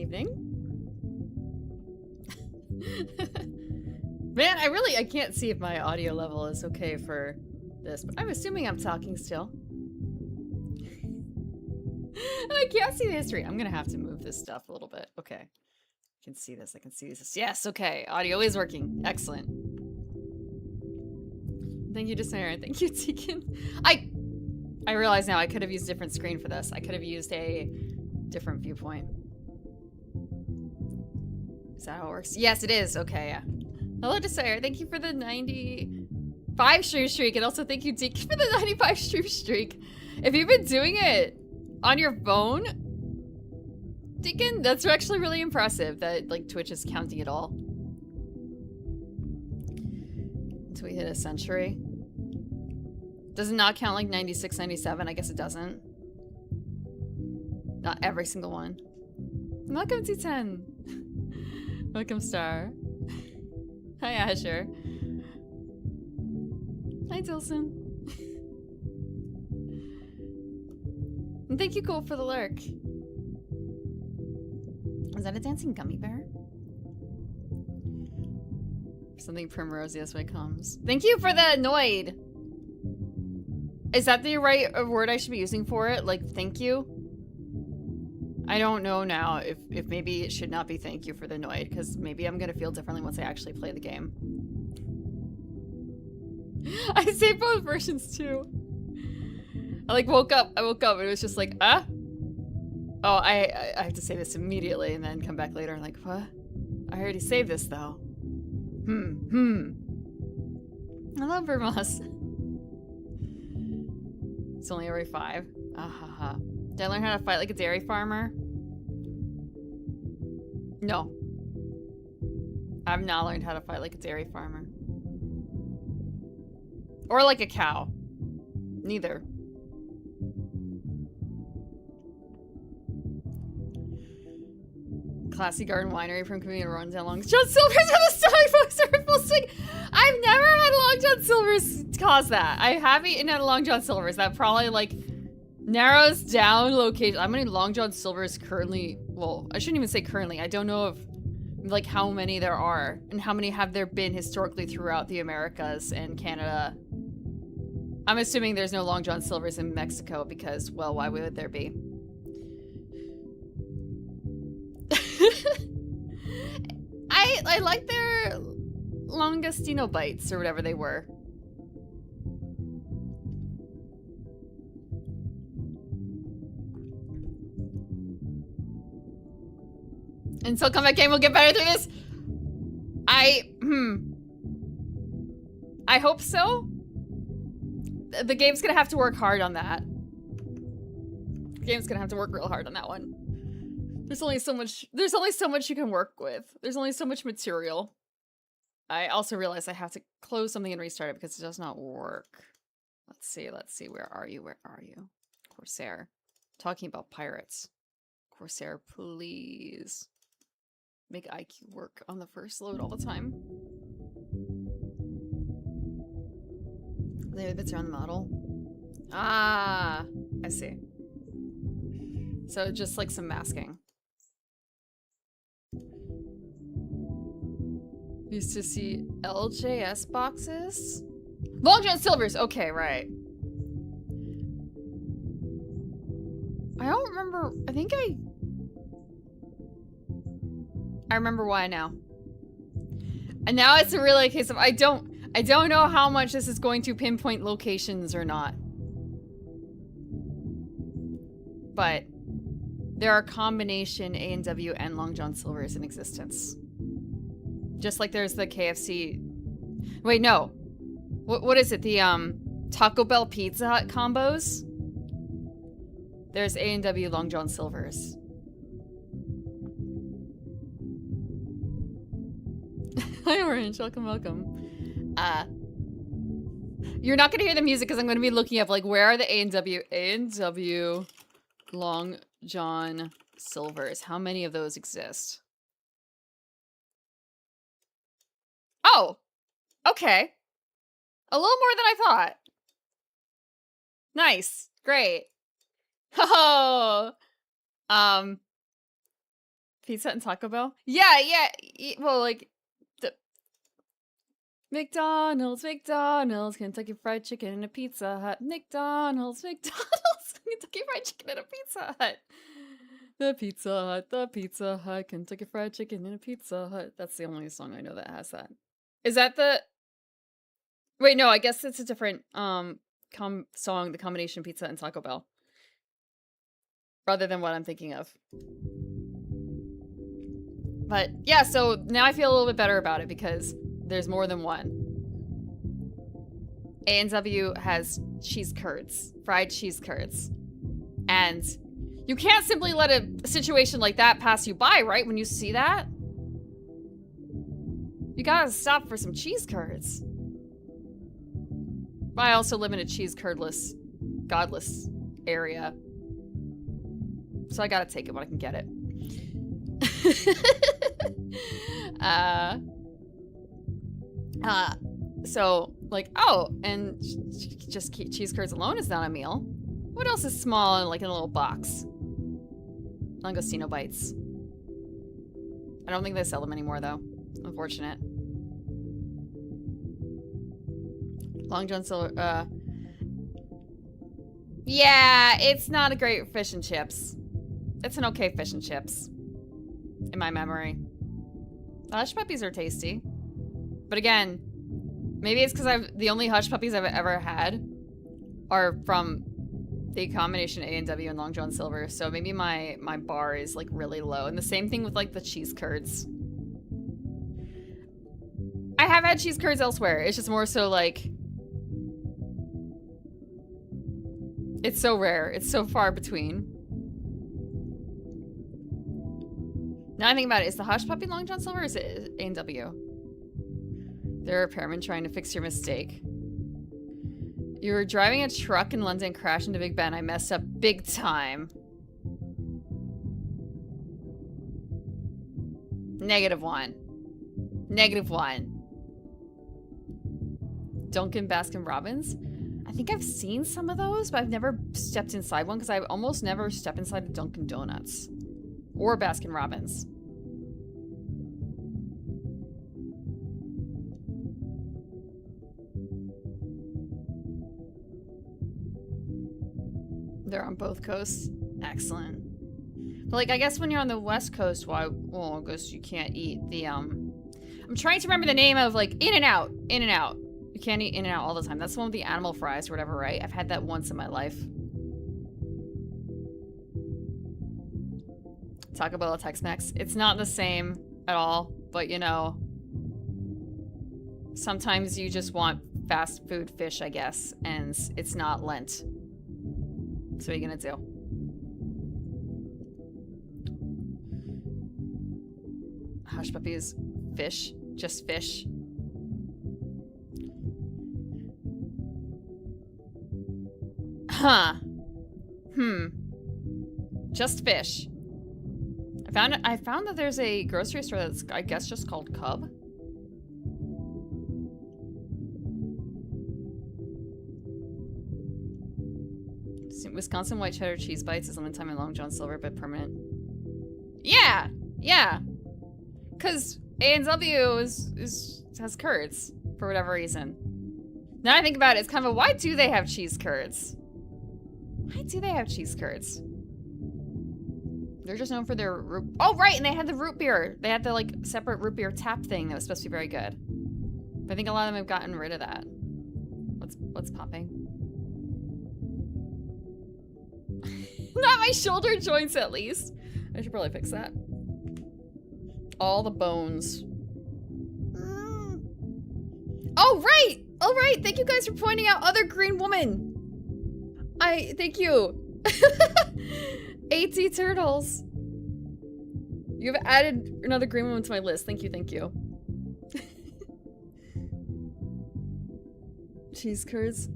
evening. Man, I can't see if my audio level is okay for this, but I'm assuming I'm talking still. And I can't see the history. I'm gonna have to move this stuff a little bit. Okay. I can see this. I can see this. Yes, okay. Audio is working. Excellent. Thank you, Desire. Thank you, Deacon. I realize now I could have used a different screen for this. I could have used a different viewpoint. Is that how it works? Yes, it is. Okay, yeah. Hello, Desire. Thank you for the 95 stream streak. And also thank you, Deacon, for the 95 stream streak. If you've been doing it on your phone, Deacon, that's actually really impressive that like Twitch is counting it all. Until we hit a century. Does it not count like 96, 97? I guess it doesn't. Not every single one. Welcome to 10. Welcome, Star. Hi, Asher. Hi, Dilson. And thank you, Cole, for the lurk. Is that a dancing gummy bear? Something Primrose, yes, when it comes. Thank you for the annoyed. Is that the right word I should be using for it? Like, thank you? I don't know now if maybe it should not be thank you for the annoyed, because maybe I'm gonna feel differently once I actually play the game. I saved both versions too. I like woke up and it was just like, oh, I have to say this immediately and then come back later and like, what? I already saved this though. Hello, Vermos. It's only every 5. Ahaha. Did I learn how to fight like a dairy farmer? No. I've not learned how to fight like a dairy farmer. Or like a cow. Neither. Classy Garden Winery from Community Runs Down Long John Silver's with a stomach poster full swing. I've never had Long John Silver's cause that. I have eaten at a Long John Silver's. That probably like narrows down location. How many Long John Silver's currently? Well, I shouldn't even say currently. I don't know of like how many there are and how many have there been historically throughout the Americas and Canada. I'm assuming there's no Long John Silver's in Mexico because, well, why would there be? I like their Longestino bites or whatever they were. Until comeback game will get better through this. I hope so. The game's gonna have to work hard on that. The game's gonna have to work real hard on that one. There's only so much you can work with. There's only so much material. I also realize I have to close something and restart it because it does not work. Let's see, where are you? Corsair. Talking about pirates. Corsair, please. Make IQ work on the first load all the time. The bits around the model. Ah, I see. So just like some masking. Used to see LJS boxes? Long John Silver's! Okay, right. I don't remember. I think I remember why now. And now it's really a case of I don't know how much this is going to pinpoint locations or not. But there are combination A&W and Long John Silver's in existence. Just like there's the KFC. Wait, no. What is it? The Taco Bell Pizza Hut combos? There's A&W Long John Silver's. Hi, Orange. Welcome. You're not gonna hear the music because I'm gonna be looking up like where are the A&W Long John Silver's. How many of those exist? Oh, okay. A little more than I thought. Nice. Great. Oh. Pizza and Taco Bell? Yeah, well, like, the McDonald's, Kentucky Fried Chicken and a Pizza Hut. McDonald's, Kentucky Fried Chicken and a Pizza Hut. The Pizza Hut, Kentucky Fried Chicken and a Pizza Hut. That's the only song I know that has that. Is that the... Wait, no, I guess it's a different song, the combination pizza and Taco Bell. Rather than what I'm thinking of. But yeah, so now I feel a little bit better about it because there's more than one. A&W has cheese curds, fried cheese curds. And you can't simply let a situation like that pass you by, right? When you see that. You gotta stop for some cheese curds. But I also live in a cheese curdless, godless area. So I gotta take it when I can get it. So, like, oh, and just cheese curds alone is not a meal. What else is small and like in a little box? Langostino bites. I don't think they sell them anymore, though. Unfortunate. Long John Silver, yeah, it's not a great fish and chips. It's an okay fish and chips. In my memory. Hush puppies are tasty. But again, maybe it's because the only hush puppies I've ever had are from the combination A&W and Long John Silver. So maybe my bar is like really low. And the same thing with like the cheese curds. I have had cheese curds elsewhere. It's just more so like... It's so rare. It's so far between. Now I think about it, is the Hush Puppy Long John Silver or is it A&W? They're a repairman trying to fix your mistake. You were driving a truck in London, crashed into Big Ben. I messed up big time. -1. -1. Dunkin' Baskin Robbins? I think I've seen some of those, but I've never stepped inside one because I almost never step inside a Dunkin' Donuts. Or Baskin Robbins. They're on both coasts. Excellent. But like, I guess when you're on the West Coast, well, I guess you can't eat the, I'm trying to remember the name of, like, In-N-Out. In-N-Out. You can't eat In-N-Out all the time. That's the one with the animal fries or whatever, right? I've had that once in my life. Taco Bell Tex-Mex. It's not the same at all, but you know, sometimes you just want fast food fish, I guess, and it's not Lent. So what are you gonna do? Hush puppies, fish, just fish. Huh. Just fish. I found that there's a grocery store that's, I guess, just called Cub. Wisconsin white cheddar cheese bites is limited time and Long John Silver, but permanent. Yeah, yeah. Cause A&W has curds for whatever reason. Now I think about it, it's kind of a, why do they have cheese curds? Why do they have cheese curds? They're just known for their root. Oh, right, and they had the root beer. They had the like separate root beer tap thing that was supposed to be very good. But I think a lot of them have gotten rid of that. What's popping? Not my shoulder joints, at least. I should probably fix that. All the bones. Oh, right! All right, thank you guys for pointing out other green woman. Thank you. AT Turtles. You've added another green woman to my list. Thank you, thank you. Cheese curds.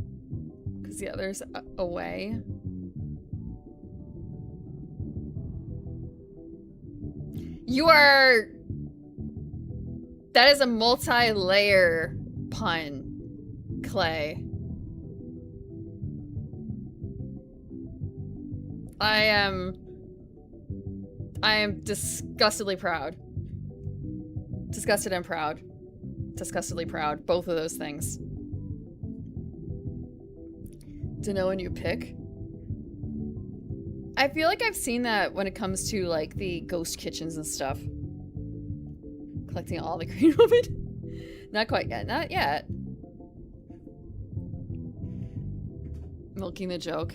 Because the other's away. You are... That is a multi-layer pun, Clay. I am disgustedly proud. Disgusted and proud. Disgustedly proud. Both of those things. To know when you pick. I feel like I've seen that when it comes to like the ghost kitchens and stuff. Collecting all the green women. Not quite yet. Not yet. Milking the joke.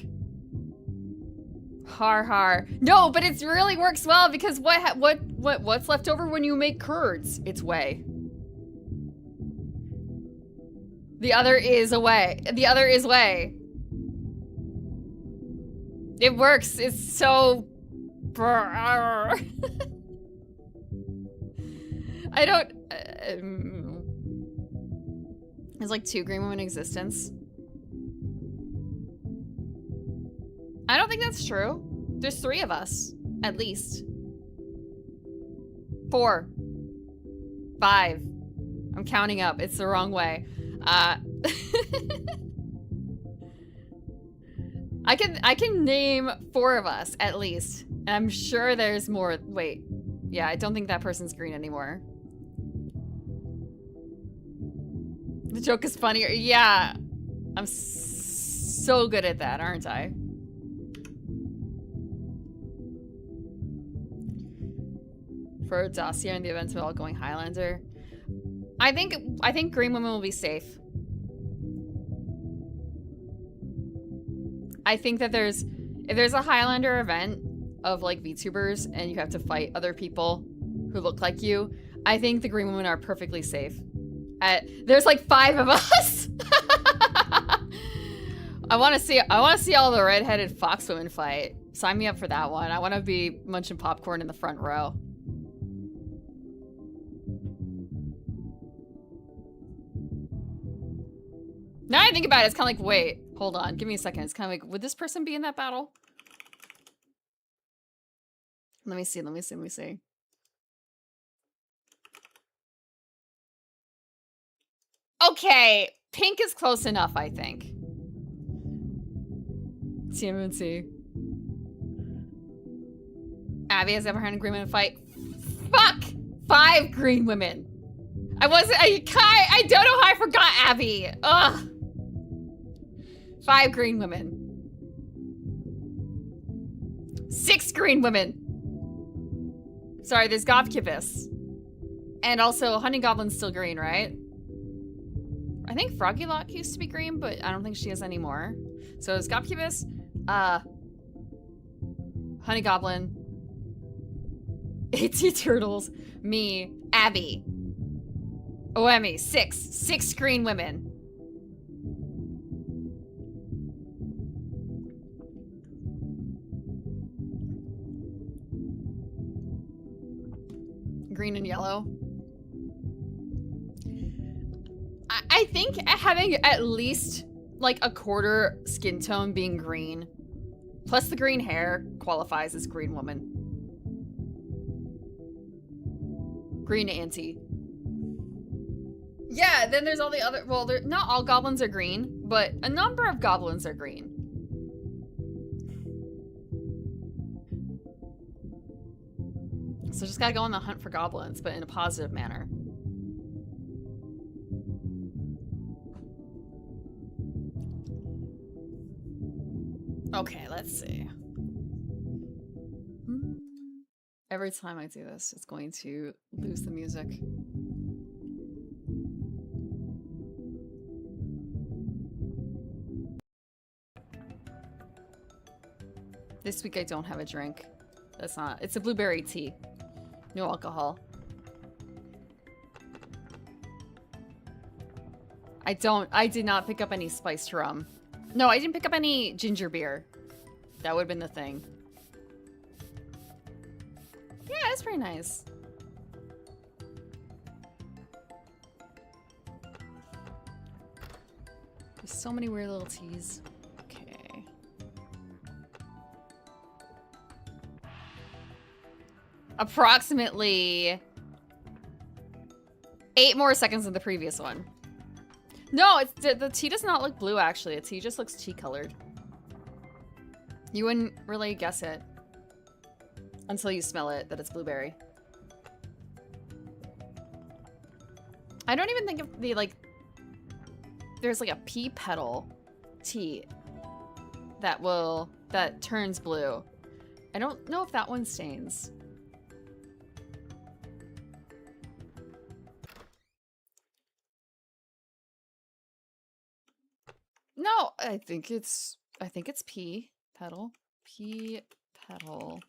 Har har. No, but it really works well because what's left over when you make curds? It's whey. The other is a whey. The other is whey. It works. It's so. I don't. There's like 2 green women in existence. I don't think that's true. There's 3 of us, at least. 4. 5. I'm counting up. It's the wrong way. I can name 4 of us, at least. And I'm sure there's more. Wait. Yeah, I don't think that person's green anymore. The joke is funnier. Yeah. I'm so good at that, aren't I? For Dossier in the event of all going Highlander. I think green women will be safe. I think that if there's a Highlander event of like VTubers and you have to fight other people who look like you, I think the green women are perfectly safe. There's like 5 of us. I want to see all the redheaded fox women fight. Sign me up for that one. I want to be munching popcorn in the front row. Now I think about it, it's kind of like, wait, hold on, give me a second. It's kind of like, would this person be in that battle? Let me see. Okay, pink is close enough, I think. TMNT. Abby has ever had a green women fight? Fuck! 5 green women. I don't know how I forgot Abby. Ugh. 5 green women. 6 green women. Sorry, there's Gobkibus. And also, Honey Goblin's still green, right? I think Froggy Lock used to be green, but I don't think she is anymore. So it's Gobkibus, Honey Goblin, AT Turtles, me, Abby. OME, 6 green women. Green and yellow. I think having at least like a quarter skin tone being green, plus the green hair, qualifies as green woman. Green auntie. Yeah, then there's all the other, well, not all goblins are green, but a number of goblins are green. So just gotta go on the hunt for goblins, but in a positive manner. Okay, let's see. Every time I do this, it's going to lose the music. This week I don't have a drink. That's not, it's a blueberry tea. No alcohol. I did not pick up any spiced rum. No, I didn't pick up any ginger beer. That would have been the thing. Yeah, it's pretty nice. There's so many weird little teas. Okay. Approximately 8 more seconds than the previous one. No, it's the tea does not look blue, actually. The tea just looks tea colored. You wouldn't really guess it. Until you smell it, that it's blueberry. I don't even think of the, like... There's like a pea petal tea that turns blue. I don't know if that one stains. No, I think it's pea petal. Pea petal.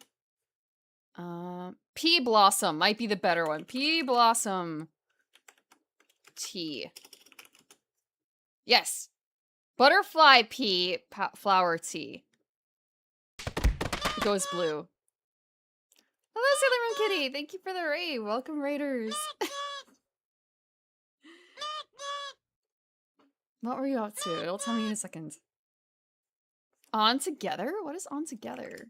Pea blossom might be the better one. Pea blossom tea. Yes. Butterfly pea flower tea. It goes blue. Hello, Sailor Moon Kitty. Thank you for the raid. Welcome, Raiders. What were you up to? It'll tell me in a second. On together? What is on together?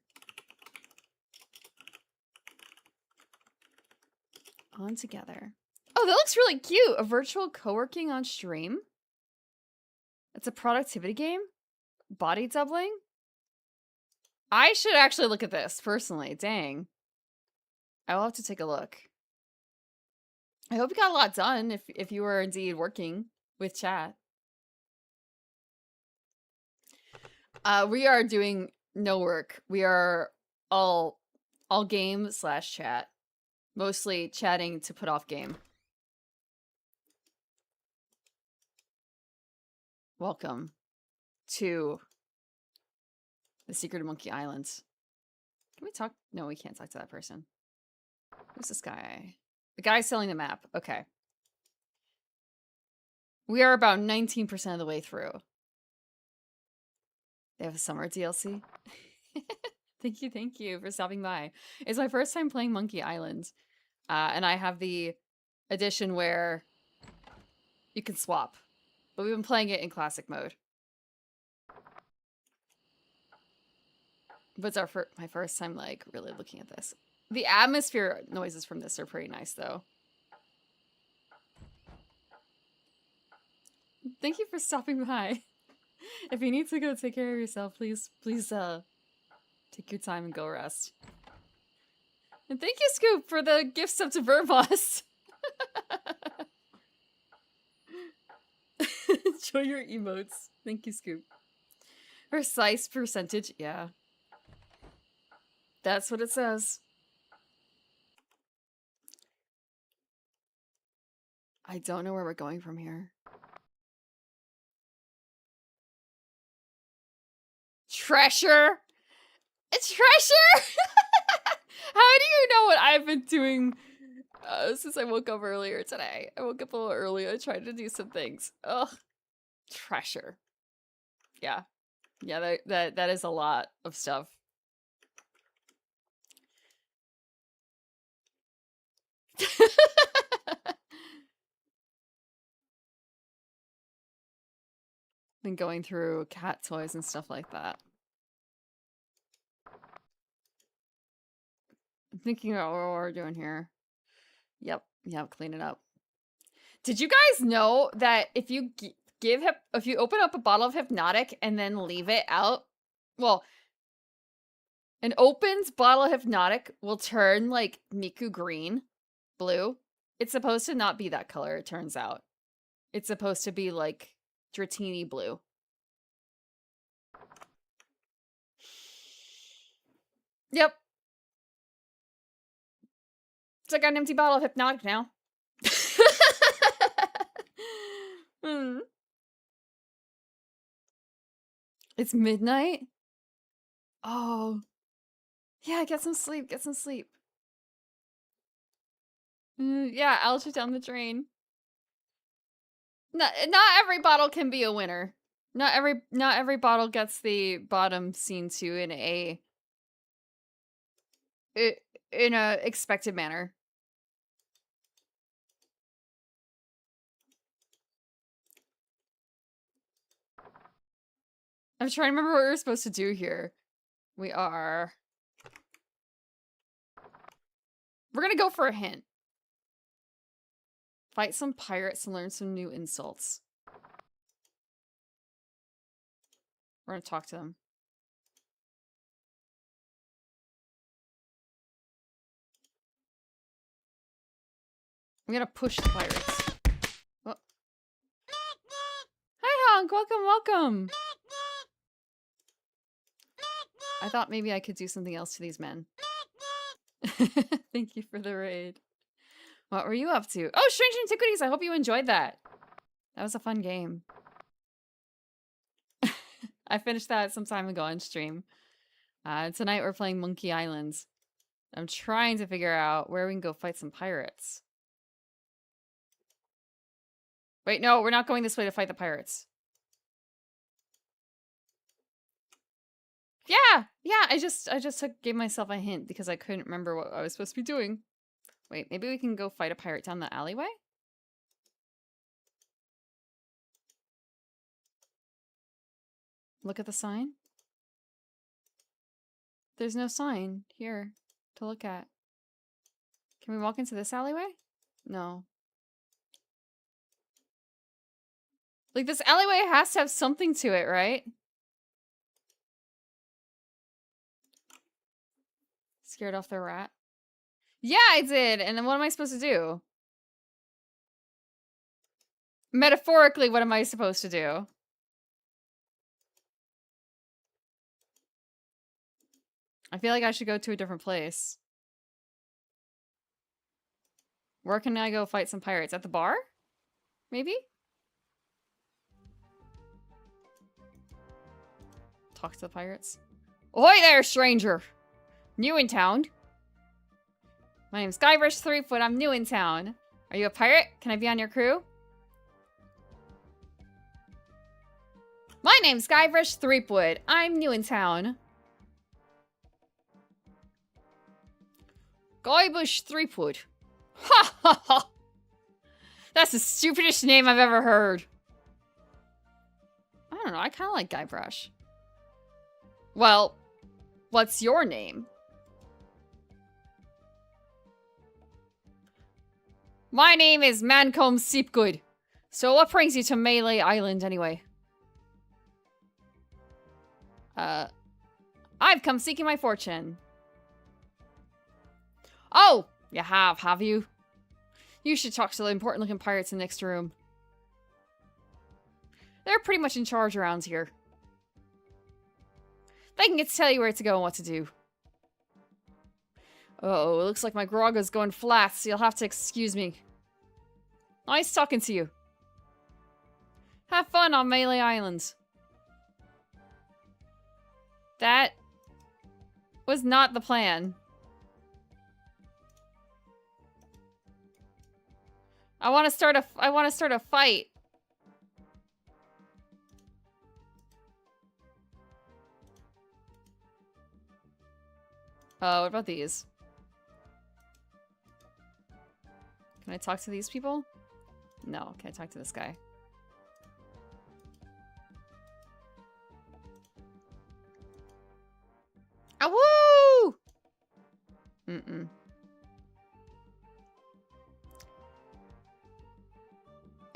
On together. Oh, that looks really cute. A virtual co-working on stream. It's a productivity game. Body doubling. I should actually look at this personally. Dang. I will have to take a look. I hope you got a lot done if you were indeed working with chat. We are doing no work. We are all game / chat. Mostly chatting to put off game. Welcome to the Secret of Monkey Island. Can we talk? No, we can't talk to that person. Who's this guy? The guy selling the map. Okay. We are about 19% of the way through. They have a summer DLC. Thank you for stopping by. It's my first time playing Monkey Island. And I have the edition where you can swap. But we've been playing it in classic mode. But it's my first time, like, really looking at this. The atmosphere noises from this are pretty nice, though. Thank you for stopping by. If you need to go take care of yourself, please, take your time and go rest. And thank you, Scoop, for the gift sub to Vermos. Enjoy your emotes. Thank you, Scoop. Precise percentage, yeah. That's what it says. I don't know where we're going from here. Treasure? It's treasure? How do you know what I've been doing since I woke up earlier today? I woke up a little early. I tried to do some things. Ugh. Treasure. Yeah. Yeah, that is a lot of stuff. Been going through cat toys and stuff like that. I'm thinking about what we're doing here. Yep, clean it up. Did you guys know that if you if you open up a bottle of Hypnotic and then leave it out, well, an opened bottle of Hypnotic will turn like Miku green, blue. It's supposed to not be that color, it turns out. It's supposed to be like Dratini blue. Yep. It's like an empty bottle of Hypnotic now. It's midnight? Oh. Yeah, get some sleep, get some sleep. Yeah, I'll shut down the drain. Not every bottle can be a winner. Not every bottle gets the bottom seen to in a expected manner. I'm trying to remember what we were supposed to do here. We're gonna go for a hint. Fight some pirates and learn some new insults. We're gonna talk to them. I'm gonna push the pirates. Oh. Hi, Honk! Welcome, welcome! I thought maybe I could do something else to these men. Thank you for the raid. What were you up to? Oh, Strange Antiquities! I hope you enjoyed that. That was a fun game. I finished that some time ago on stream. Tonight we're playing Monkey Islands. I'm trying to figure out where we can go fight some pirates. Wait, no, we're not going this way to fight the pirates. Yeah, I just gave myself a hint because I couldn't remember what I was supposed to be doing. Wait, maybe we can go fight a pirate down the alleyway? Look at the sign. There's no sign here to look at. Can we walk into this alleyway? No. Like, this alleyway has to have something to it, right? Scared off the rat? Yeah, I did! And then what am I supposed to do? Metaphorically, what am I supposed to do? I feel like I should go to a different place. Where can I go fight some pirates? At the bar? Maybe? Talk to the pirates. Ahoy there, stranger! New in town. My name's Guybrush Threepwood. I'm new in town. Are you a pirate? Can I be on your crew? My name's Guybrush Threepwood. I'm new in town. Guybrush Threepwood. Ha ha ha! That's the stupidest name I've ever heard. I don't know. I kind of like Guybrush. Well, what's your name? My name is Mancomb Seepgood. So what brings you to Melee Island anyway? I've come seeking my fortune. Oh, you have you? You should talk to the important looking pirates in the next room. They're pretty much in charge around here. They can get to tell you where to go and what to do. Uh-oh, it looks like my grog is going flat, so you'll have to excuse me. Nice talking to you. Have fun on Melee Island. That was not the plan. I want to start a fight. Oh, what about these? Can I talk to these people? No, can I talk to this guy? Ah, woo! Mm-mm.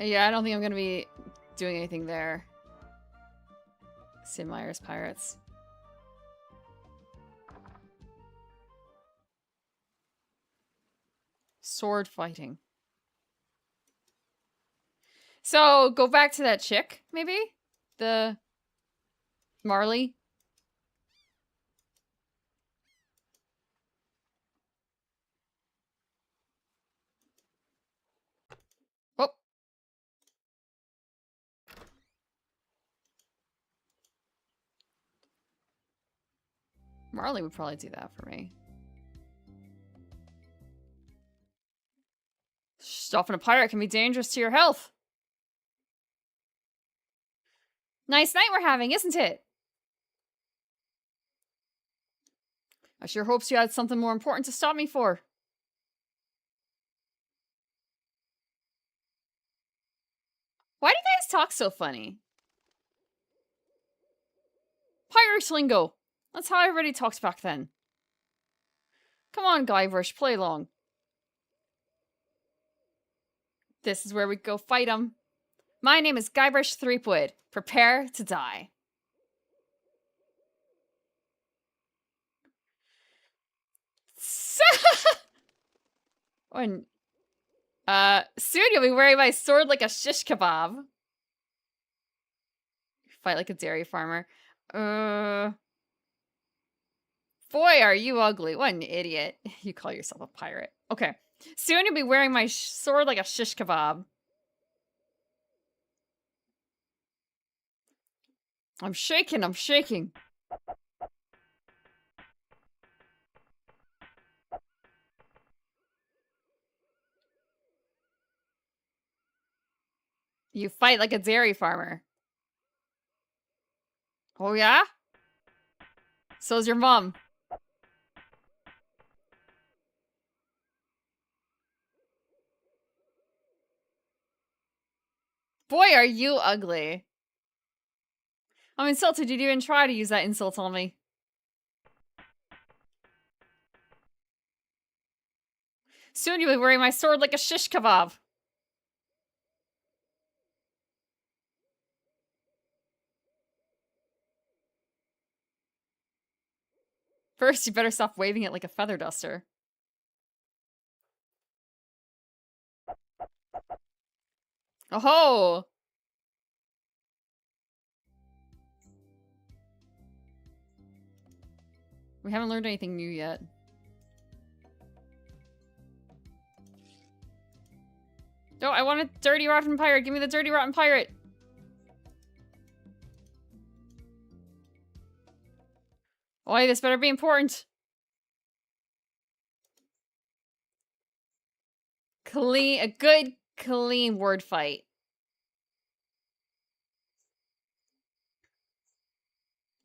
Yeah, I don't think I'm gonna be doing anything there. Sid Meier's Pirates. Sword fighting. So, go back to that chick, maybe? The... Marley? Oh! Marley would probably do that for me. Stopping a pirate can be dangerous to your health. Nice night we're having, isn't it? I sure hopes you had something more important to stop me for. Why do you guys talk so funny? Pirate lingo. That's how everybody talked back then. Come on, Guybrush, play along. This is where we go fight 'em. My name is Guybrush Threepwood. Prepare to die. And Soon you'll be wearing my sword like a shish kebab. Fight like a dairy farmer. Boy, are you ugly. What an idiot. You call yourself a pirate. Okay. Soon you'll be wearing my sword like a shish kebab. I'm shaking, I'm shaking. You fight like a dairy farmer. Oh yeah? So's your mom. Boy, are you ugly. I'm insulted you'd even try to use that insult on me. Soon you'll be wearing my sword like a shish kebab. First, you better stop waving it like a feather duster. Oh-ho! We haven't learned anything new yet. No, I want a dirty rotten pirate. Give me the dirty rotten pirate. Oi, this better be important. A good, clean word fight.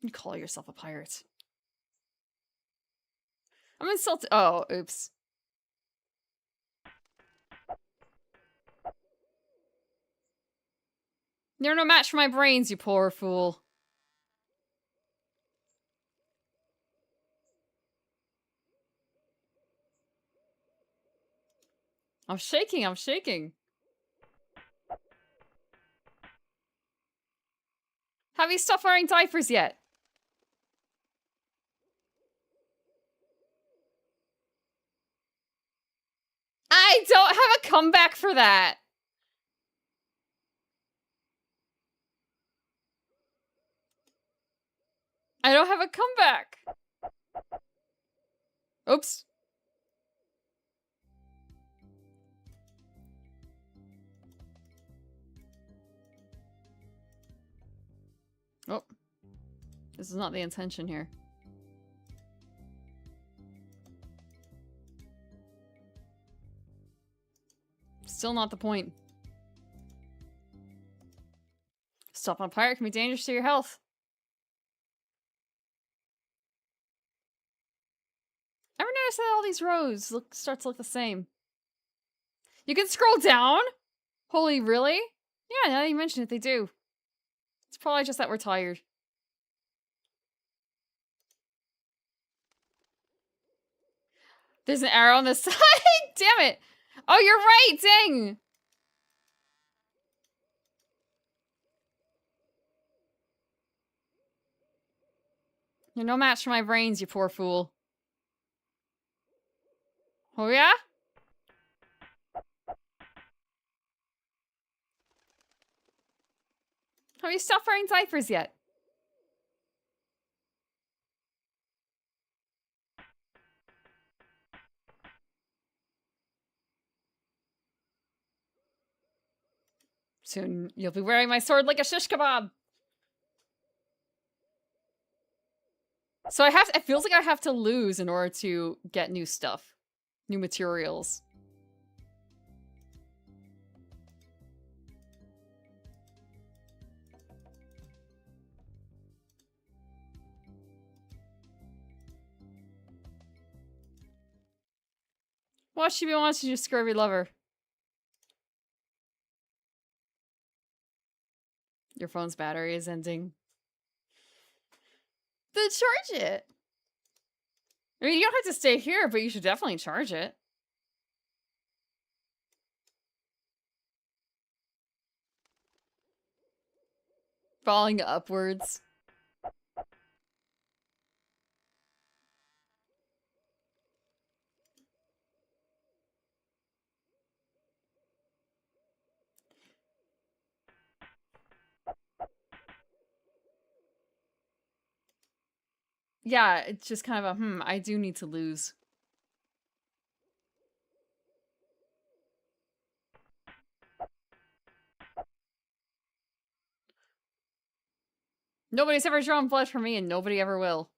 You call yourself a pirate. I'm insulted. Oh, oops. You're no match for my brains, you poor fool. I'm shaking, I'm shaking. Have you stopped wearing diapers yet? I don't have a comeback for that. I don't have a comeback. Oops. Oh. This is not the intention here. Still not the point. Stop on a pirate can be dangerous to your health. Ever notice that all these rows start to look the same? You can scroll down? Holy, really? Yeah, now that you mention it, they do. It's probably just that we're tired. There's an arrow on the side? Damn it! Oh, you're right! Dang! You're no match for my brains, you poor fool. Oh yeah? Have you stopped wearing diapers yet? Soon you'll be wearing my sword like a shish kebab. So it feels like I have to lose in order to get new stuff. New materials. What she wants to do, scurvy lover? Your phone's battery is ending. Then charge it. I mean, you don't have to stay here, but you should definitely charge it. Falling upwards. Yeah, it's just kind of a, I do need to lose. Nobody's ever drawn blood from me, and nobody ever will.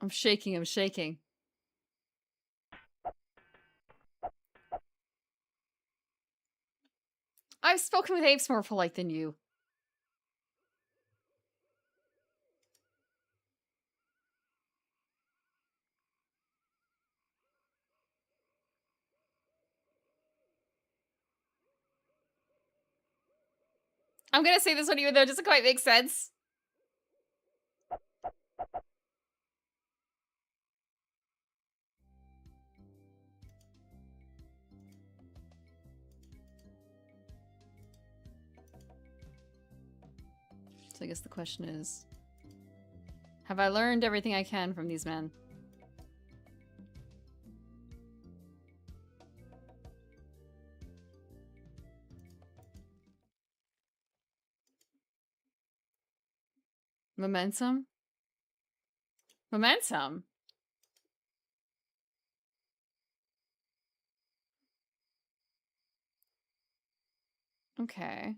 I'm shaking, I'm shaking. I've spoken with apes more polite than you. I'm gonna say this one even though it doesn't quite make sense. So I guess the question is, have I learned everything I can from these men? Momentum? Momentum? Okay.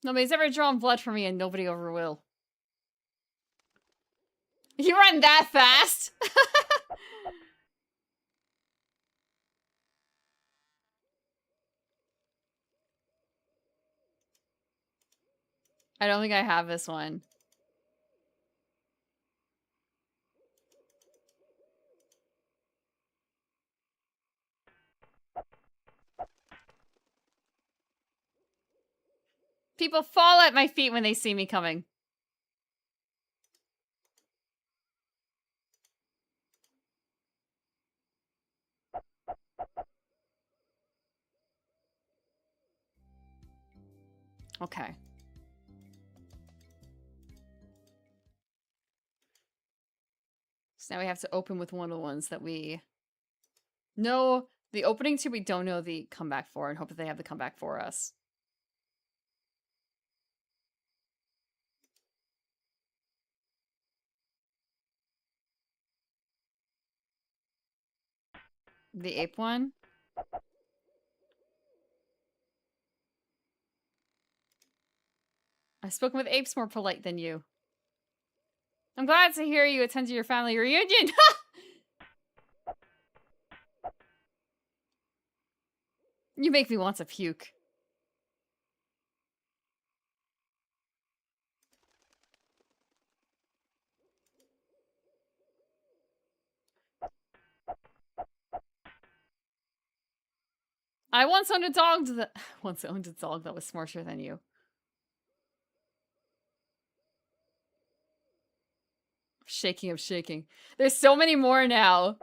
Nobody's ever drawn blood from me and nobody ever will. You run that fast? I don't think I have this one. People fall at my feet when they see me coming. Okay. So now we have to open with one of the ones that we know the opening to, we don't know the comeback for, and hope that they have the comeback for us. The ape one? I've spoken with apes more polite than you. I'm glad to hear you attend to your family reunion. You make me want to puke. I once owned a dog that was smarter than you. I'm shaking. There's so many more now.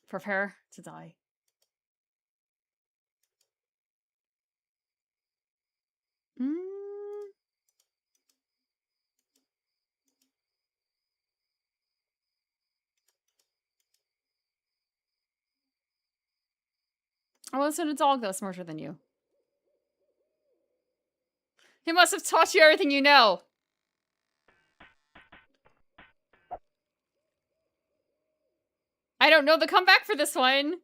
Prepare to die. I once owned a dog that was smarter than you. He must have taught you everything you know. I don't know the comeback for this one.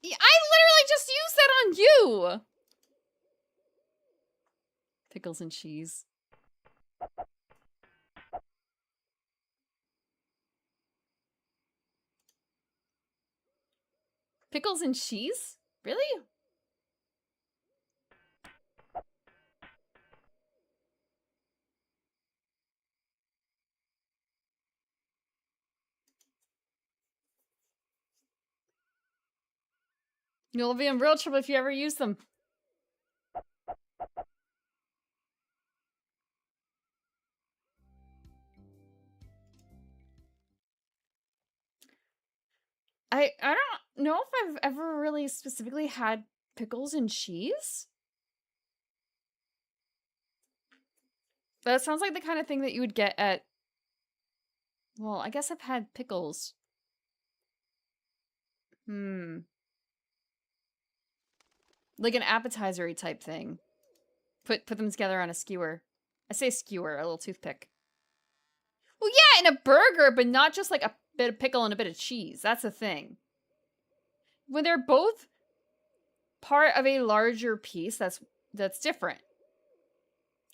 I literally just used that on you. Pickles and cheese. Pickles and cheese? Really? You'll be in real trouble if you ever use them. I don't know if I've ever really specifically had pickles and cheese. That sounds like the kind of thing that you would get at... Well, I guess I've had pickles. Like an appetizer-y type thing. Put them together on a skewer. I say skewer, a little toothpick. Well, yeah, in a burger, but not just like a bit of pickle and a bit of cheese. That's the thing. When they're both part of a larger piece, that's different.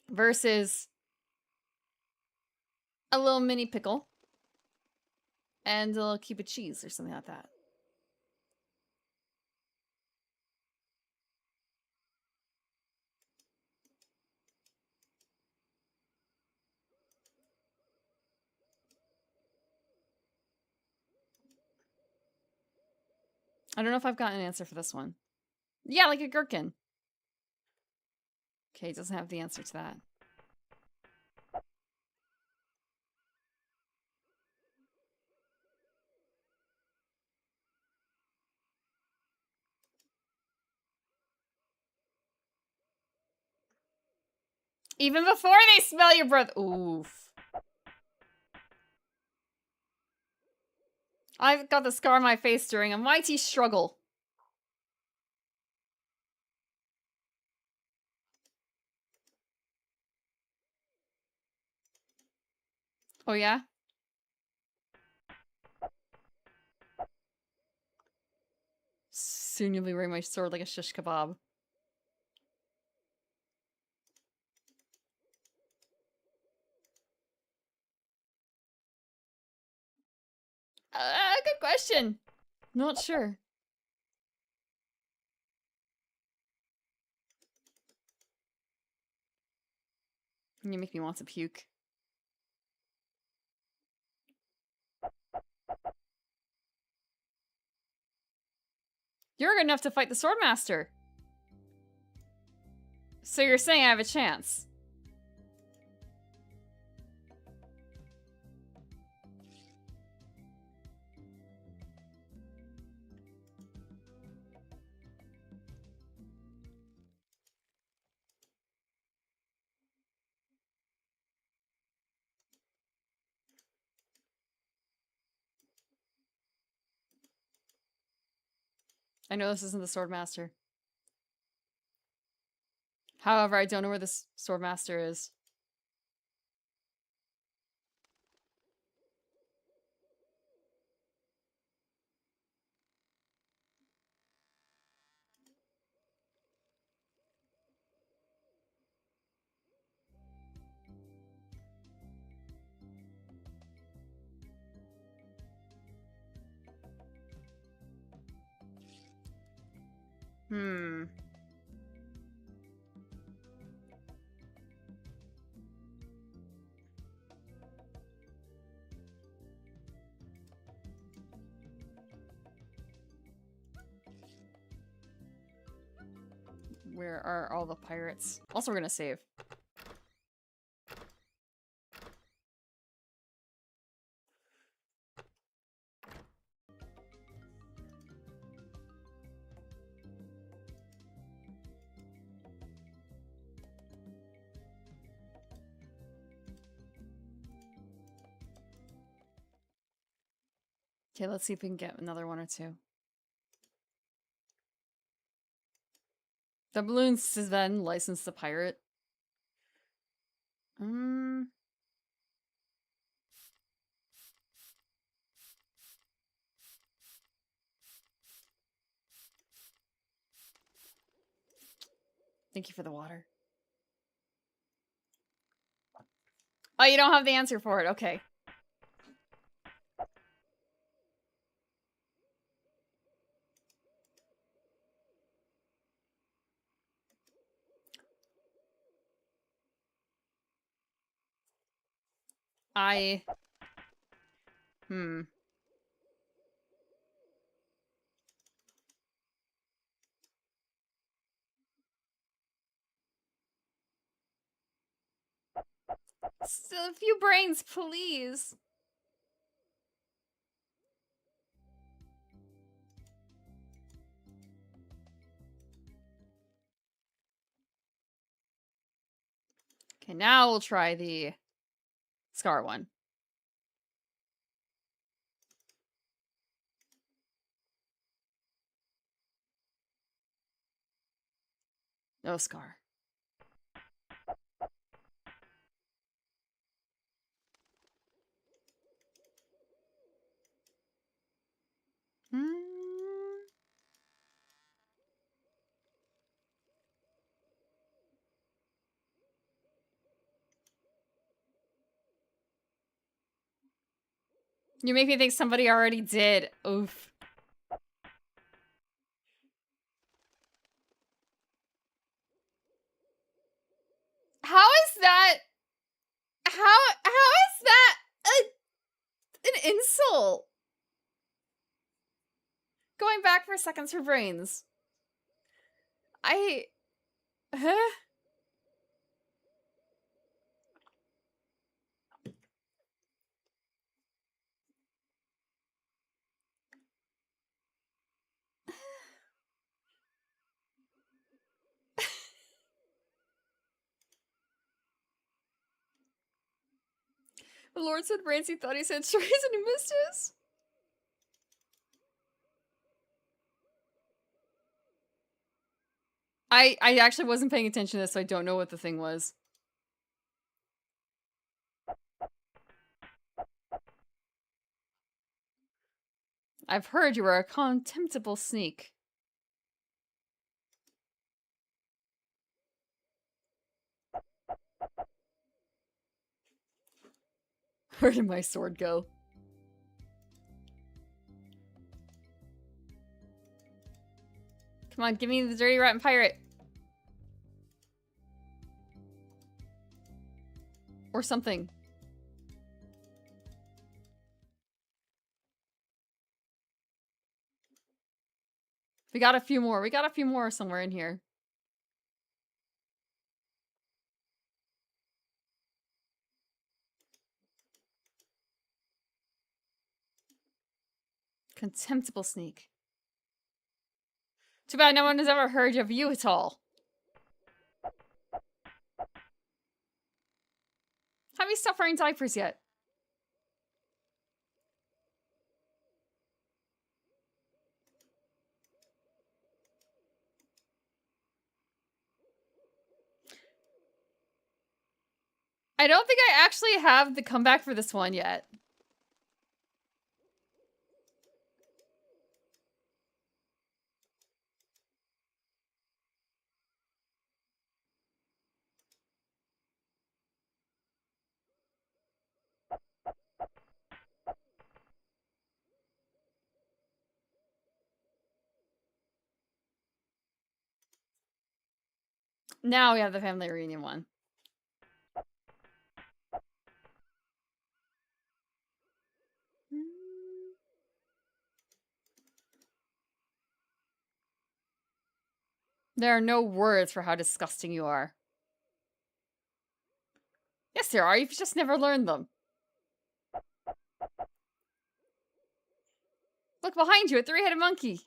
Versus a little mini pickle and a little cube of cheese or something like that. I don't know if I've gotten an answer for this one. Yeah, like a gherkin. Okay, it doesn't have the answer to that. Even before they smell your breath. Oof. I've got the scar on my face during a mighty struggle. Oh, yeah? Soon you'll be wearing my sword like a shish kebab. Good question. Not sure. You make me want to puke. You're good enough to fight the Swordmaster. So you're saying I have a chance? I know this isn't the Swordmaster. However, I don't know where this Swordmaster is. Where are all the pirates? Also, we're gonna save. Okay, let's see if we can get another one or two. The balloons then license the pirate. Thank you for the water. Oh, you don't have the answer for it. Okay. Still a few brains, please. Okay, now we'll try the scar one. No scar. You make me think somebody already did. Oof. How is that? How is that an insult? Going back for seconds for brains. Huh? The Lord said brains, he thought he said stories and he missed his. I actually wasn't paying attention to this, so I don't know what the thing was. I've heard you were a contemptible sneak. Where did my sword go? Come on, give me the dirty rotten pirate. Or something. We got a few more. We got a few more somewhere in here. Contemptible sneak. Too bad no one has ever heard of you at all. Have you stopped wearing diapers yet? I don't think I actually have the comeback for this one yet. Now we have the family reunion one. There are no words for how disgusting you are. Yes, there are. You've just never learned them. Look behind you, a three-headed monkey.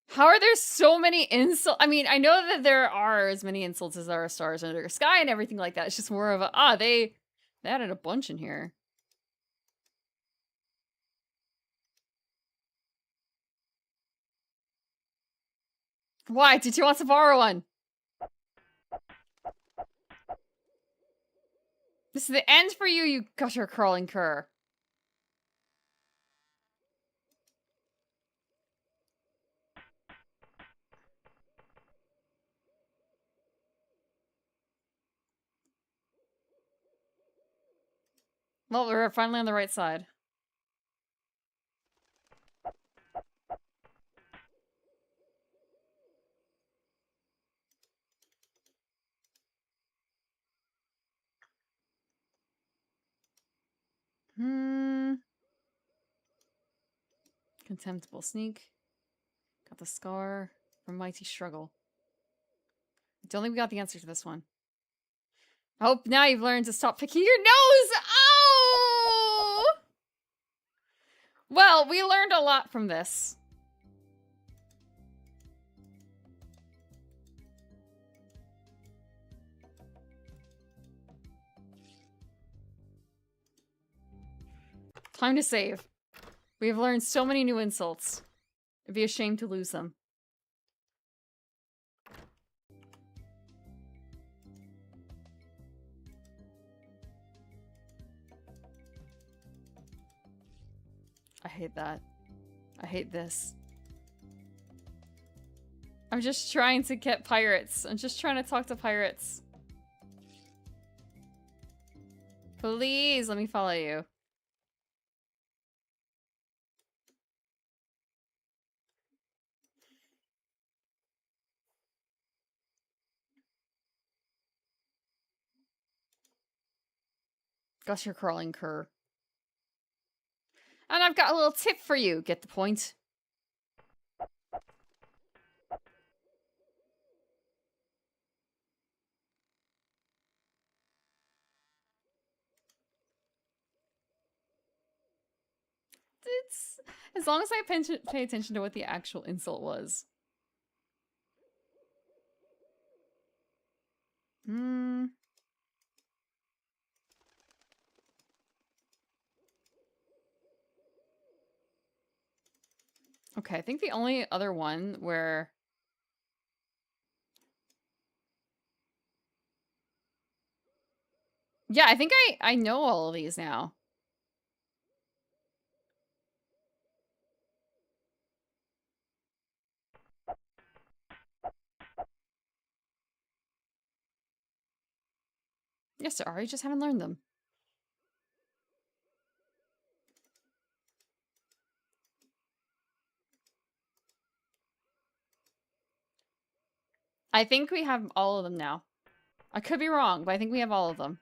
How are there so many insults? I mean, I know that there are as many insults as there are stars under the sky and everything like that. It's just more of a, they added a bunch in here. Why? Did you want to borrow one? This is the end for you, you gutter crawling cur. Well, we're finally on the right side. Contemptible sneak. Got the scar from mighty struggle. I don't think we got the answer to this one. I hope now you've learned to stop picking your nose! Oh! Well, we learned a lot from this. Time to save. We have learned so many new insults. It'd be a shame to lose them. I hate that. I hate this. I'm just trying to get pirates. I'm just trying to talk to pirates. Please, let me follow you. Gosh, you're crawling cur. And I've got a little tip for you. Get the point? It's as long as I pay attention to what the actual insult was. Hmm. Okay, I think the only other one where... Yeah, I think I know all of these now. Yes, there are. I just haven't learned them. I think we have all of them now. I could be wrong, but I think we have all of them.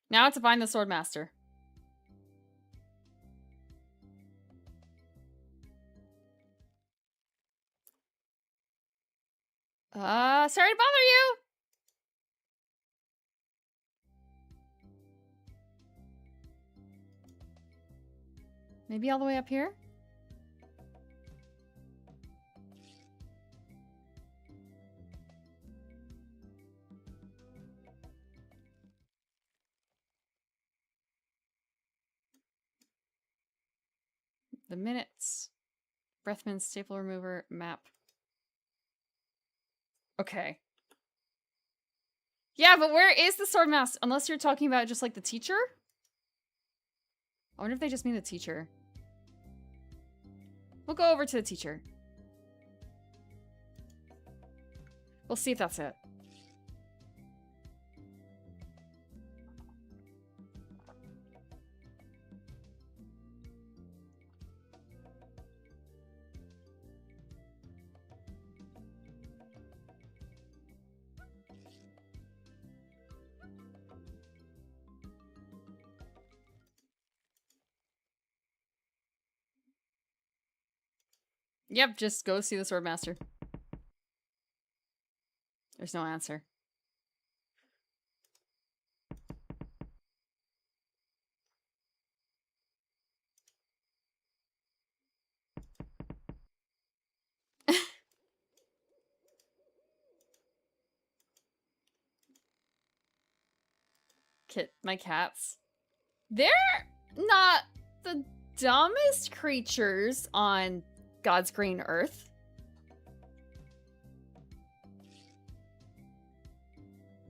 Now to find the Swordmaster. Sorry to bother you! Maybe all the way up here? The minutes. Breathman, staple remover, map. Okay. Yeah, but where is the Swordmaster? Unless you're talking about just like the teacher? I wonder if they just mean the teacher. We'll go over to the teacher. We'll see if that's it. Yep, just go see the Swordmaster. There's no answer. My cats. They're not the dumbest creatures on God's green earth.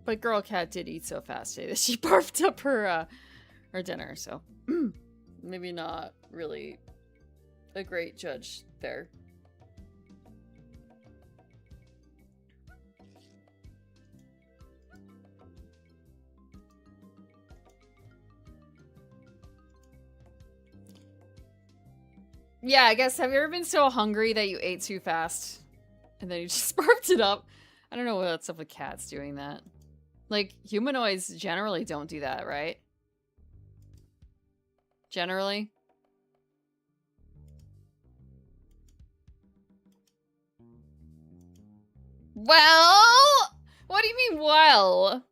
But girl cat did eat so fast today that she barfed up her dinner, so maybe not really a great judge there. Yeah, I guess, have you ever been so hungry that you ate too fast? And then you just barfed it up? I don't know what's up with cats doing that. Like, humanoids generally don't do that, right? Generally? Well? What do you mean, well?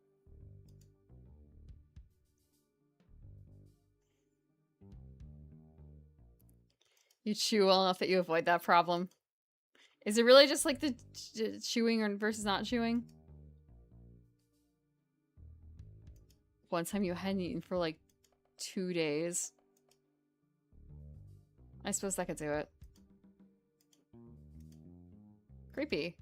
You chew well enough that you avoid that problem. Is it really just like the chewing or versus not chewing? One time you hadn't eaten for like 2 days. I suppose that could do it. Creepy.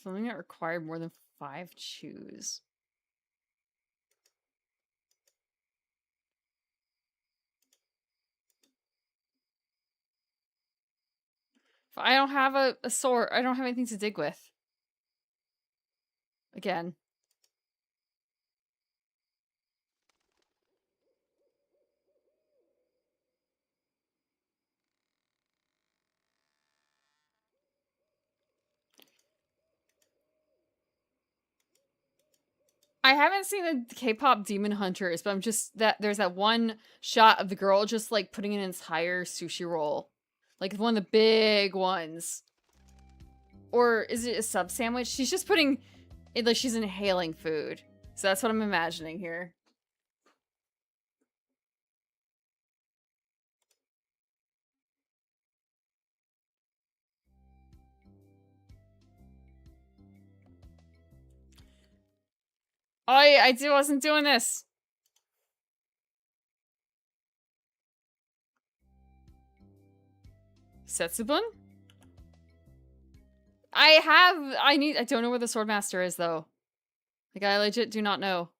Something that required more than 5 chews. If I don't have a sword, I don't have anything to dig with. Again. I haven't seen the K-pop Demon Hunters, but I'm just there's that one shot of the girl just like putting an entire sushi roll. Like one of the big ones. Or is it a sub sandwich? She's just putting it like she's inhaling food. So that's what I'm imagining here. I wasn't doing this. Setsubun? I don't know where the Swordmaster is though. Like I legit do not know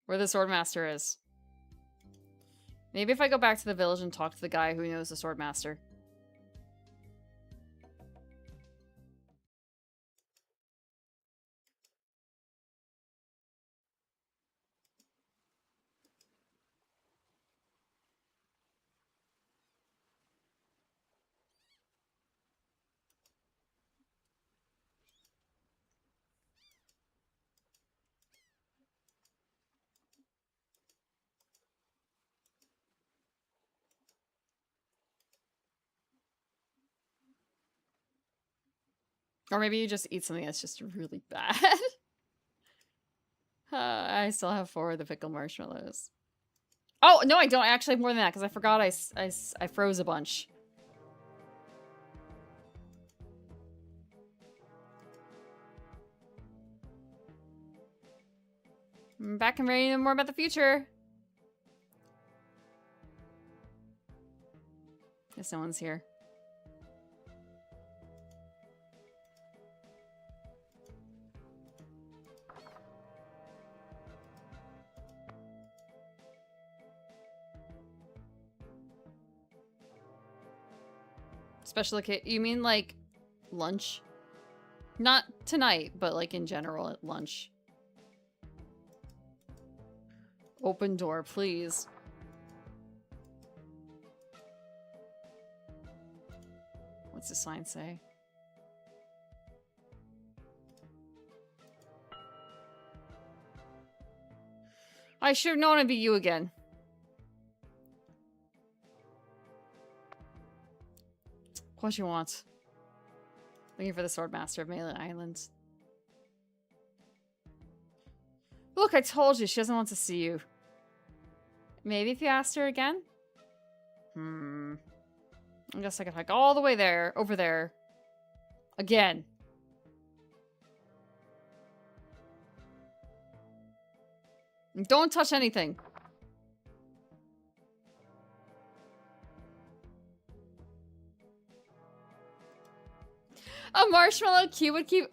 where the Swordmaster is. Maybe if I go back to the village and talk to the guy who knows the Swordmaster. Or maybe you just eat something that's just really bad. I still have 4 of the pickled marshmallows. Oh, no, I don't. I actually have more than that because I forgot I froze a bunch. I'm back and ready to know more about the future. Guess no one's here. Special occasion? You mean like lunch? Not tonight, but like in general at lunch. Open door, please. What's the sign say? I should have known it'd be you again. What you want? Looking for the Swordmaster of Malin Islands. Look, I told you, she doesn't want to see you. Maybe if you asked her again? I guess I could hike all the way there, over there. Again. Don't touch anything. A marshmallow cube would keep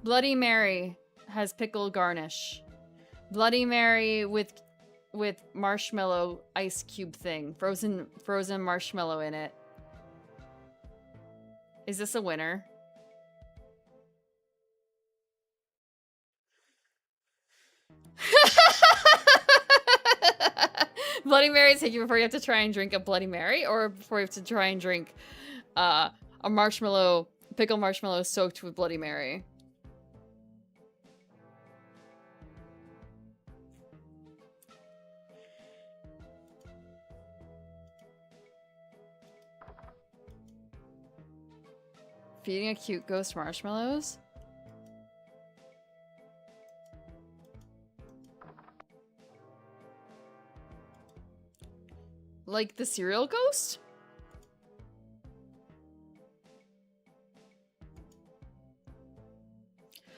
Bloody Mary has pickled garnish. Bloody Mary with marshmallow ice cube thing. Frozen marshmallow in it. Is this a winner? Bloody Mary take you before you have to try and drink a Bloody Mary, or before you have to try and drink a pickled marshmallow soaked with Bloody Mary. Feeding a cute ghost marshmallows? Like the cereal ghost?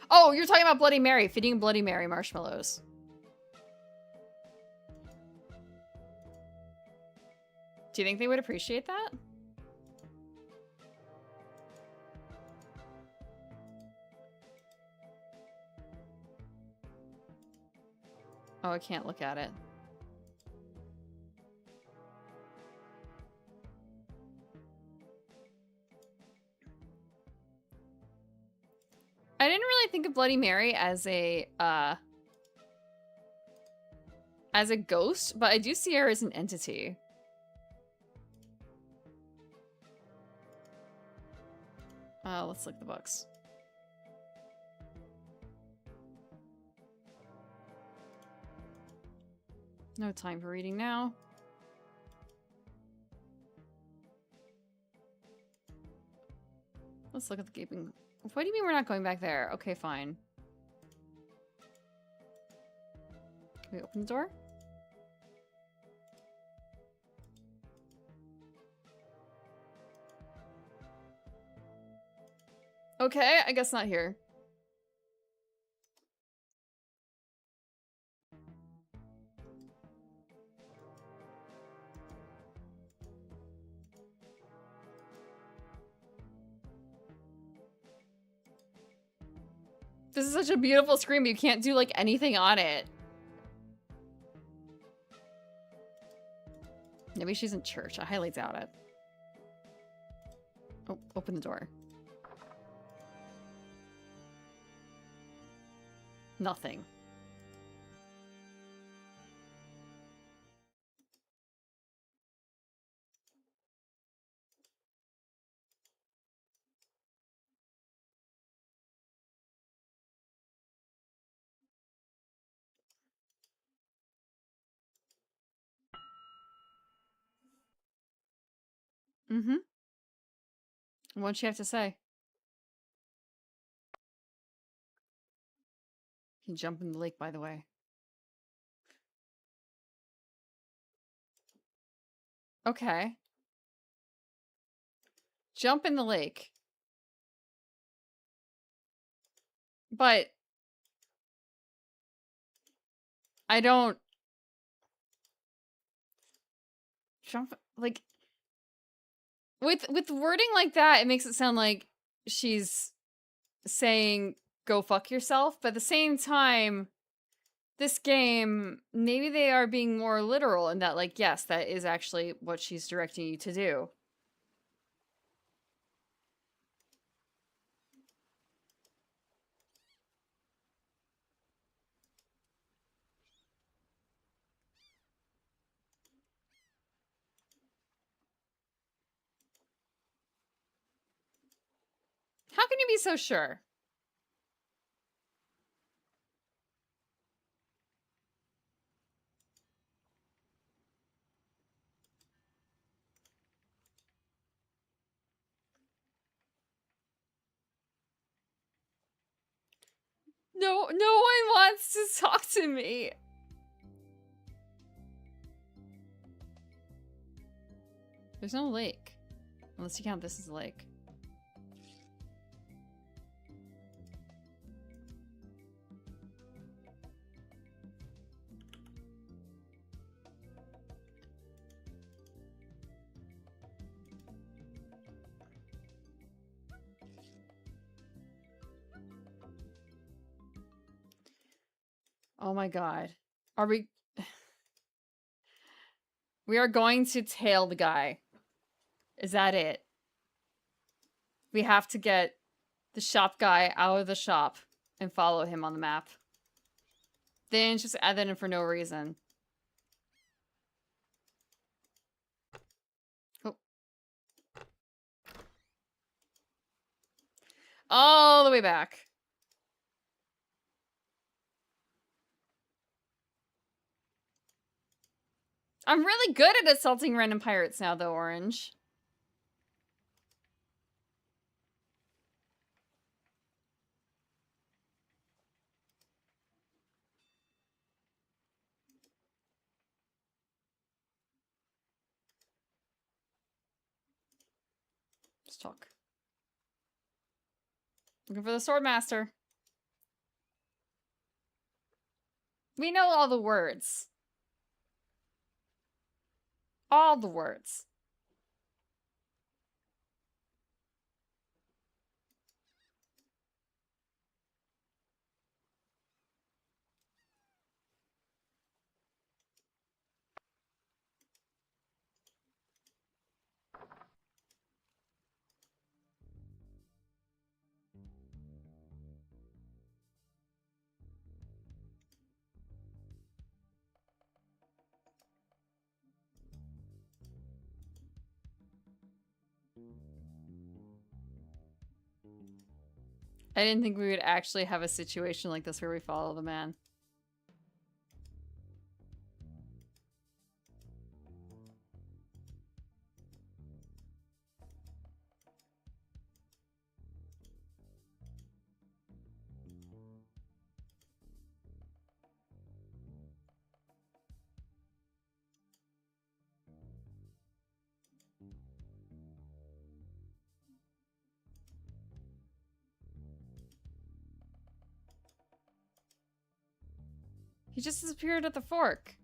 Oh, you're talking about Bloody Mary. Feeding Bloody Mary marshmallows. Do you think they would appreciate that? Oh, I can't look at it. I didn't really think of Bloody Mary as a ghost, but I do see her as an entity. Let's look at the books. No time for reading now. Let's look at the gaping. What do you mean we're not going back there? Okay, fine. Can we open the door? Okay, I guess not here. This is such a beautiful screen, but you can't do, like, anything on it. Maybe she's in church. I highly doubt it. Oh, open the door. Nothing. Mm-hmm. What'd she have to say? You can jump in the lake, by the way. Okay. Jump in the lake. But I don't jump, like, with wording like that, it makes it sound like she's saying go fuck yourself, but at the same time, this game, maybe they are being more literal in that, like, yes, that is actually what she's directing you to do. How can you be so sure? No one wants to talk to me. There's no lake. Unless you count this as a lake. Oh my god. Are we... We are going to tail the guy. Is that it? We have to get the shop guy out of the shop and follow him on the map. Then just add that in for no reason. Oh. All the way back. I'm really good at assaulting random pirates now, though, Orange. Just talk. Looking for the sword master. We know all the words. All the words. I didn't think we would actually have a situation like this where we follow the man. He just disappeared at the fork.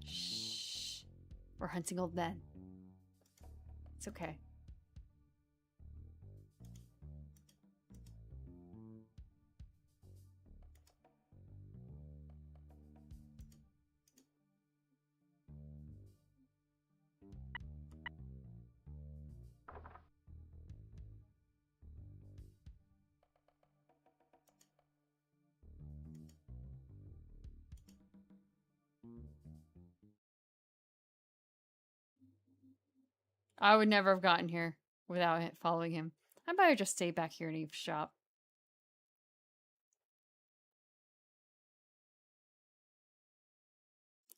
Shh. We're hunting old men. It's okay. I would never have gotten here without following him. I better just stay back here and eavesdrop.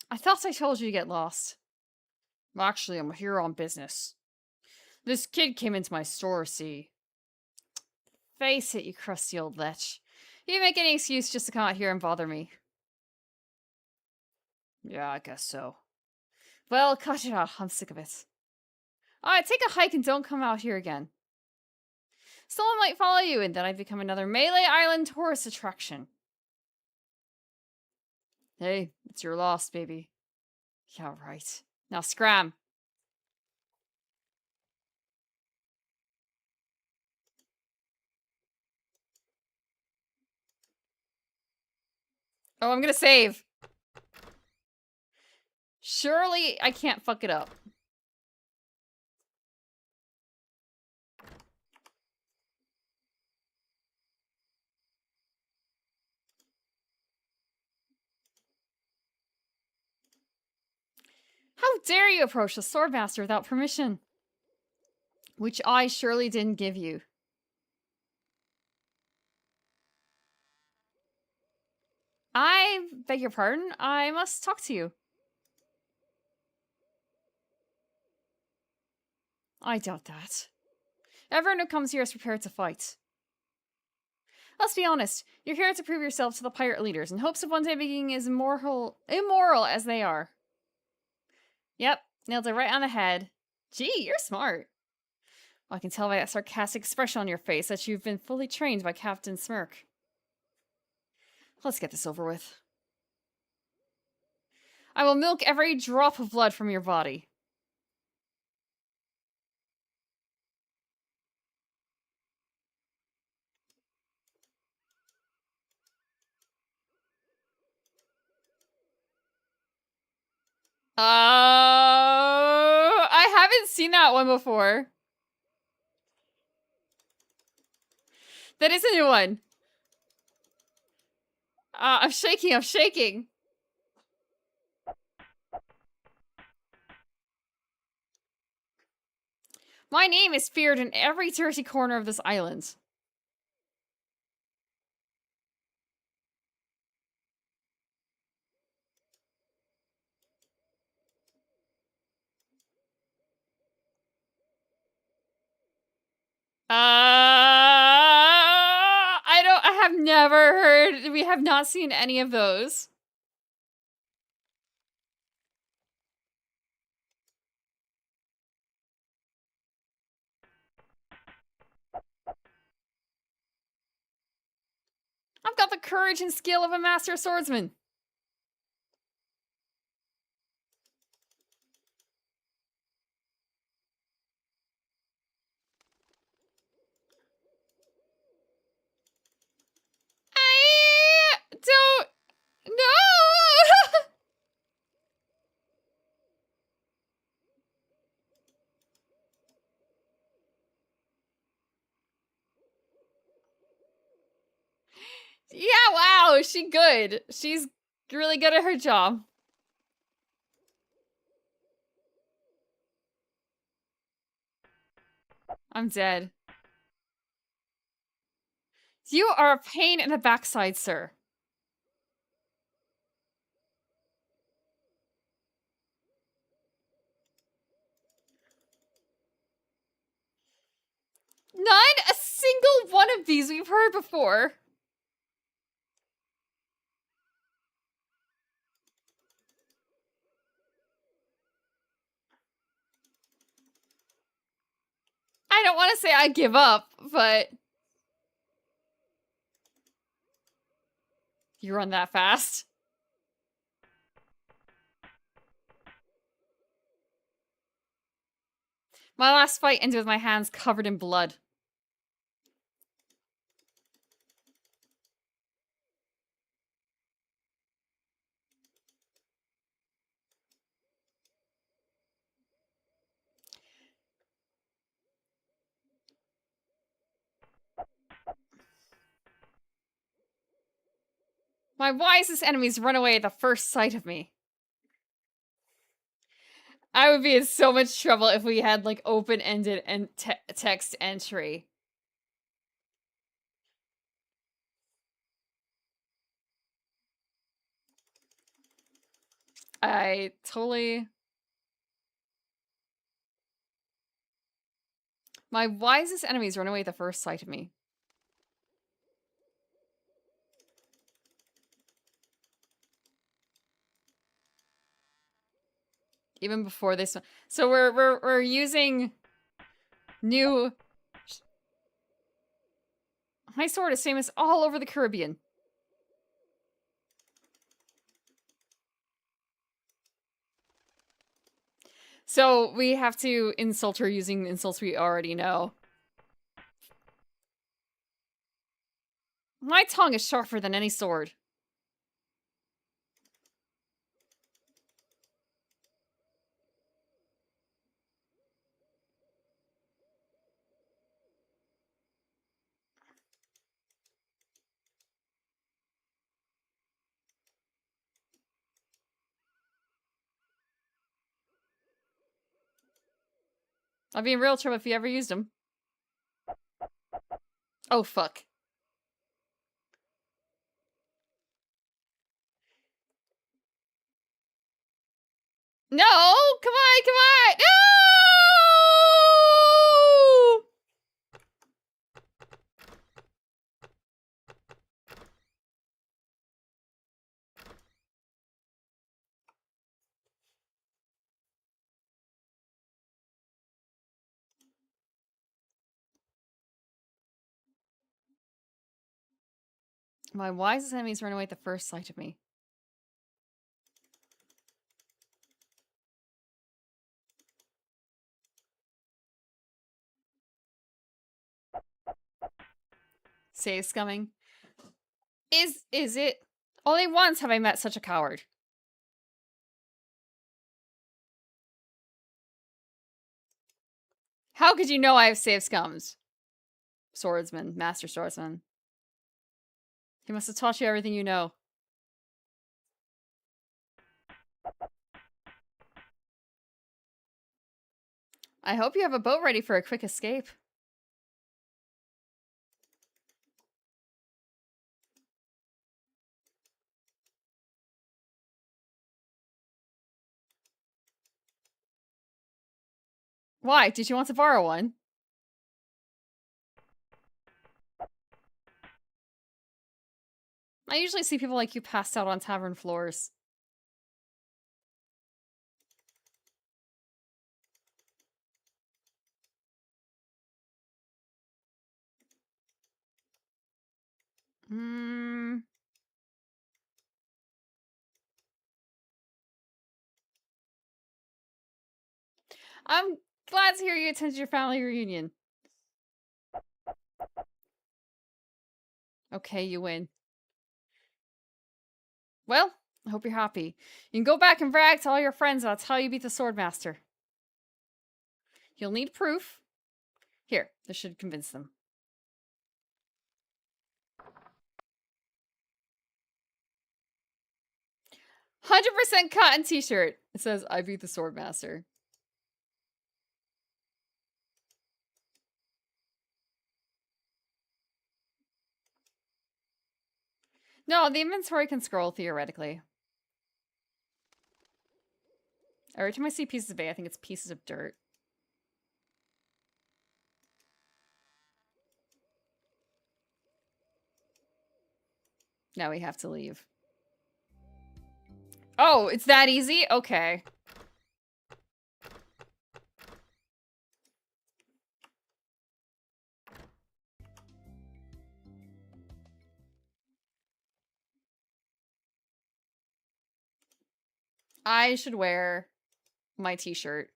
I thought I told you to get lost. Actually, I'm here on business. This kid came into my store, see? Face it, you crusty old lech. You make any excuse just to come out here and bother me. Yeah, I guess so. Well, cut it out. I'm sick of it. Alright, take a hike and don't come out here again. Someone might follow you, and then I'd become another Melee Island tourist attraction. Hey, it's your loss, baby. Yeah, right. Now scram. Oh, I'm gonna save. Surely I can't fuck it up. How dare you approach the Swordmaster without permission? Which I surely didn't give you. I beg your pardon. I must talk to you. I doubt that. Everyone who comes here is prepared to fight. Let's be honest. You're here to prove yourself to the pirate leaders in hopes of one day being as immoral as they are. Yep, nailed it right on the head. Gee, you're smart. Well, I can tell by that sarcastic expression on your face that you've been fully trained by Captain Smirk. Let's get this over with. I will milk every drop of blood from your body. I haven't seen that one before. That is a new one. I'm shaking, I'm shaking. My name is feared in every dirty corner of this island. I never heard. We have not seen any of those. I've got the courage and skill of a master swordsman. I don't know. Yeah, wow, she good. She's really good at her job. I'm dead. You are a pain in the backside, sir. Not a single one of these we've heard before. I don't want to say I give up, but... You run that fast. My last fight ended with my hands covered in blood. My wisest enemies run away at the first sight of me. I would be in so much trouble if we had, like, open-ended and text entry. I totally... My wisest enemies run away at the first sight of me. Even before this one. So we're using new... My sword is famous all over the Caribbean. So we have to insult her using insults we already know. My tongue is sharper than any sword. I'll be in real trouble if you ever used them. Oh, fuck. No! Come on, come on! No! My wisest enemies run away at the first sight of me. Save scumming. Is it? Only once have I met such a coward. How could you know I have save scums? Swordsman, master swordsman. He must have taught you everything you know. I hope you have a boat ready for a quick escape. Why? Did you want to borrow one? I usually see people like you passed out on tavern floors. Hmm. I'm glad to hear you attended your family reunion. Okay, you win. Well, I hope you're happy. You can go back and brag to all your friends about how you beat the Swordmaster. You'll need proof. Here, this should convince them. 100% cotton t-shirt. It says, I beat the Swordmaster. No, the inventory can scroll, theoretically. Every time I see pieces of A, I think it's pieces of dirt. Now we have to leave. Oh, it's that easy? Okay. I should wear my t-shirt.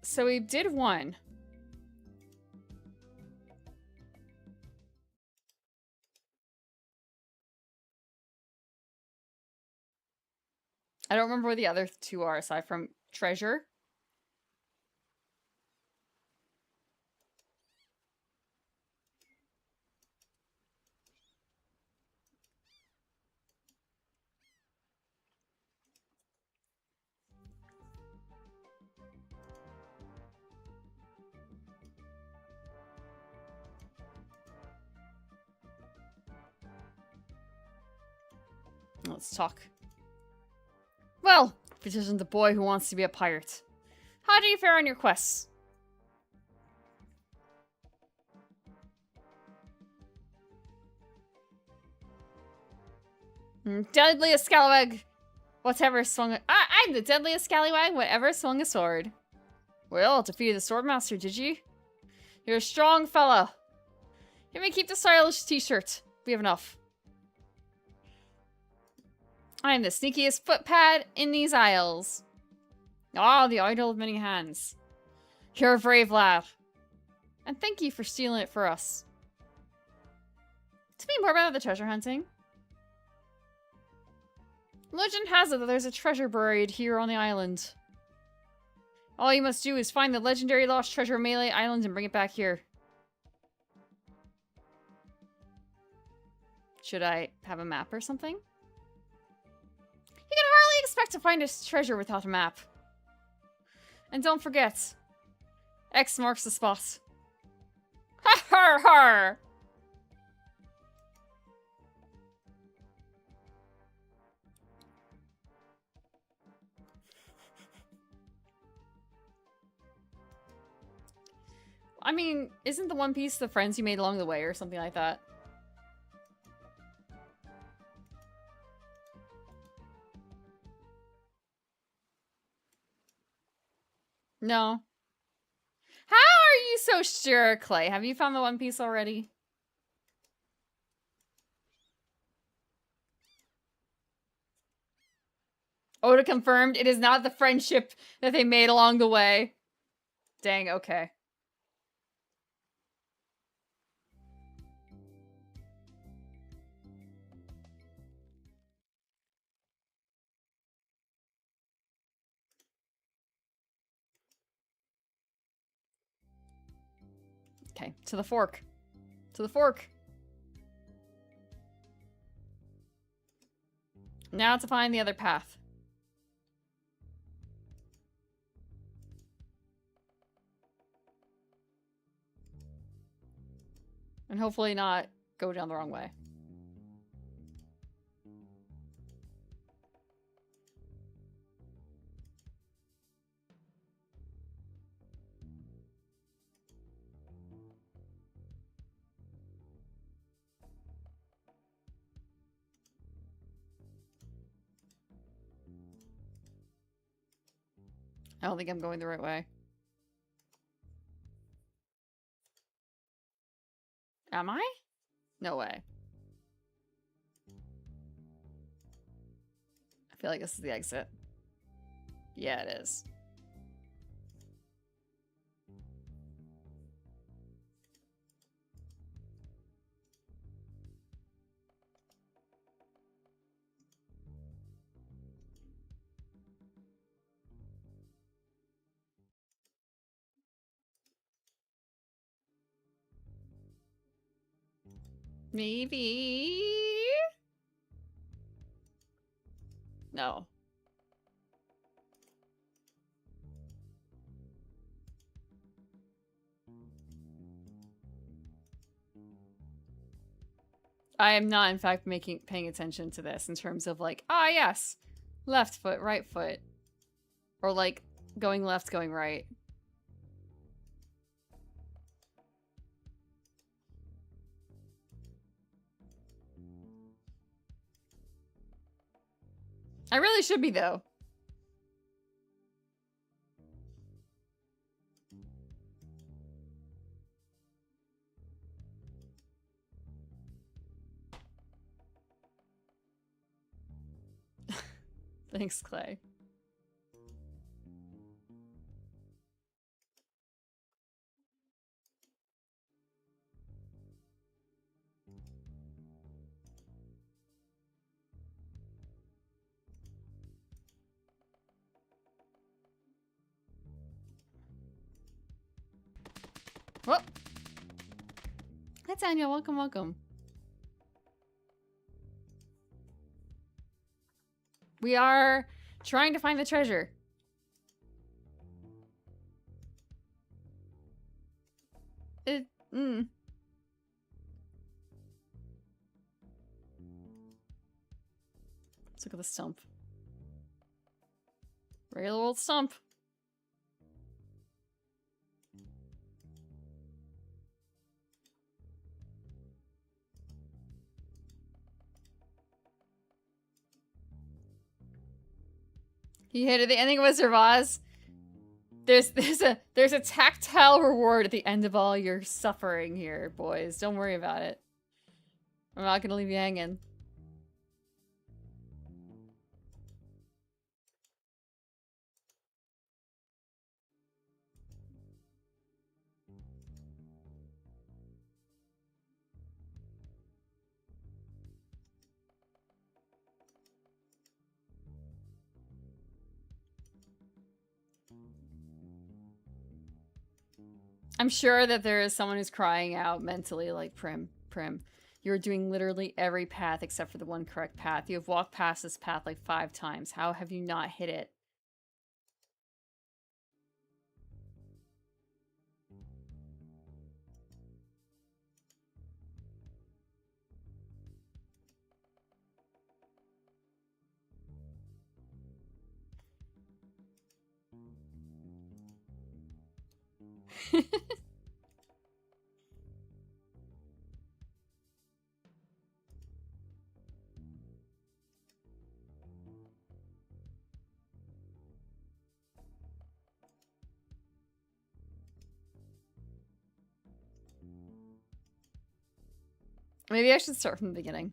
So we did one. I don't remember where the other two are, aside from treasure. Let's talk. Well, this isn't the boy who wants to be a pirate. How do you fare on your quests? Deadliest scallywag, whatever swung. I'm the deadliest scallywag, whatever swung a sword. Well, defeated the Swordmaster, did you? You're a strong fella. Let me keep the stylish t-shirt. We have enough. I am the sneakiest footpad in these isles. Ah, the idol of many hands. You're a brave lad. And thank you for stealing it for us. Tell me more about the treasure hunting. Legend has it that there's a treasure buried here on the island. All you must do is find the legendary lost treasure of Melee Island and bring it back here. Should I have a map or something? You can hardly expect to find a treasure without a map. And don't forget, X marks the spot. Ha ha ha! I mean, isn't the One Piece the friends you made along the way or something like that? No. How are you so sure, Clay? Have you found the One Piece already? Oda confirmed it is not the friendship that they made along the way. Dang, okay. Okay, to the fork. To the fork. Now to find the other path. And hopefully not go down the wrong way. I don't think I'm going the right way. Am I? No way. I feel like this is the exit. Yeah, it is. Maybe? No. I am not, in fact, paying attention to this in terms of like, ah, yes, left foot, right foot. Or like, going left, going right. I really should be, though. Thanks, Clay. Well, hi, Tanya. Welcome, welcome. We are trying to find the treasure. Let's look at the stump. Regular old stump. He hated the ending of Wizard of Oz. There's a tactile reward at the end of all your suffering here, boys. Don't worry about it. I'm not gonna leave you hanging. I'm sure that there is someone who's crying out mentally like, Prim, you're doing literally every path except for the one correct path. You have walked past this path like 5 times. How have you not hit it? Maybe I should start from the beginning.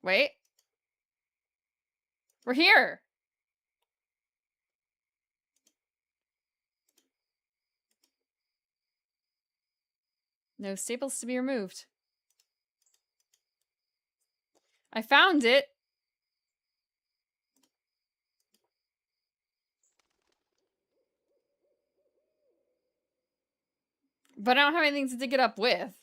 Wait. We're here! No staples to be removed. I found it! But I don't have anything to dig it up with.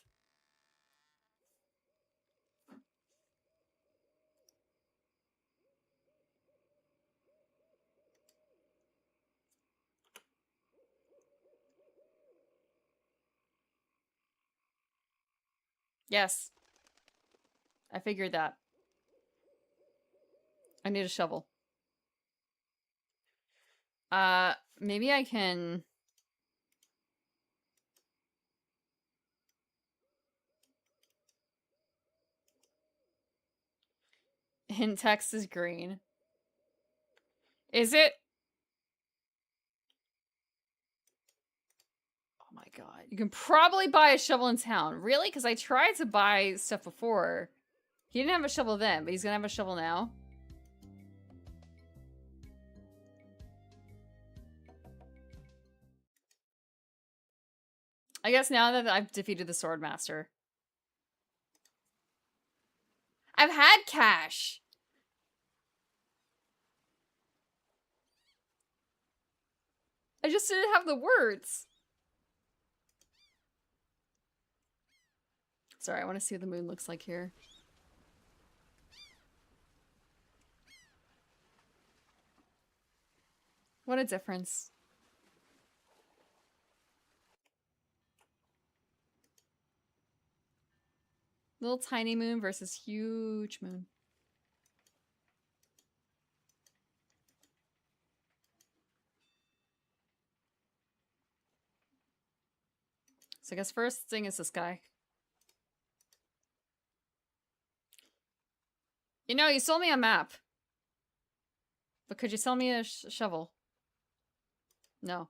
Yes. I figured that. I need a shovel. Maybe I can... Hint text is green. Is it? Oh my god. You can probably buy a shovel in town. Really? Because I tried to buy stuff before. He didn't have a shovel then, but he's gonna have a shovel now. I guess now that I've defeated the Sword Master. I've had cash! I just didn't have the words. Sorry, I want to see what the moon looks like here. What a difference. Little tiny moon versus huge moon. So I guess first thing is this guy. You know, you sold me a map. But could you sell me a shovel? No.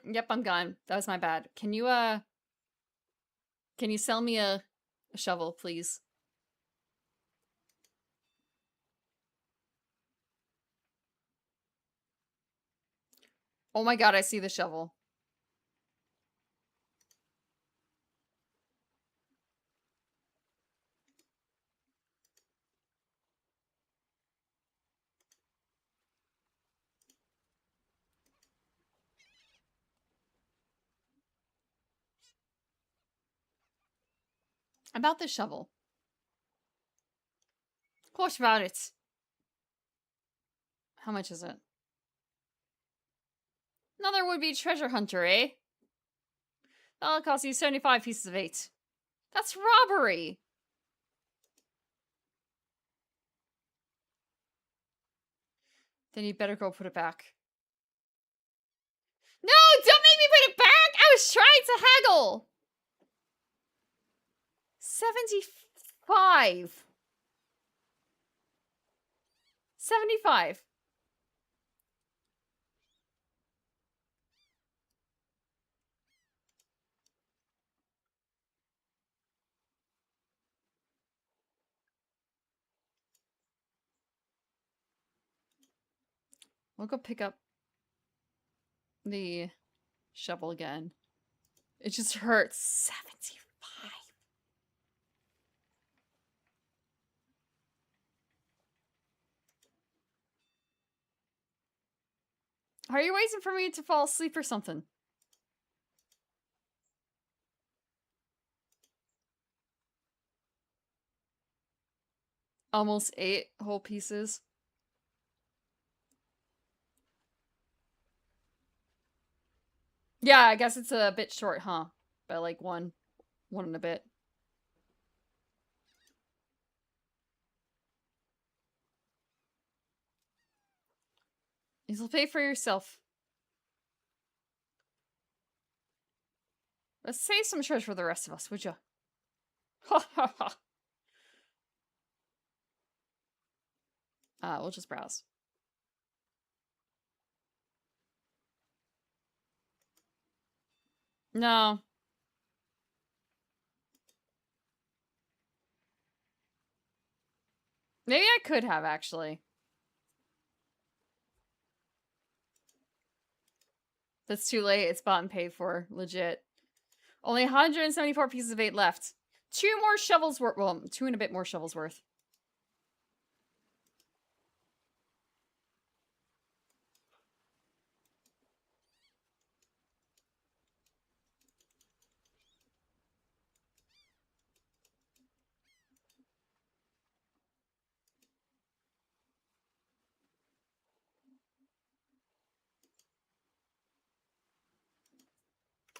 Yep, I'm gone. That was my bad. Can you sell me a shovel, please? Oh my god, I see the shovel. About the shovel. What about it? How much is it? Another would-be treasure hunter, eh? That'll cost you 75 pieces of 8. That's robbery! Then you better go put it back. No! Don't make me put it back! I was trying to haggle! 75. 75. We'll go pick up the shovel again. It just hurts. 75. Are you waiting for me to fall asleep or something? Almost 8 whole pieces. Yeah, I guess it's a bit short, huh? By like one and a bit. You'll pay for yourself. Let's save some treasure for the rest of us, would you? Ha ha ha. We'll just browse. No. Maybe I could have, actually. That's too late. It's bought and paid for. Legit. Only 174 pieces of 8 left. 2 more shovels worth. Well, 2 and a bit more shovels worth.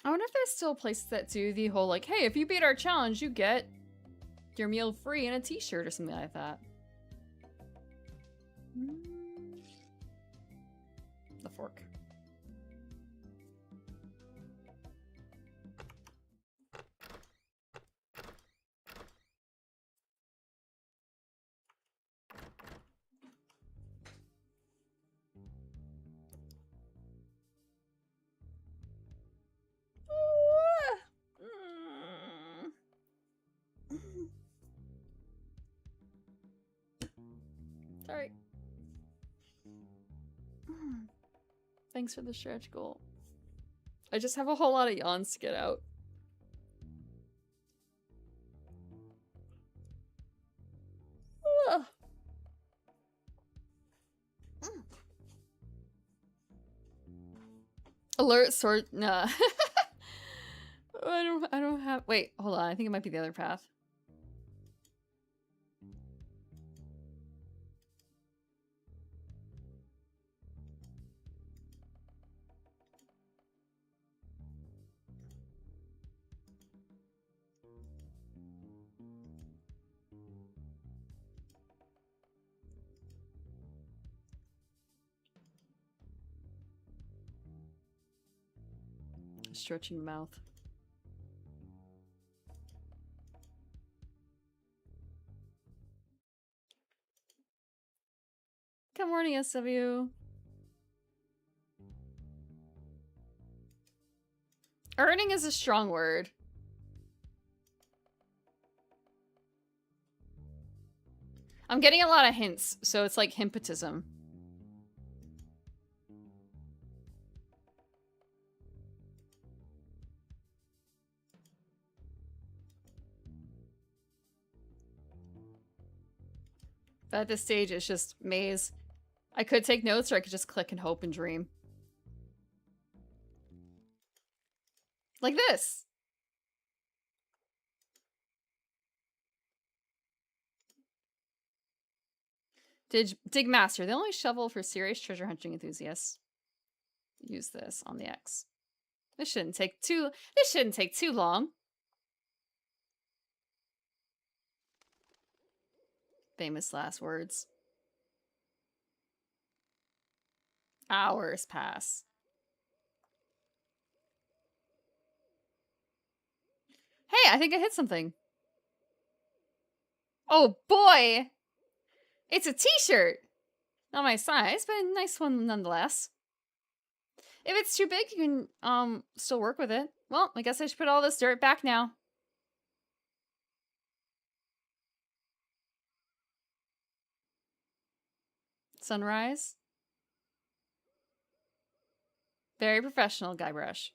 I wonder if there's still places that do the whole like, hey, if you beat our challenge, you get your meal free and a t-shirt or something like that. The fork. Sorry. Thanks for the stretch goal. I just have a whole lot of yawns to get out. Alert sword. Nah. I don't have. Wait, hold on. I think it might be the other path. Stretching mouth. Good morning, SW. Earning is a strong word. I'm getting a lot of hints, so it's like himpetism. But at this stage, it's just maze. I could take notes, or I could just click and hope and dream. Like this. Dig Master, the only shovel for serious treasure hunting enthusiasts. Use this on the X. This shouldn't take too long. Famous last words. Hours pass. Hey, I think I hit something. Oh boy! It's a t-shirt! Not my size, but a nice one nonetheless. If it's too big, you can still work with it. Well, I guess I should put all this dirt back now. Sunrise. Very professional, Guybrush.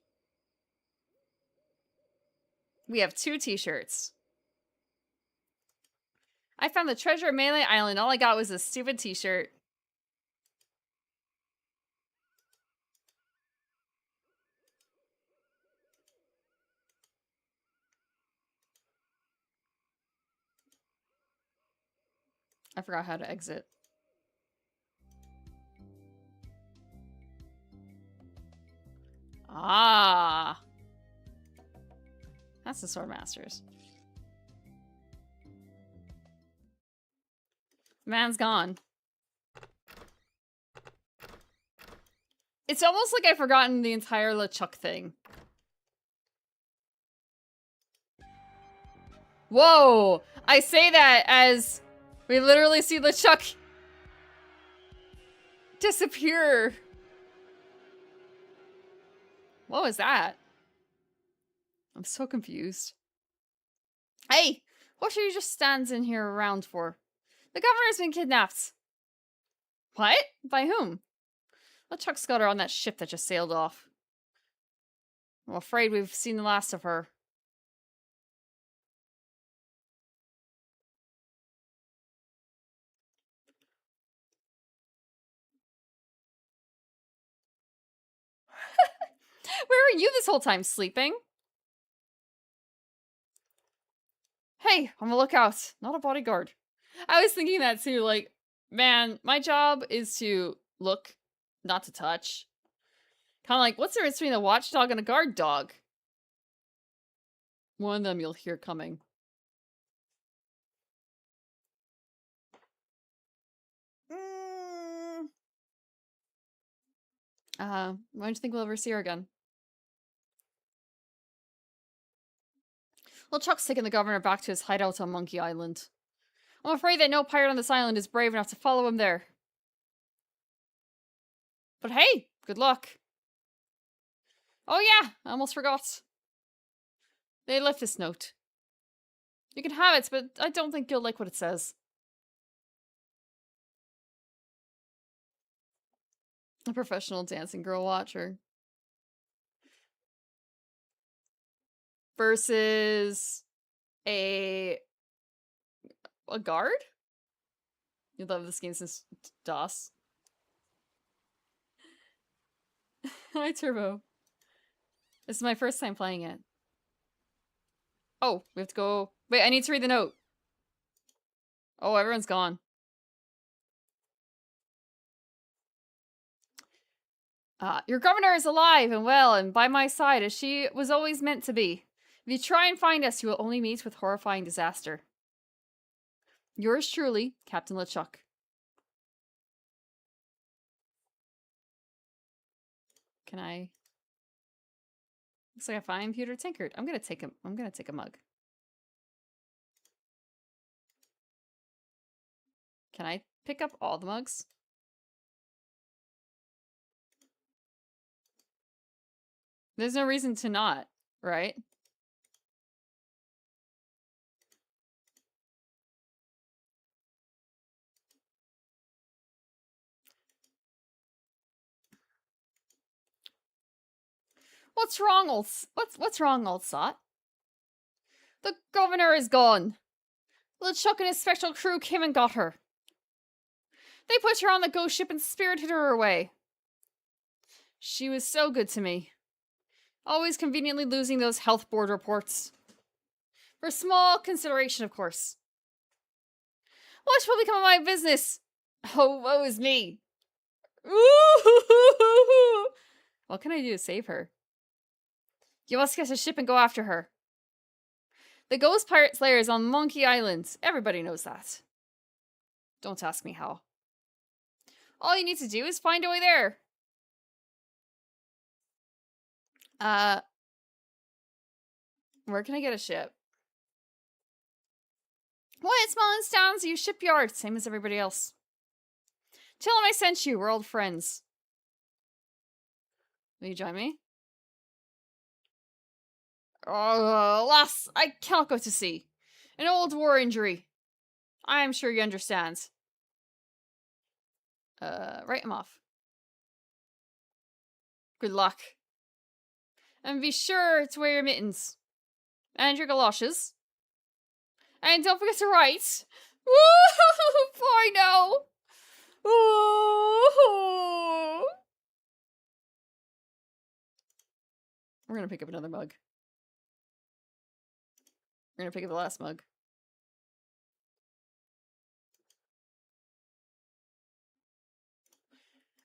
We have 2 t-shirts. I found the treasure of Melee Island. All I got was a stupid t-shirt. I forgot how to exit. Ah. That's the Swordmasters. Man's gone. It's almost like I've forgotten the entire LeChuck thing. Whoa! I say that as we literally see LeChuck disappear. What was that? I'm so confused. Hey! What are you just standing here around for? The governor's been kidnapped. What? By whom? LeChuck's got her on that ship that just sailed off. I'm afraid we've seen the last of her. Where were you this whole time, sleeping? Hey, on the lookout. Not a bodyguard. I was thinking that too, like, man, my job is to look, not to touch. Kind of like, what's the difference between a watchdog and a guard dog? One of them you'll hear coming. Why don't you think we'll ever see her again? LeChuck's taking the governor back to his hideout on Monkey Island. I'm afraid that no pirate on this island is brave enough to follow him there. But hey, good luck. Oh yeah, I almost forgot. They left this note. You can have it, but I don't think you'll like what it says. A professional dancing girl watcher. Versus a guard? You love this game since DOS. Hi, Turbo. This is my first time playing it. Oh, we have to go... Wait, I need to read the note. Oh, everyone's gone. Your governor is alive and well and by my side as she was always meant to be. If you try and find us, you will only meet with horrifying disaster. Yours truly, Captain LeChuck. Can I... Looks like I find Peter Tinkered. I'm gonna take a mug. Can I pick up all the mugs? There's no reason to not, right? What's wrong, what's wrong, old sot? The governor is gone. LeChuck and his special crew came and got her. They put her on the ghost ship and spirited her away. She was so good to me. Always conveniently losing those health board reports. For small consideration, of course. What will become of my business? Oh, woe is me. Ooh! What can I do to save her? You must get a ship and go after her. The ghost pirate slayer is on Monkey Island. Everybody knows that. Don't ask me how. All you need to do is find a way there. Where can I get a ship? What? Small and Downsview shipyard. Same as everybody else. Tell him I sent you. We're old friends. Will you join me? Oh, alas, I cannot go to sea. An old war injury. I am sure you understand. Write him off. Good luck. And be sure to wear your mittens. And your galoshes. And don't forget to write. Woo! I know. Ooh. We're gonna pick up another mug. We're gonna pick up the last mug.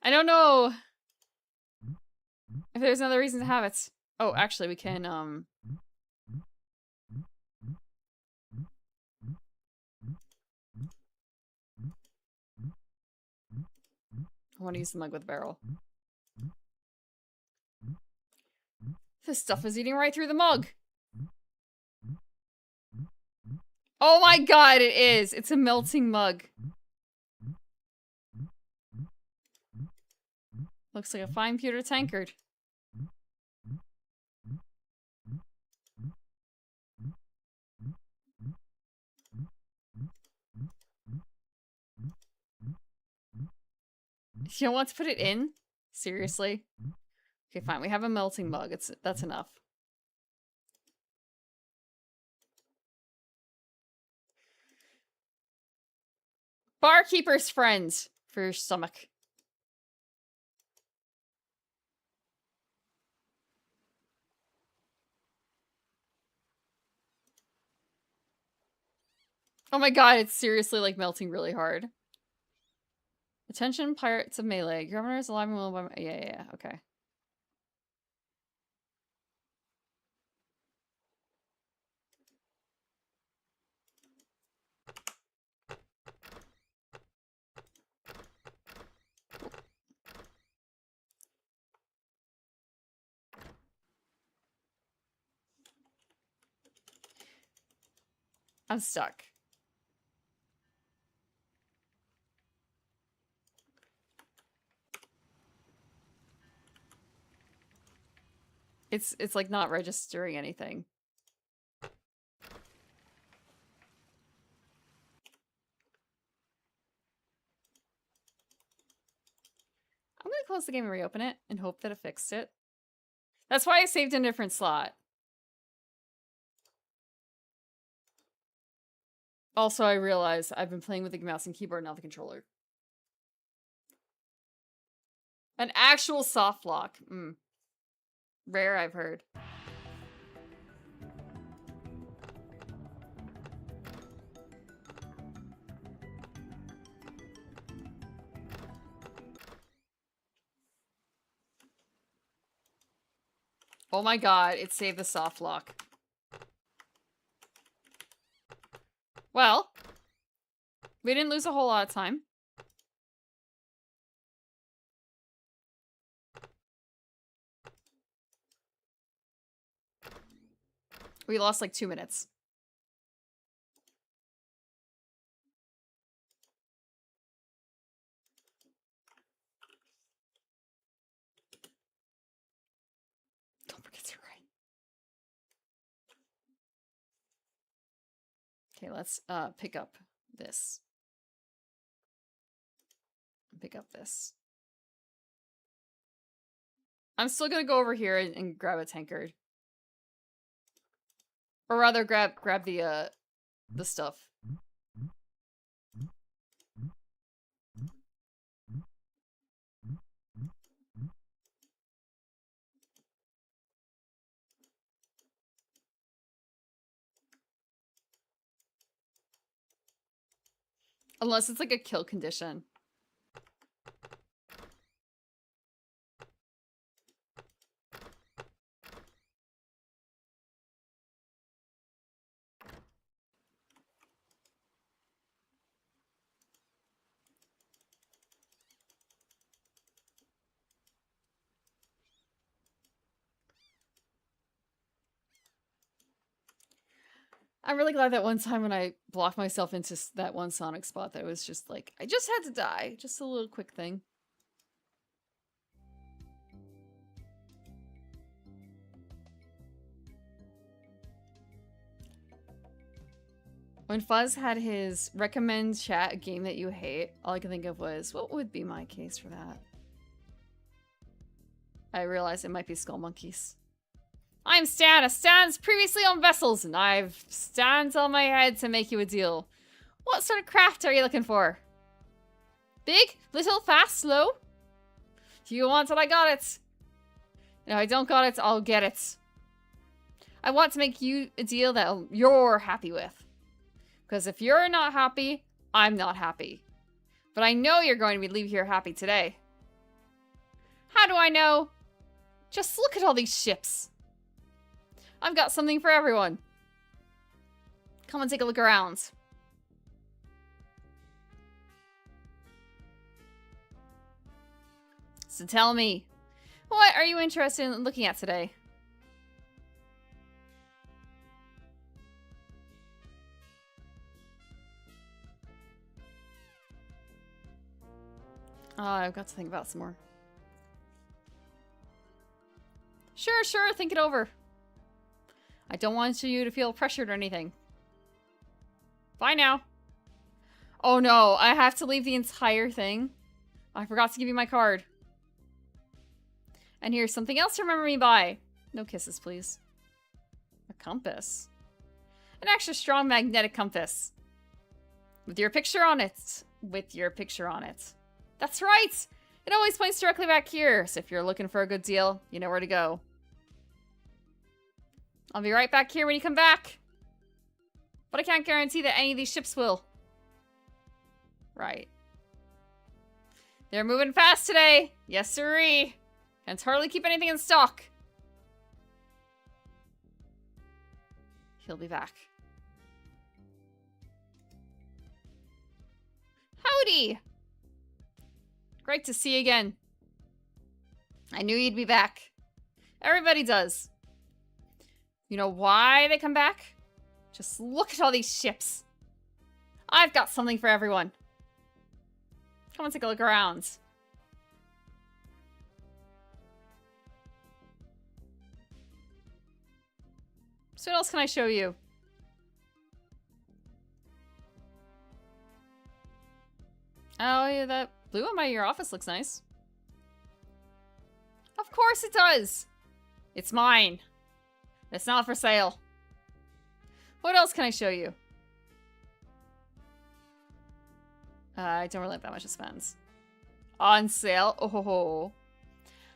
I don't know if there's another reason to have it. Oh, actually, we can, I want to use the mug with a barrel. This stuff is eating right through the mug. Oh my god, it is. It's a melting mug. Looks like a fine pewter tankard. You don't want to put it in? Seriously? Okay, fine. We have a melting mug. That's enough. Barkeeper's friend for your stomach. Oh my god, it's seriously like melting really hard. Attention, Pirates of Melee. Your governor is alive and well by yeah, okay. I'm stuck. It's like not registering anything. I'm gonna close the game and reopen it and hope that it fixed it. That's why I saved in a different slot. Also, I realize I've been playing with the mouse and keyboard, not the controller. An actual soft lock. Rare, I've heard. Oh my god, it saved the soft lock. Well, we didn't lose a whole lot of time. We lost like 2 minutes. Don't forget to write. Okay, let's pick up this. Pick up this. I'm still gonna go over here and grab a tankard. Or rather grab the stuff. Unless it's like a kill condition. I'm really glad that one time when I blocked myself into that one Sonic spot that was just like, I just had to die. Just a little quick thing. When Fuzz had his recommend chat a game that you hate, all I could think of was, what would be my case for that? I realized it might be Skull Monkeys. I'm Stan, a Stan's previously on vessels, and I've stands on my head to make you a deal. What sort of craft are you looking for? Big, little, fast, slow? If you want it, I got it. And if I don't got it, I'll get it. I want to make you a deal that you're happy with. Because if you're not happy, I'm not happy. But I know you're going to leave here happy today. How do I know? Just look at all these ships. I've got something for everyone. Come and take a look around. So tell me, what are you interested in looking at today? Oh, I've got to think about some more. Sure, think it over. I don't want you to feel pressured or anything. Bye now. Oh no, I have to leave the entire thing. I forgot to give you my card. And here's something else to remember me by. No kisses, please. A compass. An extra strong magnetic compass. With your picture on it. That's right! It always points directly back here, so if you're looking for a good deal, you know where to go. I'll be right back here when you come back. But I can't guarantee that any of these ships will. Right. They're moving fast today. Yes, sirree. Can't hardly keep anything in stock. He'll be back. Howdy! Great to see you again. I knew you'd be back. Everybody does. You know why they come back? Just look at all these ships. I've got something for everyone. Come on, take a look around. So what else can I show you? Oh, yeah, that blue one by your office looks nice. Of course it does. It's mine. It's not for sale. What else can I show you? I don't really have that much to spend. On sale? Oh ho ho.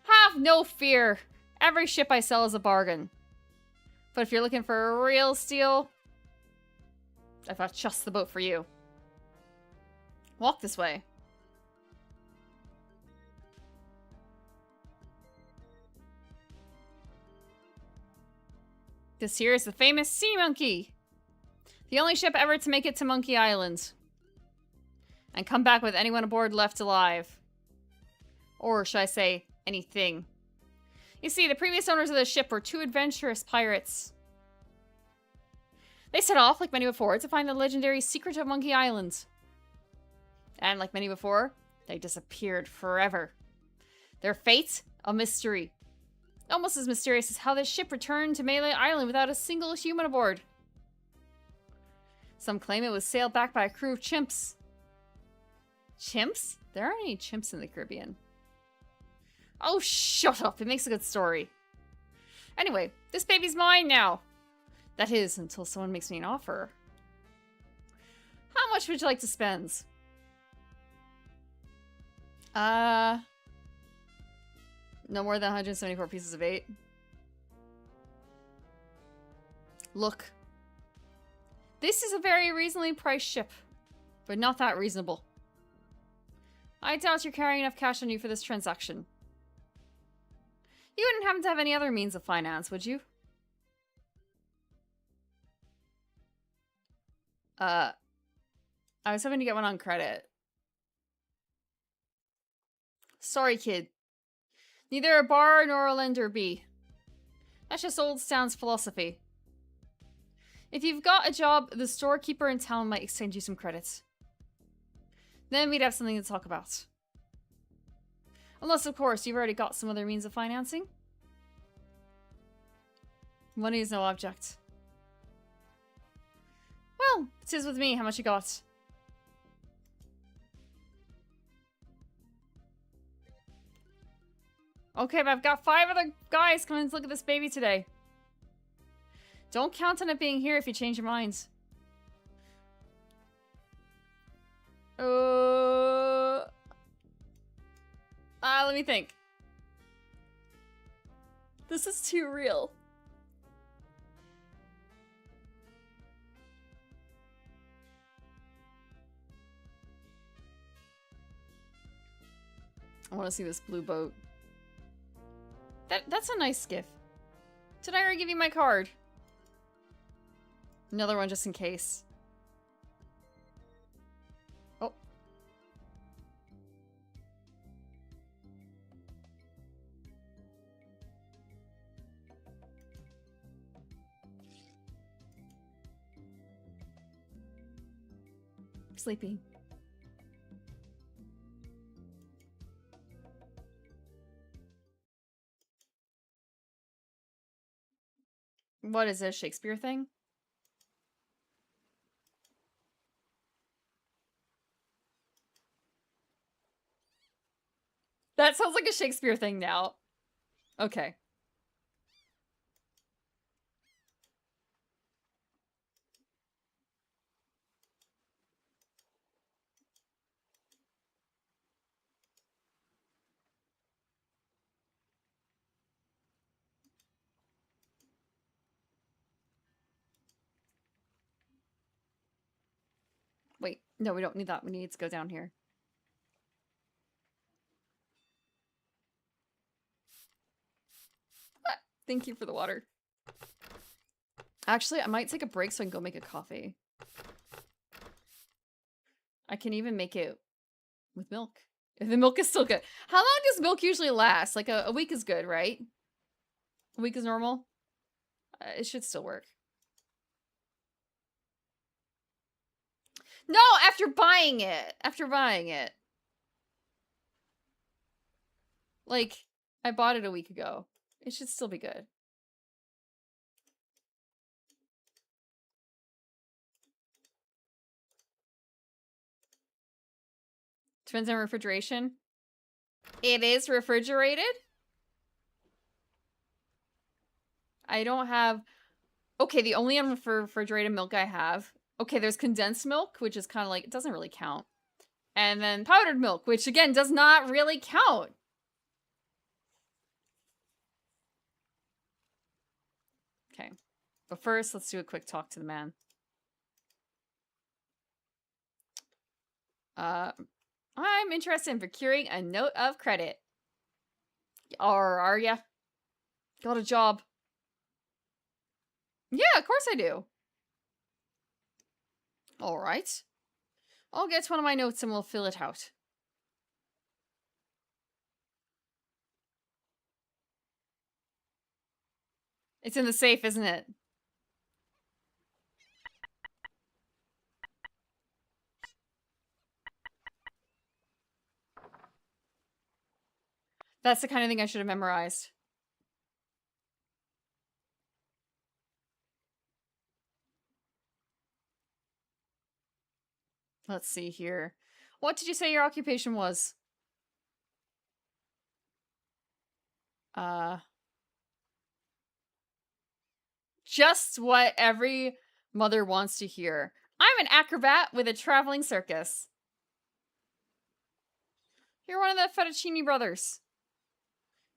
Have no fear. Every ship I sell is a bargain. But if you're looking for a real steal, I've got just the boat for you. Walk this way. This here is the famous Sea Monkey. The only ship ever to make it to Monkey Island. And come back with anyone aboard left alive. Or should I say, anything. You see, the previous owners of the ship were two adventurous pirates. They set off, like many before, to find the legendary secret of Monkey Island. And like many before, they disappeared forever. Their fate, a mystery. Almost as mysterious as how this ship returned to Melee Island without a single human aboard. Some claim it was sailed back by a crew of chimps. Chimps? There aren't any chimps in the Caribbean. Oh, shut up. It makes a good story. Anyway, this baby's mine now. That is, until someone makes me an offer. How much would you like to spend? No more than 174 pieces of 8. Look. This is a very reasonably priced ship, but not that reasonable. I doubt you're carrying enough cash on you for this transaction. You wouldn't happen to have any other means of finance, would you? I was hoping to get one on credit. Sorry, kid. Neither a bar nor a lender be. That's just old Stan's philosophy. If you've got a job, the storekeeper in town might extend you some credits. Then we'd have something to talk about. Unless, of course, you've already got some other means of financing. Money is no object. Well, it is with me. How much you got? Okay, but I've got 5 other guys coming to look at this baby today. Don't count on it being here if you change your minds. Let me think. This is too real. I want to see this blue boat. That's a nice skiff. Did I already give you my card? Another one just in case. Oh. Sleepy. What is this, Shakespeare thing? That sounds like a Shakespeare thing now. Okay. Wait, no, we don't need that. We need to go down here. Thank you for the water. Actually, I might take a break so I can go make a coffee. I can even make it with milk. If the milk is still good. How long does milk usually last? Like a week is good, right? A week is normal? It should still work. No, after buying it. After buying it. Like, I bought it a week ago. It should still be good. Depends on refrigeration. It is refrigerated? I don't have... Okay, the only unrefrigerated milk I have... Okay, there's condensed milk, which is kind of like... It doesn't really count. And then powdered milk, which again does not really count. Okay. But first, let's do a quick talk to the man. I'm interested in procuring a note of credit. Or are ya? Got a job. Yeah, of course I do. Alright. I'll get one of my notes and we'll fill it out. It's in the safe, isn't it? That's the kind of thing I should have memorized. Let's see here. What did you say your occupation was? Just what every mother wants to hear. I'm an acrobat with a traveling circus. You're one of the Fettuccini brothers.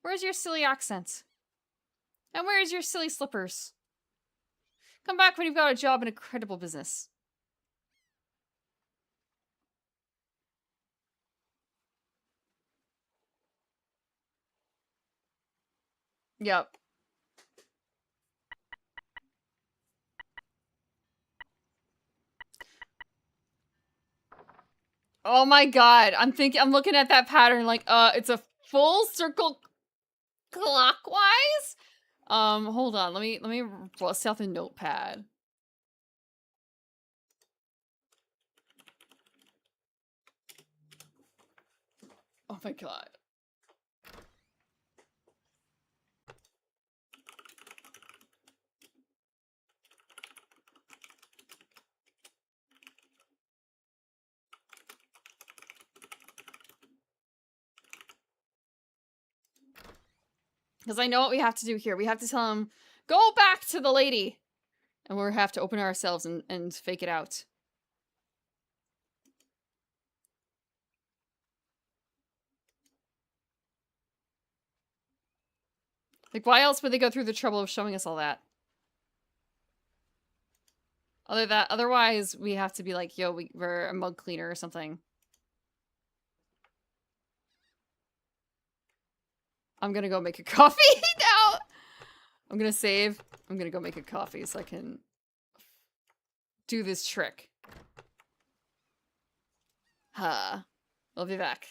Where's your silly accent? And where's your silly slippers? Come back when you've got a job in a credible business. Yep. Oh my god. I'm looking at that pattern like, it's a full circle clockwise? Hold on. Let me bust out the notepad. Oh my god. Because I know what we have to do here. We have to tell him, go back to the lady. And we'll have to open ourselves and fake it out. Like, why else would they go through the trouble of showing us all that? Otherwise, we have to be like, yo, we're a mug cleaner or something. I'm gonna go make a coffee now. I'm gonna save. I'm gonna go make a coffee so I can do this trick. Huh. I'll be back.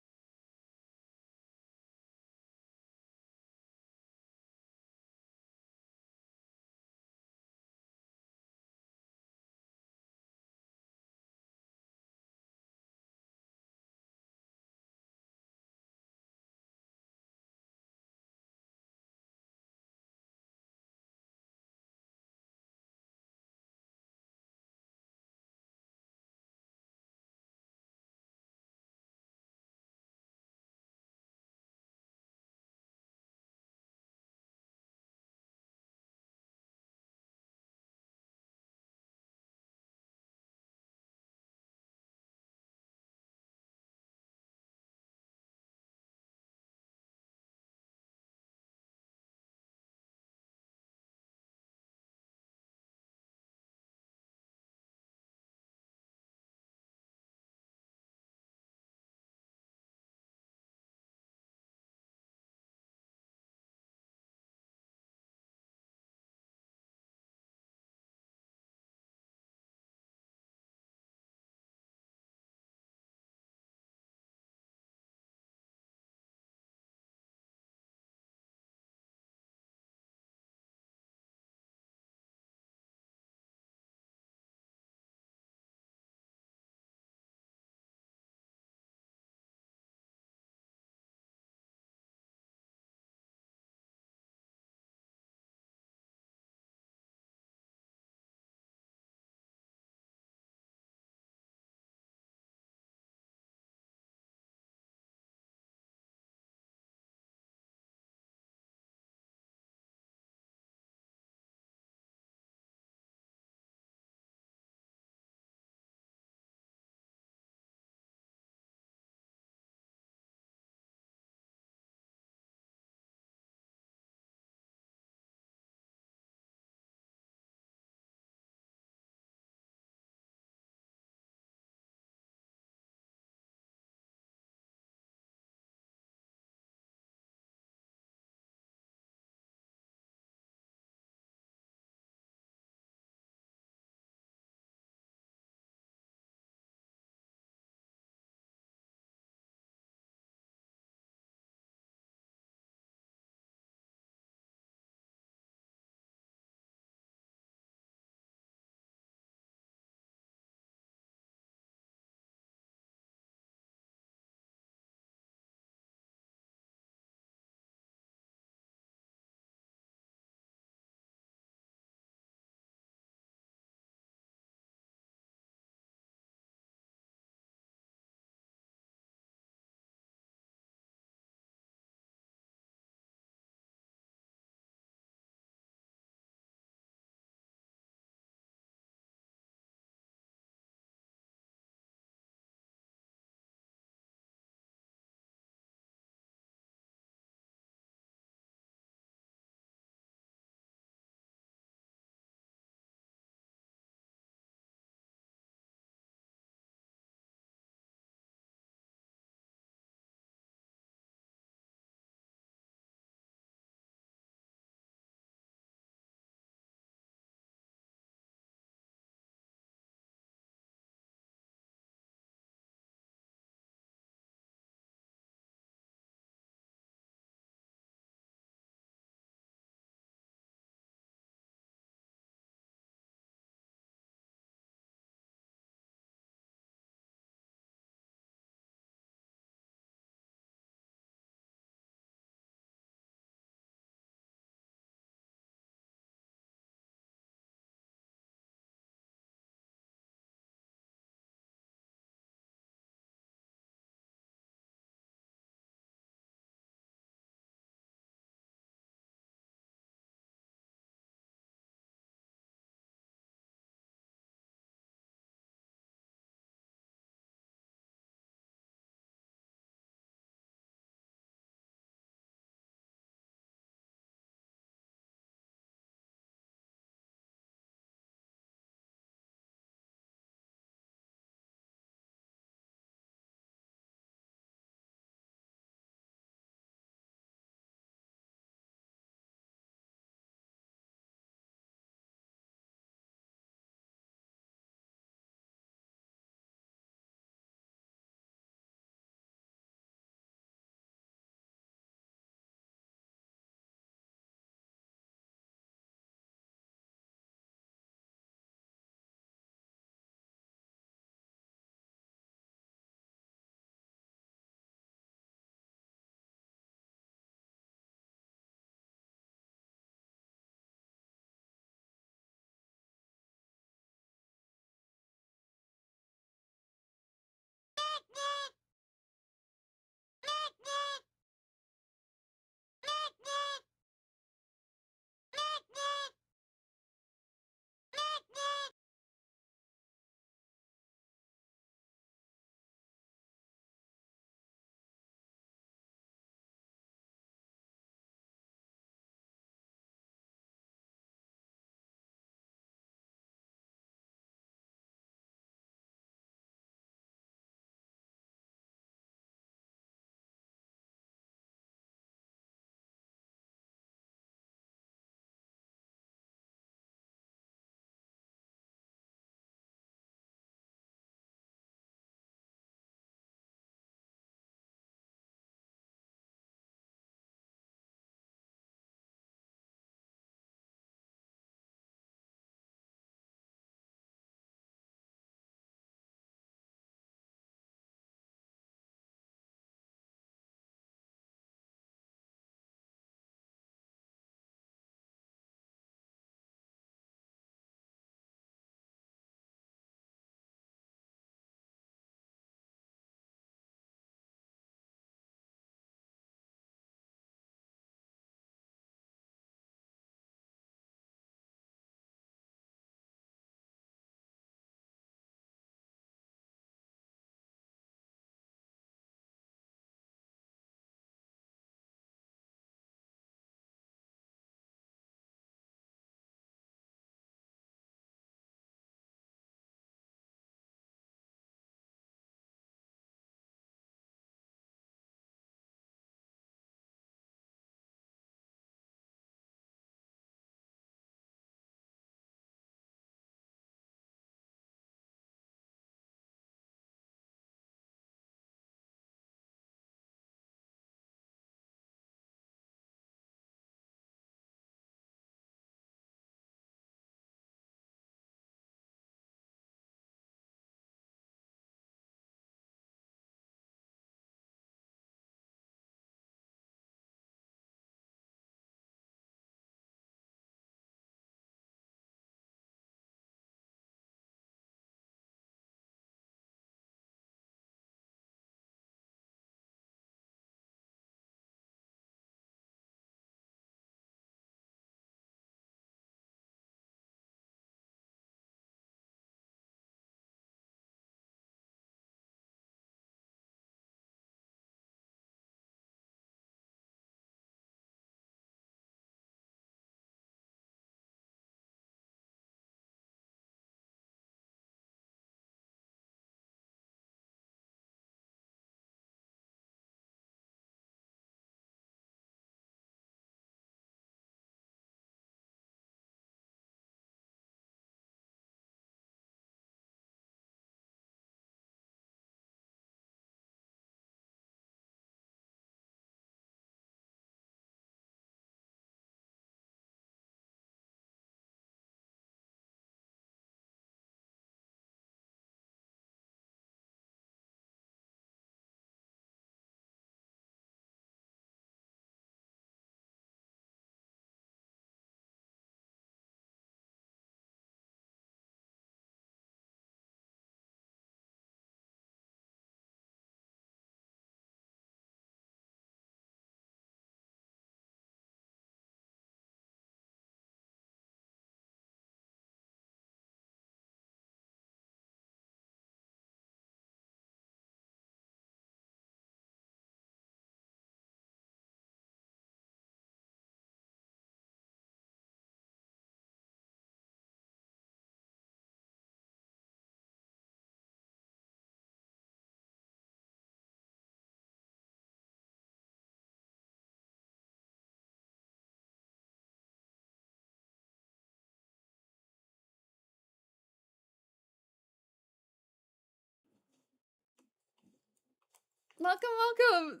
Welcome.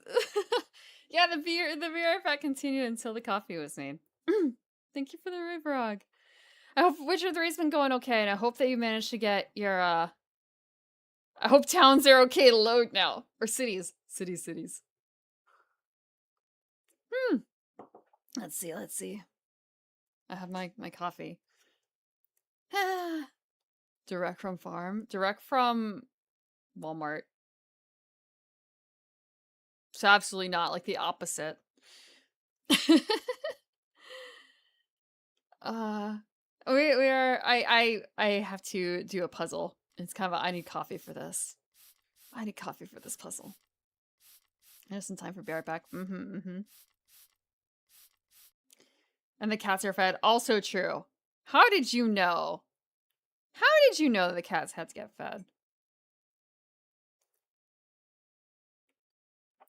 Yeah, the beer effect continued until the coffee was made. Thank you for the Riverog. I hope Witcher 3's been going okay, and I hope that you managed to get your, I hope towns are okay to load now. Or cities. Cities. Let's see. I have my coffee. Direct from farm? Direct from Walmart. It's absolutely not, like the opposite. I have to do a puzzle. It's kind of I need coffee for this. I need coffee for this puzzle. I have some time for be right back. And the cats are fed. Also true. How did you know? How did you know the cats had to get fed?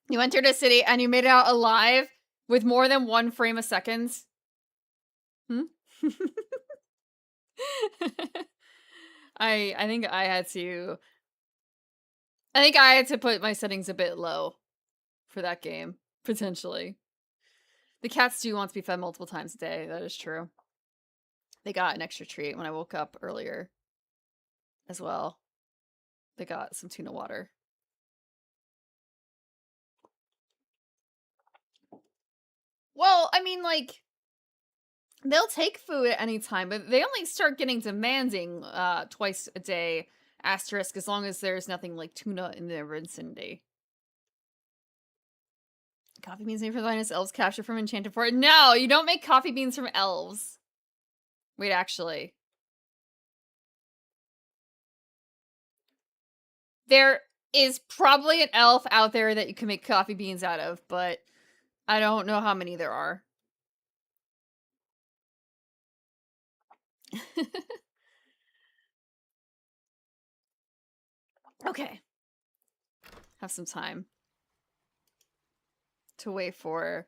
You entered a city and you made it out alive with more than 1 frame a second? I think I had to put my settings a bit low for that game, potentially. The cats do want to be fed multiple times a day, that is true. They got an extra treat when I woke up earlier as well. They got some tuna water. Well, I mean, like, they'll take food at any time, but they only start getting demanding twice a day, asterisk, as long as there's nothing like tuna in their vicinity. Coffee beans made from the finest elves captured from Enchanted Forest. No, you don't make coffee beans from elves. Wait, actually. There is probably an elf out there that you can make coffee beans out of, but I don't know how many there are. Okay. Have some time to wait for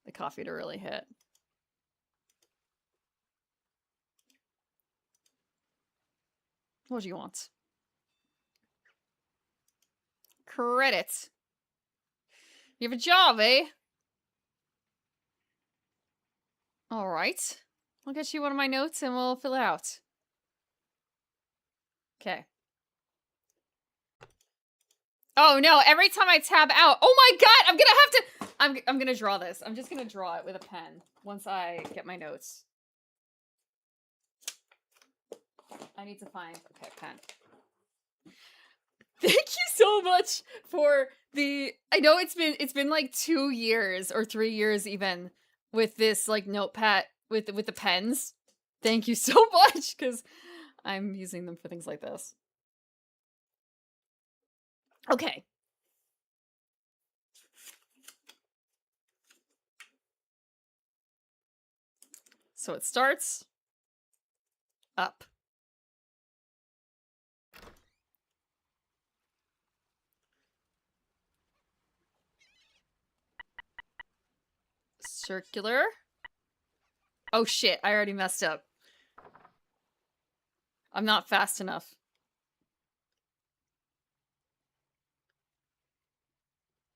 the coffee to really hit. What do you want? Credit. You have a job, eh? Alright. I'll get you one of my notes and we'll fill it out. Okay. Oh no, every time I tab out. Oh my god, I'm gonna have to. I'm gonna draw this. I'm just gonna draw it with a pen once I get my notes. I need to find. Okay, pen. Thank you so much for the. I know it's been like 2 years or 3 years even with this like notepad with the pens. Thank you so much because I'm using them for things like this. Okay. So it starts up. Circular. Oh shit, I already messed up. I'm not fast enough.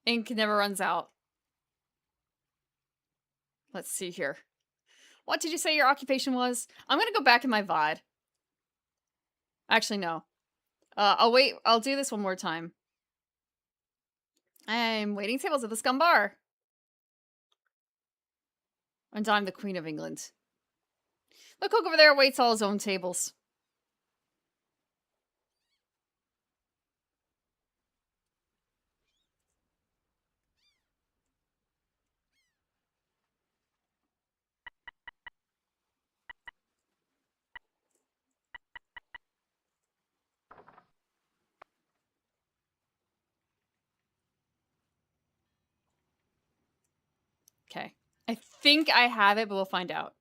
Ink never runs out. Let's see here. What did you say your occupation was? I'm gonna go back in my VOD. Actually, no. I'll wait. I'll do this one more time. I'm waiting tables at the Scum Bar. And I'm the Queen of England. The cook over there waits all his own tables. Okay. I think I have it, but we'll find out.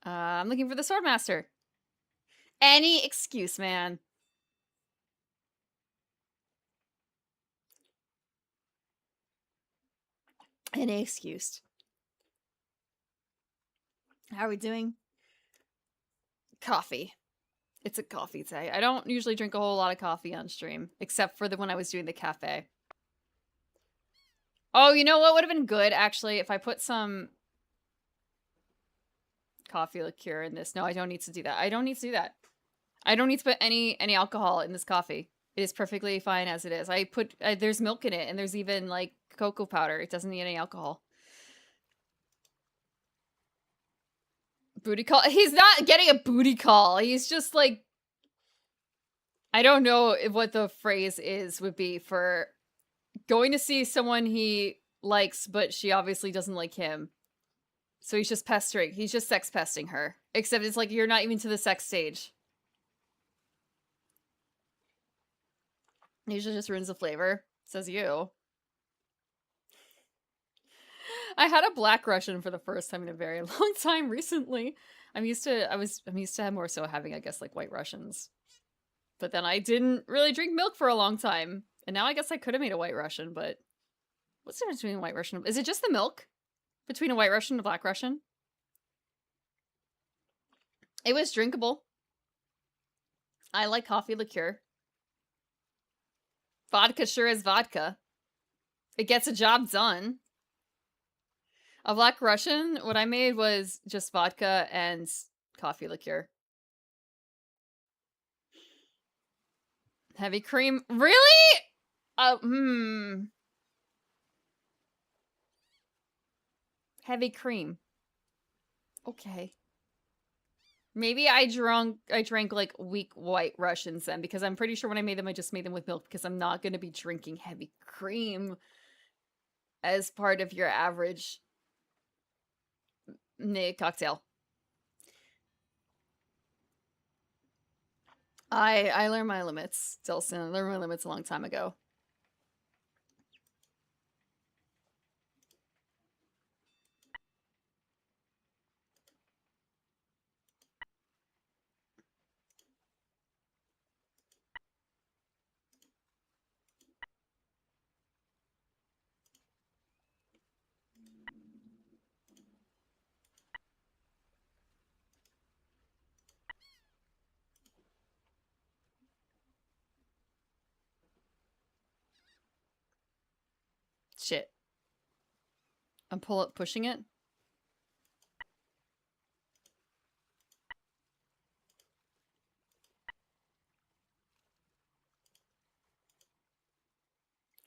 I'm looking for the Swordmaster. Any excuse, man. Any excuse. How are we doing? Coffee. It's a coffee day. I don't usually drink a whole lot of coffee on stream, except for the when I was doing the cafe. Oh, you know what would have been good, actually, if I put some coffee liqueur in this. No, I don't need to do that. I don't need to do that. I don't need to put any alcohol in this coffee. It is perfectly fine as it is. I put there's milk in it, and there's even like cocoa powder. It doesn't need any alcohol. Booty call. He's not getting a booty call. He's just like, I don't know what the phrase would be for going to see someone he likes, but she obviously doesn't like him. So he's just pestering. He's just sex pesting her. Except it's like you're not even to the sex stage. Usually just ruins the flavor. Says you. I had a Black Russian for the first time in a very long time recently. I'm used to more so having, I guess, like White Russians. But then I didn't really drink milk for a long time. And now I guess I could have made a White Russian, but what's the difference between a White Russian? Is it just the milk between a White Russian and a Black Russian? It was drinkable. I like coffee liqueur. Vodka sure is vodka. It gets a job done. A Black Russian, what I made was just vodka and coffee liqueur. Heavy cream. Really? Heavy cream. Okay. Maybe I drank like weak White Russians then, because I'm pretty sure when I made them, I just made them with milk, because I'm not going to be drinking heavy cream as part of your average cocktail. I learned my limits, Delson. I learned my limits a long time ago. Shit. I'm pushing it.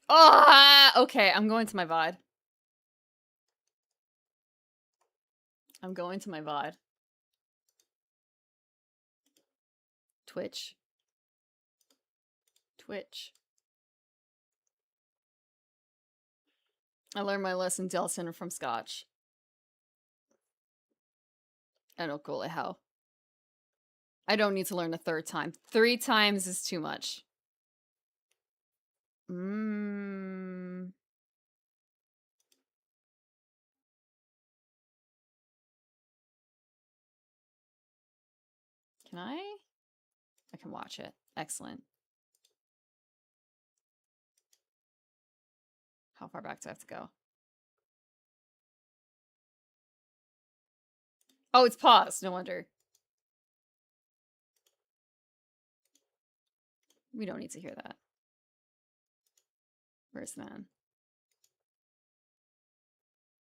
Oh, okay. I'm going to my VOD. I'm going to my VOD. Twitch. I learned my lesson, Delson, from Scotch. I don't cool it how. I don't need to learn a third time. 3 times is too much. Can I? I can watch it. Excellent. How far back do I have to go? Oh, it's paused. No wonder. We don't need to hear that. Where's the man?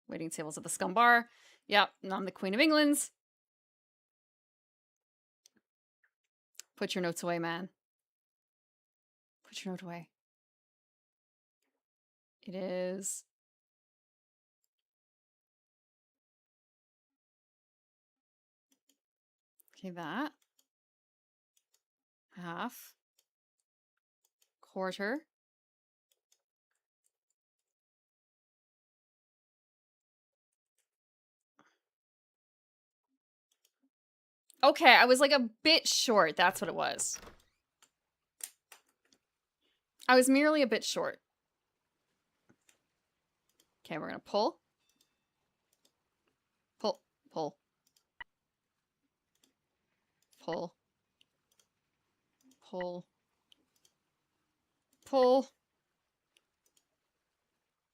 Waiting tables at the Scum Bar. Yep, I'm the Queen of England. Put your notes away, man. Put your note away. It is... Okay, that. Half. Quarter. Okay, I was like a bit short. That's what it was. I was merely a bit short. Okay, we're gonna pull. Pull. Pull. Pull. Pull. Pull.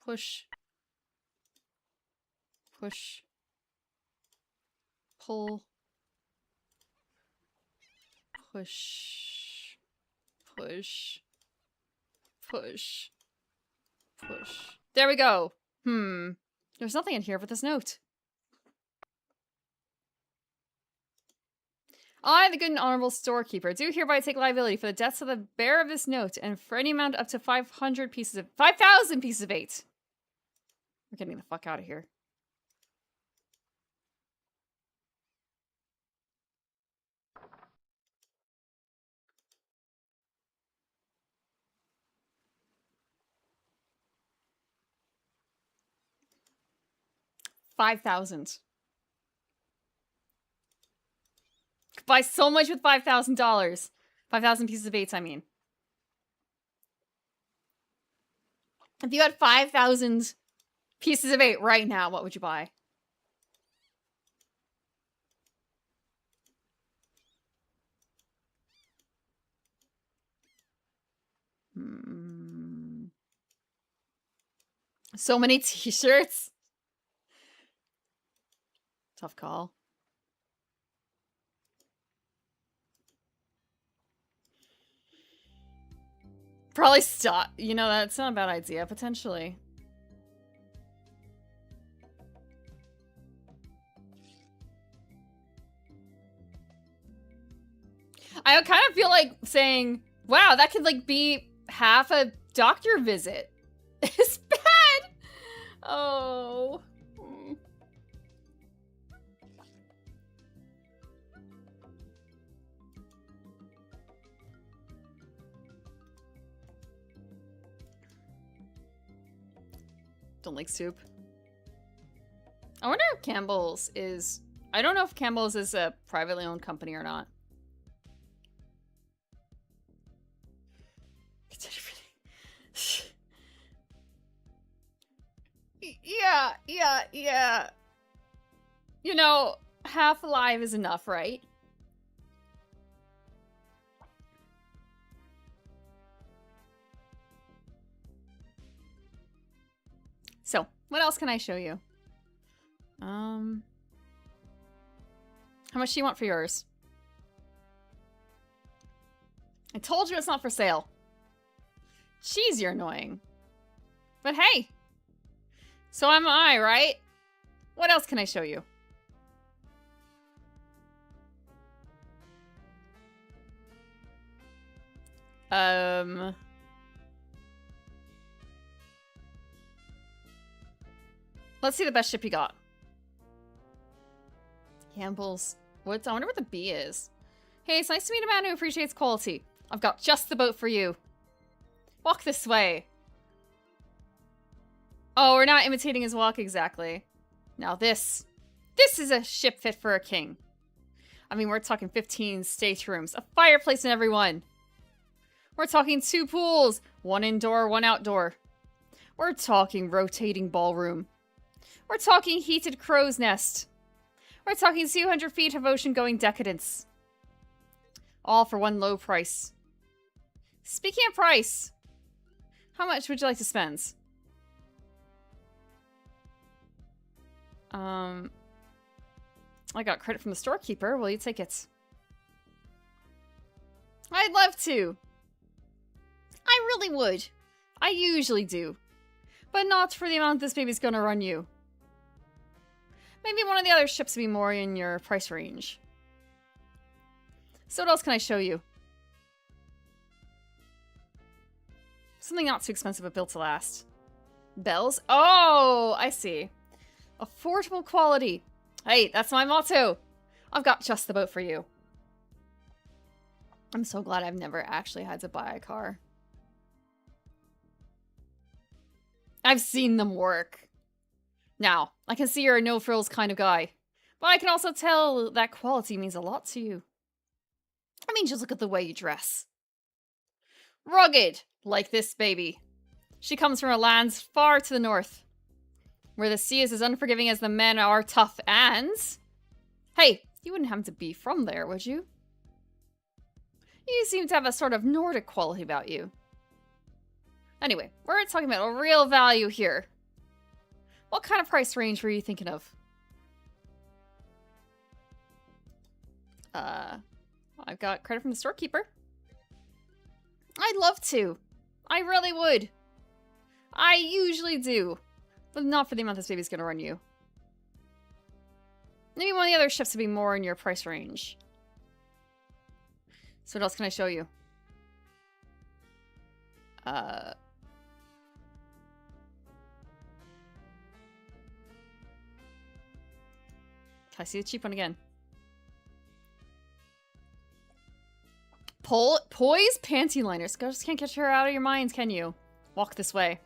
Push. Push. Pull. Push. Push. Push. Push. There we go. There's nothing in here but this note. I, the good and honorable storekeeper, do hereby take liability for the deaths of the bearer of this note and for any amount up to 5,000 pieces of 8. We're getting the fuck out of here. $5,000. Buy so much with $5,000. 5,000 pieces of 8, I mean. If you had 5,000 pieces of 8 right now, what would you buy? So many t-shirts. Tough call. Probably stop. You know, that's not a bad idea, potentially. I kind of feel like saying, wow, that could, like, be half a doctor visit. It's bad. Oh. Don't like soup. I wonder if Campbell's is... I don't know if Campbell's is a privately owned company or not. Yeah. You know, half alive is enough, right? So, what else can I show you? How much do you want for yours? I told you it's not for sale. Jeez, you're annoying. But hey, so am I, right? What else can I show you? Let's see the best ship you got. Campbell's. I wonder what the B is. Hey, it's nice to meet a man who appreciates quality. I've got just the boat for you. Walk this way. Oh, we're not imitating his walk exactly. Now this is a ship fit for a king. I mean, we're talking 15 staterooms, a fireplace in every one. We're talking 2 pools, 1 indoor, 1 outdoor. We're talking rotating ballroom. We're talking heated crow's nest. We're talking 200 feet of ocean-going decadence. All for one low price. Speaking of price, how much would you like to spend? I got credit from the storekeeper. Will you take it? I'd love to. I really would. I usually do. But not for the amount this baby's gonna run you. Maybe one of the other ships would be more in your price range. So what else can I show you? Something not too expensive but built to last. Bells? Oh, I see. Affordable quality. Hey, that's my motto. I've got just the boat for you. I'm so glad I've never actually had to buy a car. I've seen them work. Now, I can see you're a no-frills kind of guy. But I can also tell that quality means a lot to you. I mean, just look at the way you dress. Rugged, like this baby. She comes from a lands far to the north, where the sea is as unforgiving as the men are tough, and... Hey, you wouldn't happen to be from there, would you? You seem to have a sort of Nordic quality about you. Anyway, we're talking about a real value here. What kind of price range were you thinking of? I've got credit from the storekeeper. I'd love to. I really would. I usually do. But not for the amount this baby's gonna run you. Maybe one of the other chefs would be more in your price range. So what else can I show you? Can I see the cheap one again? Poise panty liners. Just can't get her out of your minds, can you? Walk this way.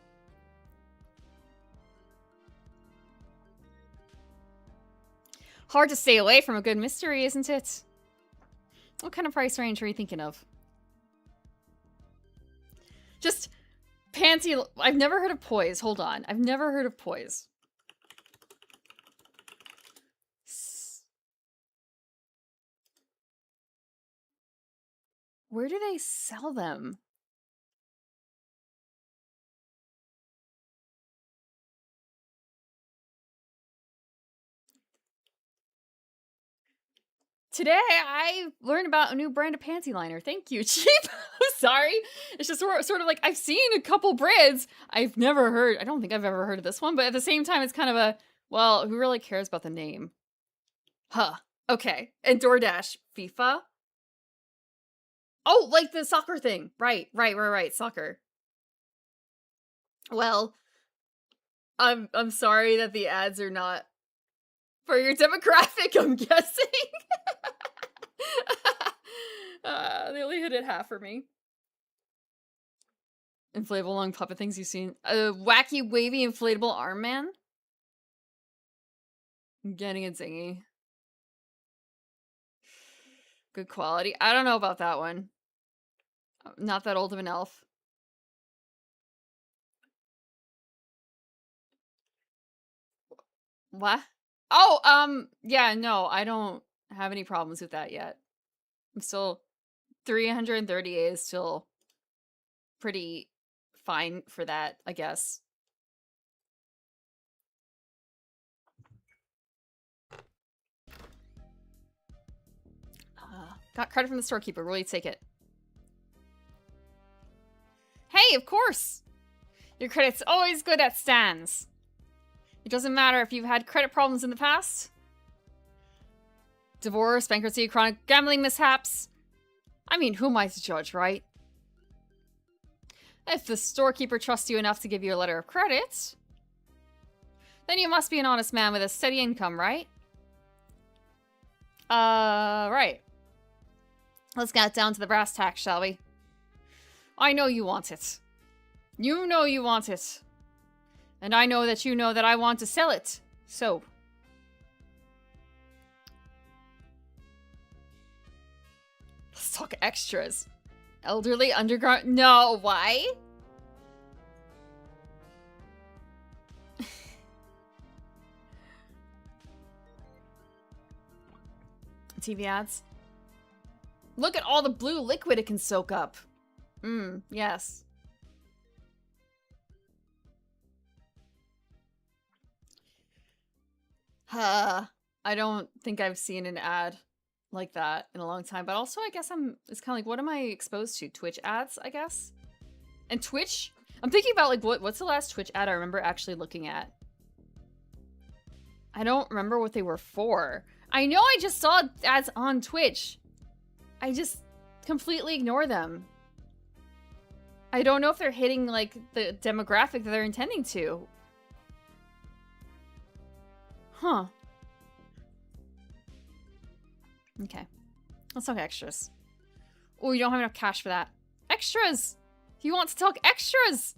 Hard to stay away from a good mystery, isn't it? What kind of price range are you thinking of? Just panty. I've never heard of Poise. Hold on. I've never heard of Poise. Where do they sell them? Today, I learned about a new brand of panty liner. Thank you, Cheap. I'm sorry. It's just sort of like, I've seen a couple brands. I've never heard, I don't think I've ever heard of this one, but at the same time, it's kind of a, well, who really cares about the name? Huh. Okay. And DoorDash. FIFA? Oh, like the soccer thing. Right. Soccer. Well, I'm sorry that the ads are not for your demographic, I'm guessing. They only hit it half for me. Inflatable long puppet things you've seen. A wacky, wavy, inflatable arm man? I'm getting a dingy. Good quality. I don't know about that one. I'm not that old of an elf. What? Oh, yeah, no, I don't have any problems with that yet. I'm still 338 is still pretty fine for that, I guess. Got credit from the storekeeper. Will you take it? Hey, of course! Your credit's always good at stands. It doesn't matter if you've had credit problems in the past. Divorce, bankruptcy, chronic gambling mishaps. I mean, who am I to judge, right? If the storekeeper trusts you enough to give you a letter of credit, then you must be an honest man with a steady income, right? Right. Let's get down to the brass tacks, shall we? I know you want it. You know you want it. And I know that you know that I want to sell it. So. Let's talk extras. Elderly underground. No, why? TV ads. Look at all the blue liquid it can soak up. Yes. I don't think I've seen an ad like that in a long time, but also I guess it's kind of like, what am I exposed to? Twitch ads, I guess? And Twitch? I'm thinking about like, what's the last Twitch ad I remember actually looking at? I don't remember what they were for. I know I just saw ads on Twitch. I just completely ignore them. I don't know if they're hitting like the demographic that they're intending to. Huh. Okay. Let's talk extras. Oh, you don't have enough cash for that. Extras! You want to talk extras?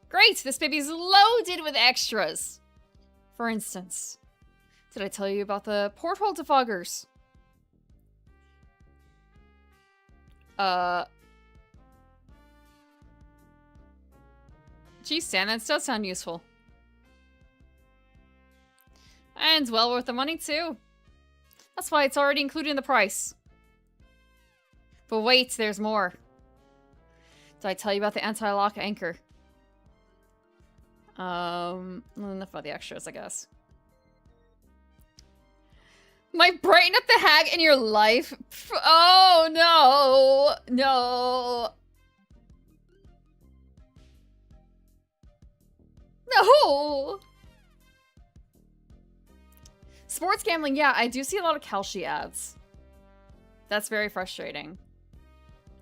Great! This baby's loaded with extras. For instance, did I tell you about the porthole defoggers? Geez, Stan, that does sound useful. And well worth the money, too. That's why it's already included in the price. But wait, there's more. Did I tell you about the anti-lock anchor? Enough about the extras, I guess. Might brighten up the hag in your life. Oh no, no, no. Sports gambling, yeah, I do see a lot of Kalshi ads. That's very frustrating.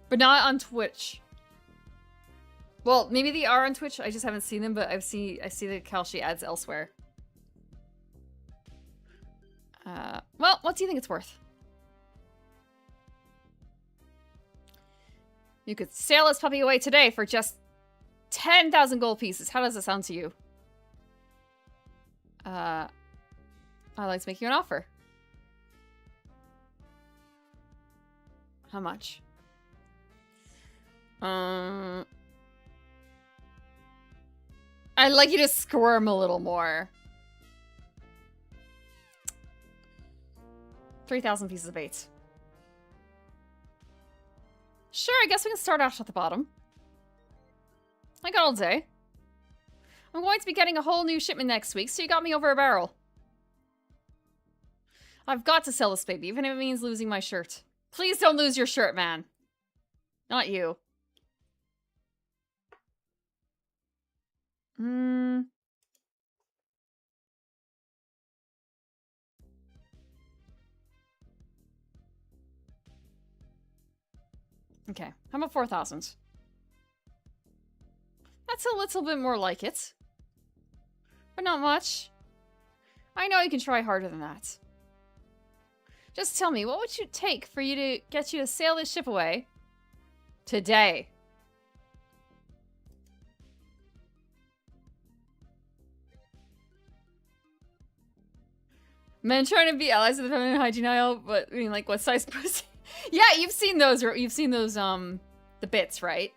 But not on Twitch. Well, maybe they are on Twitch, I just haven't seen them, but I see the Kalshi ads elsewhere. Well, what do you think it's worth? You could sail this puppy away today for just 10,000 gold pieces. How does it sound to you? I'd like to make you an offer. How much? I'd like you to squirm a little more. 3,000 pieces of bait. Sure, I guess we can start out at the bottom. I got all day. I'm going to be getting a whole new shipment next week, so you got me over a barrel. I've got to sell this baby, even if it means losing my shirt. Please don't lose your shirt, man. Not you. Okay, how about 4,000? That's a little bit more like it. But not much. I know you can try harder than that. Just tell me, what would it take for you to get you to sail this ship away? Today. Men trying to be allies of the feminine hygiene aisle, but I mean, like, what size pussy? Yeah, you've seen those, the bits, right?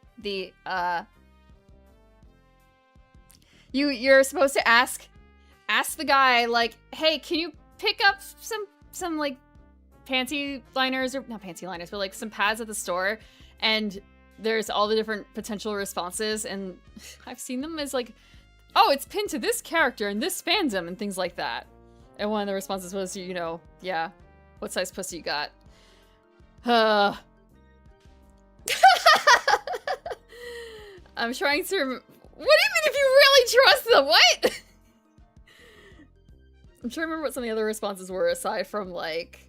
You're supposed to ask the guy, like, hey, can you pick up some like, panty liners, or not panty liners, but like some pads at the store, and there's all the different potential responses, and I've seen them as like, oh, it's pinned to this character and this fandom and things like that. And one of the responses was, you know, yeah, what size pussy you got? I'm trying to what do you mean if you really trust them? What? I'm trying to remember what some of the other responses were aside from like,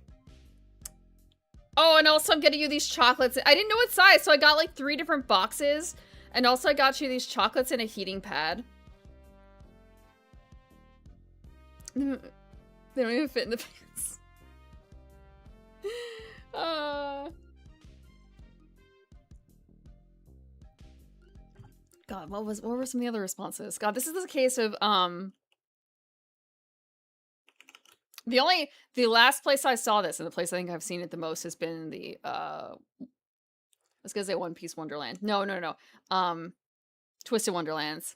oh, and also I'm getting you these chocolates. I didn't know what size, so I got like 3 different boxes. And also I got you these chocolates and a heating pad. They don't even fit in the pants. God, what were some of the other responses? God, this is the case of the last place I saw this, and the place I think I've seen it the most, has been the I was gonna say One Piece Wonderland. No. Twisted Wonderlands.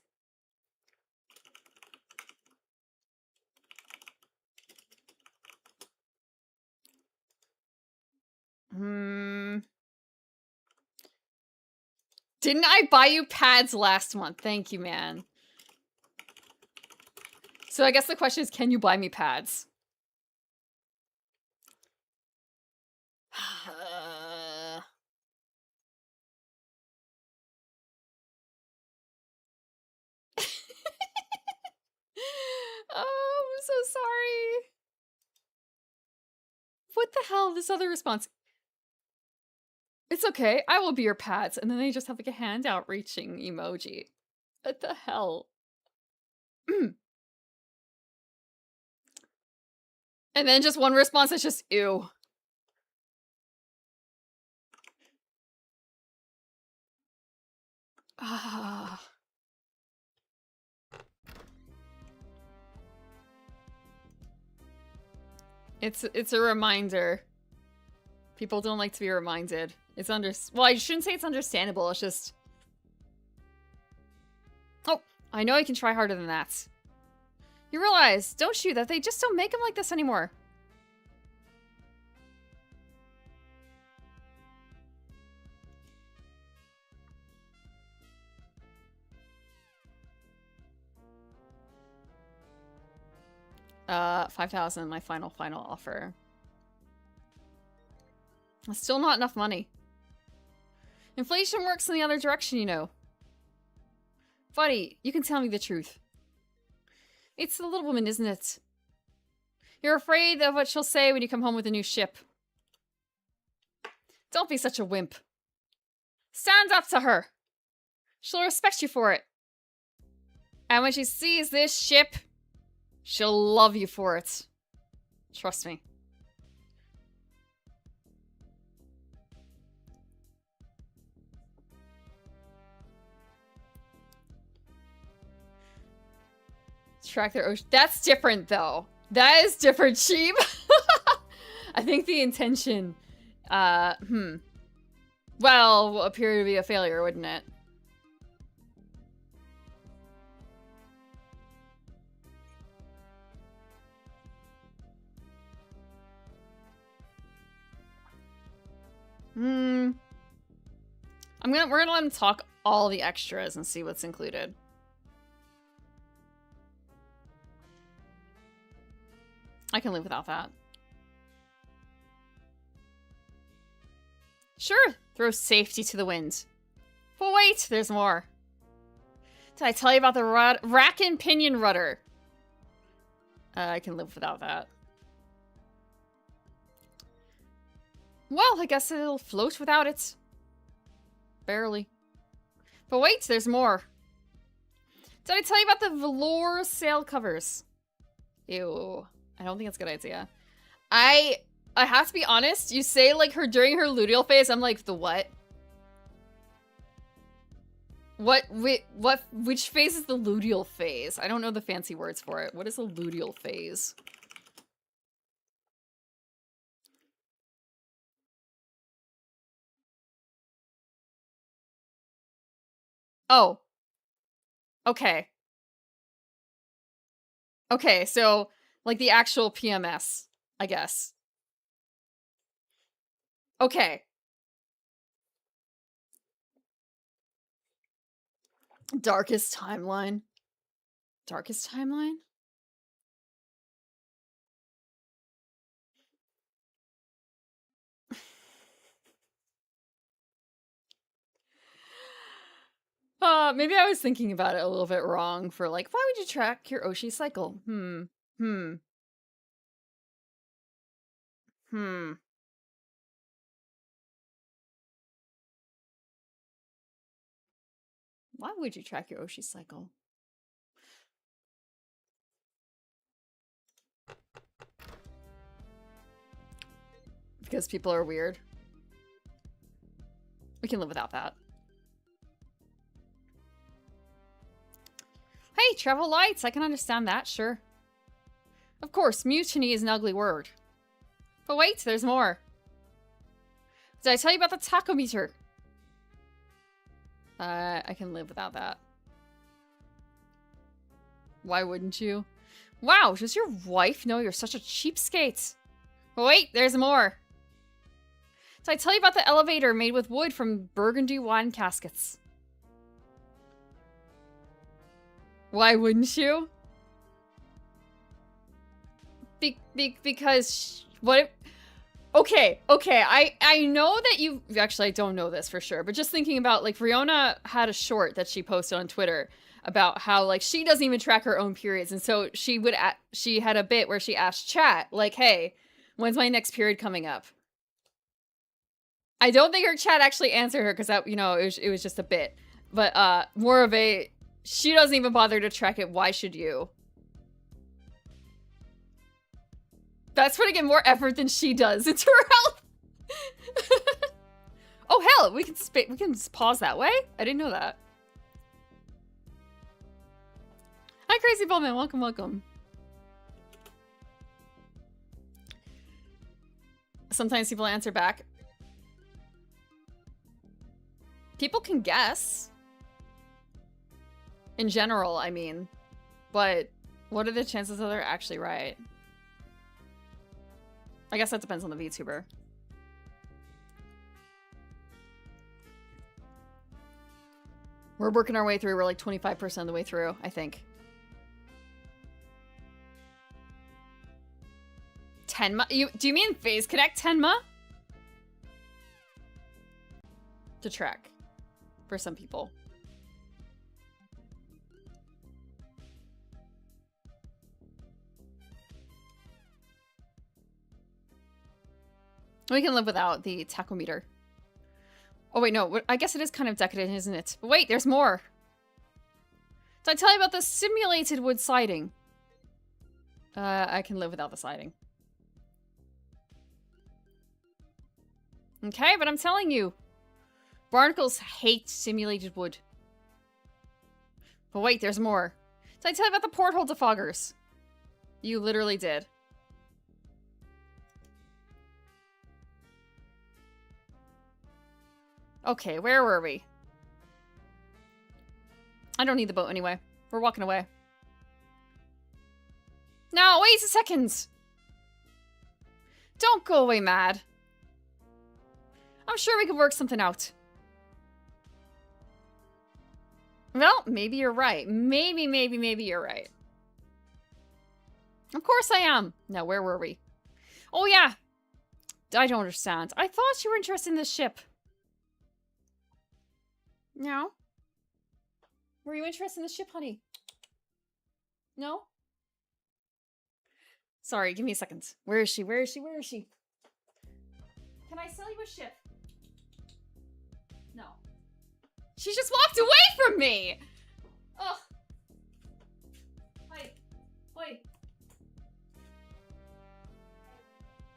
Didn't I buy you pads last month? Thank you, man. So I guess the question is, can you buy me pads? Oh, I'm so sorry. What the hell? This other response. It's okay. I will be your pads. And then they just have like a hand out reaching emoji. What the hell? And then just one response that's just ew. Ah. It's a reminder. People don't like to be reminded. It's well, I shouldn't say it's understandable, it's just... Oh, I know I can try harder than that. You realize, don't you, that they just don't make them like this anymore? $5,000, my final offer. That's still not enough money. Inflation works in the other direction, you know. Buddy, you can tell me the truth. It's the little woman, isn't it? You're afraid of what she'll say when you come home with a new ship. Don't be such a wimp. Stand up to her. She'll respect you for it. And when she sees this ship, she'll love you for it. Trust me. Track their ocean. That's different, though. That is different, sheep. I think the intention, well, will appear to be a failure, wouldn't it? We're gonna let him talk all the extras and see what's included. I can live without that. Sure, throw safety to the wind. But wait, there's more. Did I tell you about the rack and pinion rudder? I can live without that. Well, I guess it'll float without it. Barely. But wait, there's more. Did I tell you about the velour sail covers? Ew. I don't think it's a good idea. I have to be honest, you say like her during her luteal phase, I'm like, the what? Which phase is the luteal phase? I don't know the fancy words for it. What is the luteal phase? Oh. Okay. Okay, so like the actual PMS, I guess. Okay. Darkest timeline. Darkest timeline? Maybe I was thinking about it a little bit wrong for like, why would you track your Oshi cycle? Why would you track your Oshi cycle? Because people are weird. We can live without that. Hey, travel lights. I can understand that, sure. Of course, mutiny is an ugly word. But wait, there's more. Did I tell you about the tachometer? I can live without that. Why wouldn't you? Wow, does your wife know you're such a cheapskate? But wait, there's more. Did I tell you about the elevator made with wood from Burgundy wine caskets? Why wouldn't you? Because what? Okay. I know that you actually, I don't know this for sure, but just thinking about like Riona had a short that she posted on Twitter about how like she doesn't even track her own periods, and so she had a bit where she asked chat like, "Hey, when's my next period coming up?" I don't think her chat actually answered her because that, you know, it was just a bit, but more of a, she doesn't even bother to track it. Why should you? That's putting in more effort than she does into her health. Oh hell, we can pause that way. I didn't know that. Hi, Crazy Bowman. Welcome, welcome. Sometimes people answer back. People can guess. In general, I mean. But what are the chances that they're actually right? I guess that depends on the VTuber. We're working our way through. We're like 25% of the way through, I think. Tenma? Do you mean Phase Connect Tenma? to track for some people. We can live without the tachometer. Oh wait, no, I guess it is kind of decadent, isn't it? But wait, there's more! Did I tell you about the simulated wood siding? I can live without the siding. Okay, but I'm telling you. Barnacles hate simulated wood. But wait, there's more. Did I tell you about the porthole defoggers? You literally did. Okay, where were we? I don't need the boat anyway. We're walking away. No, wait a second! Don't go away mad. I'm sure we could work something out. Well, maybe you're right. Maybe you're right. Of course I am. Now, where were we? Oh, yeah. I don't understand. I thought you were interested in this ship. No? Were you interested in the ship, honey? No? Sorry, give me a second. Where is she? Where is she? Where is she? Can I sell you a ship? No. She just walked away from me! Ugh. Wait. Wait.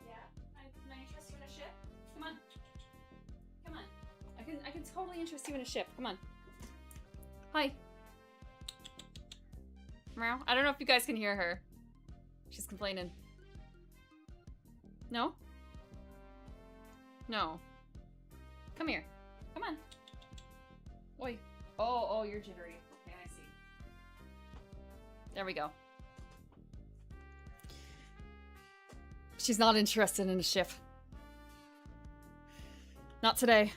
Yeah? Can I interest you in a ship? Come on. Come on. I can totally interest you in a ship. Come on. Hi. Meow. I don't know if you guys can hear her. She's complaining. No? No. Come here. Come on. Oi. Oh, you're jittery. Okay, I see. There we go. She's not interested in a ship. Not today.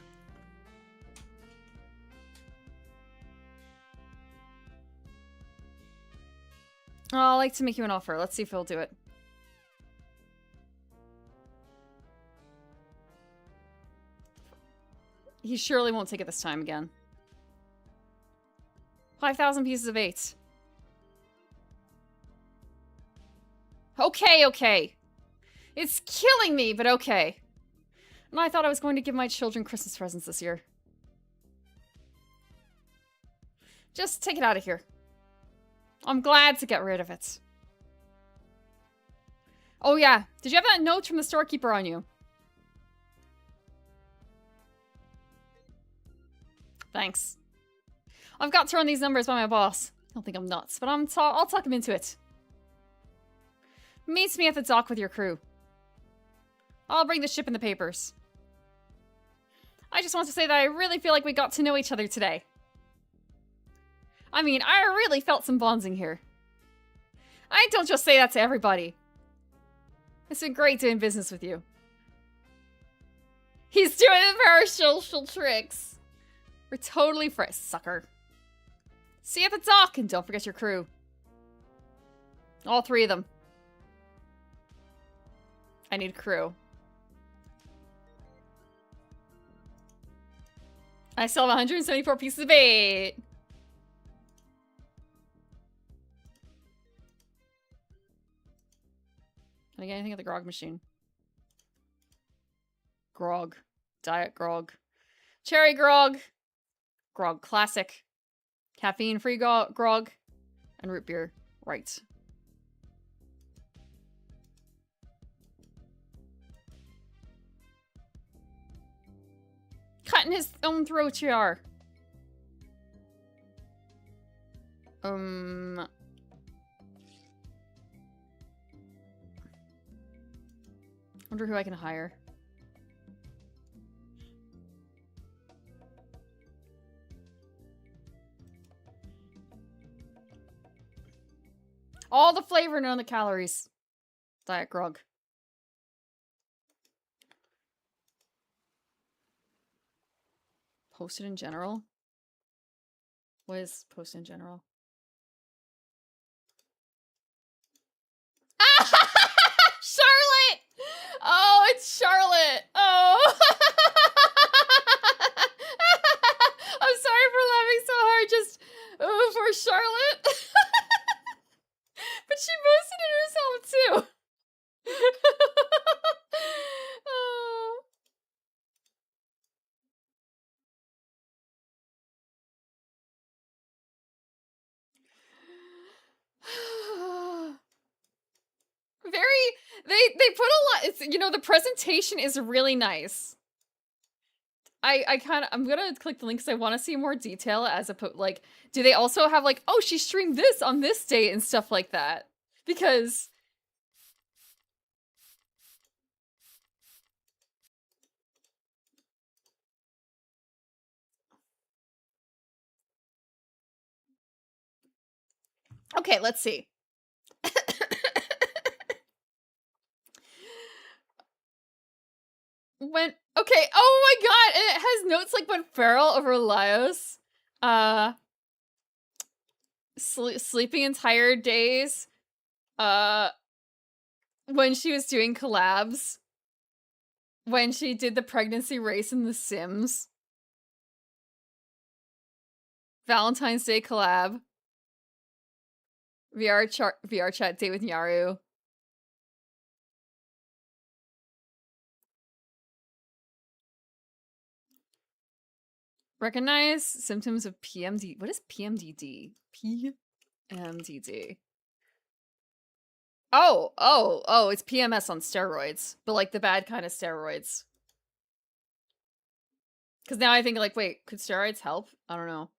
Oh, I'd like to make you an offer. Let's see if he'll do it. He surely won't take it this time again. 5,000 pieces of 8. Okay. It's killing me, but okay. And I thought I was going to give my children Christmas presents this year. Just take it out of here. I'm glad to get rid of it. Oh yeah, did you have that note from the storekeeper on you? Thanks. I've got to run these numbers by my boss. I don't think I'm nuts, but I'll talk him into it. Meet me at the dock with your crew. I'll bring the ship in the papers. I just want to say that I really feel like we got to know each other today. I mean, I really felt some bonding here. I don't just say that to everybody. It's been great doing business with you. He's doing parasocial tricks. We're totally friends, sucker. See you at the dock, and don't forget your crew. All 3 of them. I need a crew. I still have 174 pieces of 8. Can I get anything at the grog machine? Grog. Diet grog. Cherry grog. Grog classic. Caffeine-free grog. And root beer. Right. Cutting his own throat, you are. Wonder who I can hire. All the flavor, none of the calories. Diet grog. Posted in general? What is posted in general? Charlotte! Oh, it's Charlotte! Oh! just for Charlotte. But she boosted it herself too. Oh. They put a lot. It's, you know, the presentation is really nice. I'm gonna click the link because I want to see more detail as like, do they also have like, oh, she streamed this on this date and stuff like that? Because okay, let's see. Okay, oh my god, it has notes like when Feral over Laios, sleeping in tired days, when she was doing collabs, when she did the pregnancy race in The Sims, Valentine's Day collab, VR chat date with Nyaru. Recognize symptoms of PMD. What is PMDD? PMDD. Oh, it's PMS on steroids, but like the bad kind of steroids. Because now I think like, wait, could steroids help? I don't know.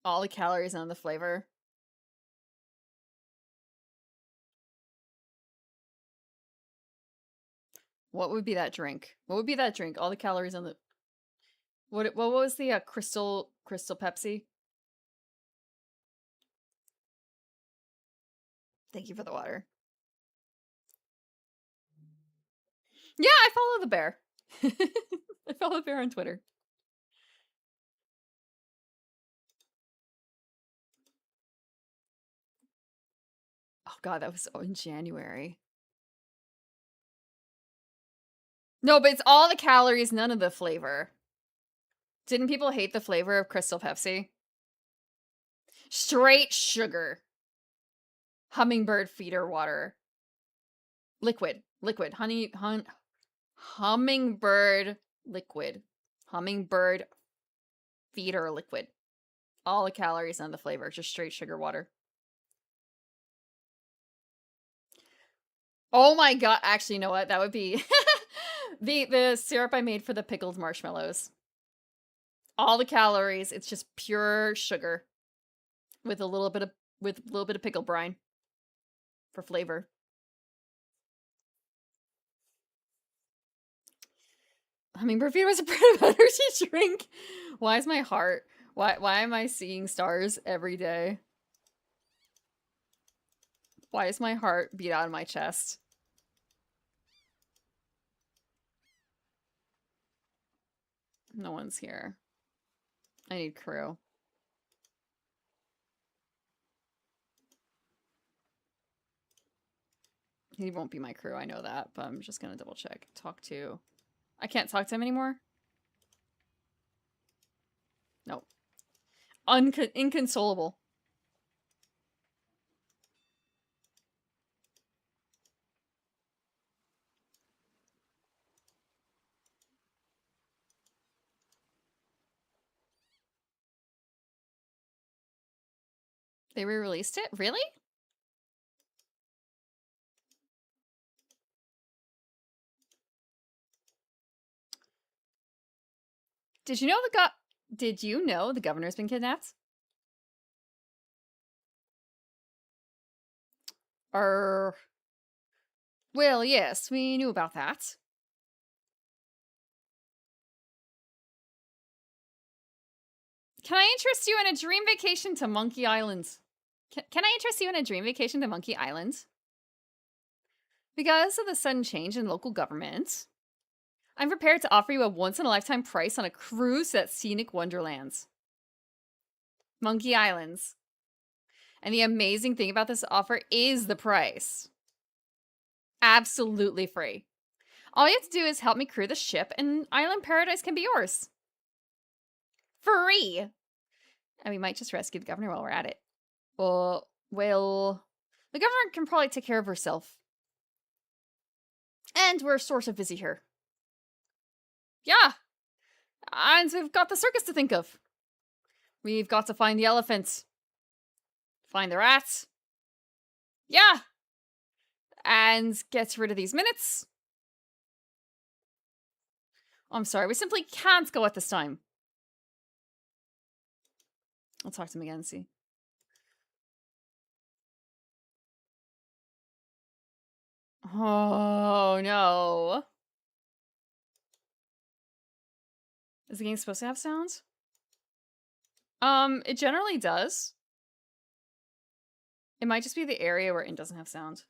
All the calories and the flavor. What would be that drink? What would be that drink? All the calories on the... What was the crystal Pepsi? Thank you for the water. Yeah, I follow the bear. I follow the bear on Twitter. Oh god, that was in January. No, but it's all the calories, none of the flavor. Didn't people hate the flavor of Crystal Pepsi? Straight sugar. Hummingbird feeder water. Liquid. Hummingbird liquid. Hummingbird feeder liquid. All the calories and the flavor, just straight sugar water. Oh my god, actually, you know what? That would be the syrup I made for the pickled marshmallows. All the calories, it's just pure sugar with a little bit of pickle brine for flavor. Hummingbird feeder was a bread of energy drink. Why is my heart? Why am I seeing stars every day? Why is my heart beat out of my chest? No one's here. I need crew. He won't be my crew, I know that, but I'm just gonna double check. Talk to... I can't talk to him anymore? Nope. Inconsolable. They re-released it? Really? Did you know the governor's been kidnapped? Well, yes, we knew about that. Can I interest you in a dream vacation to Monkey Island? Can I interest you in a dream vacation to Monkey Island? Because of the sudden change in local government, I'm prepared to offer you a once-in-a-lifetime price on a cruise to that scenic wonderlands. Monkey Islands. And the amazing thing about this offer is the price. Absolutely free. All you have to do is help me crew the ship, and Island Paradise can be yours. Free! And we might just rescue the governor while we're at it. Well, the governor can probably take care of herself. And we're a source of busy here. Yeah! And we've got the circus to think of. We've got to find the elephants. Find the rats. Yeah! And get rid of these minutes. I'm sorry, we simply can't go at this time. I'll talk to him again and see. Oh, no. Is the game supposed to have sounds? It generally does. It might just be the area where it doesn't have sound.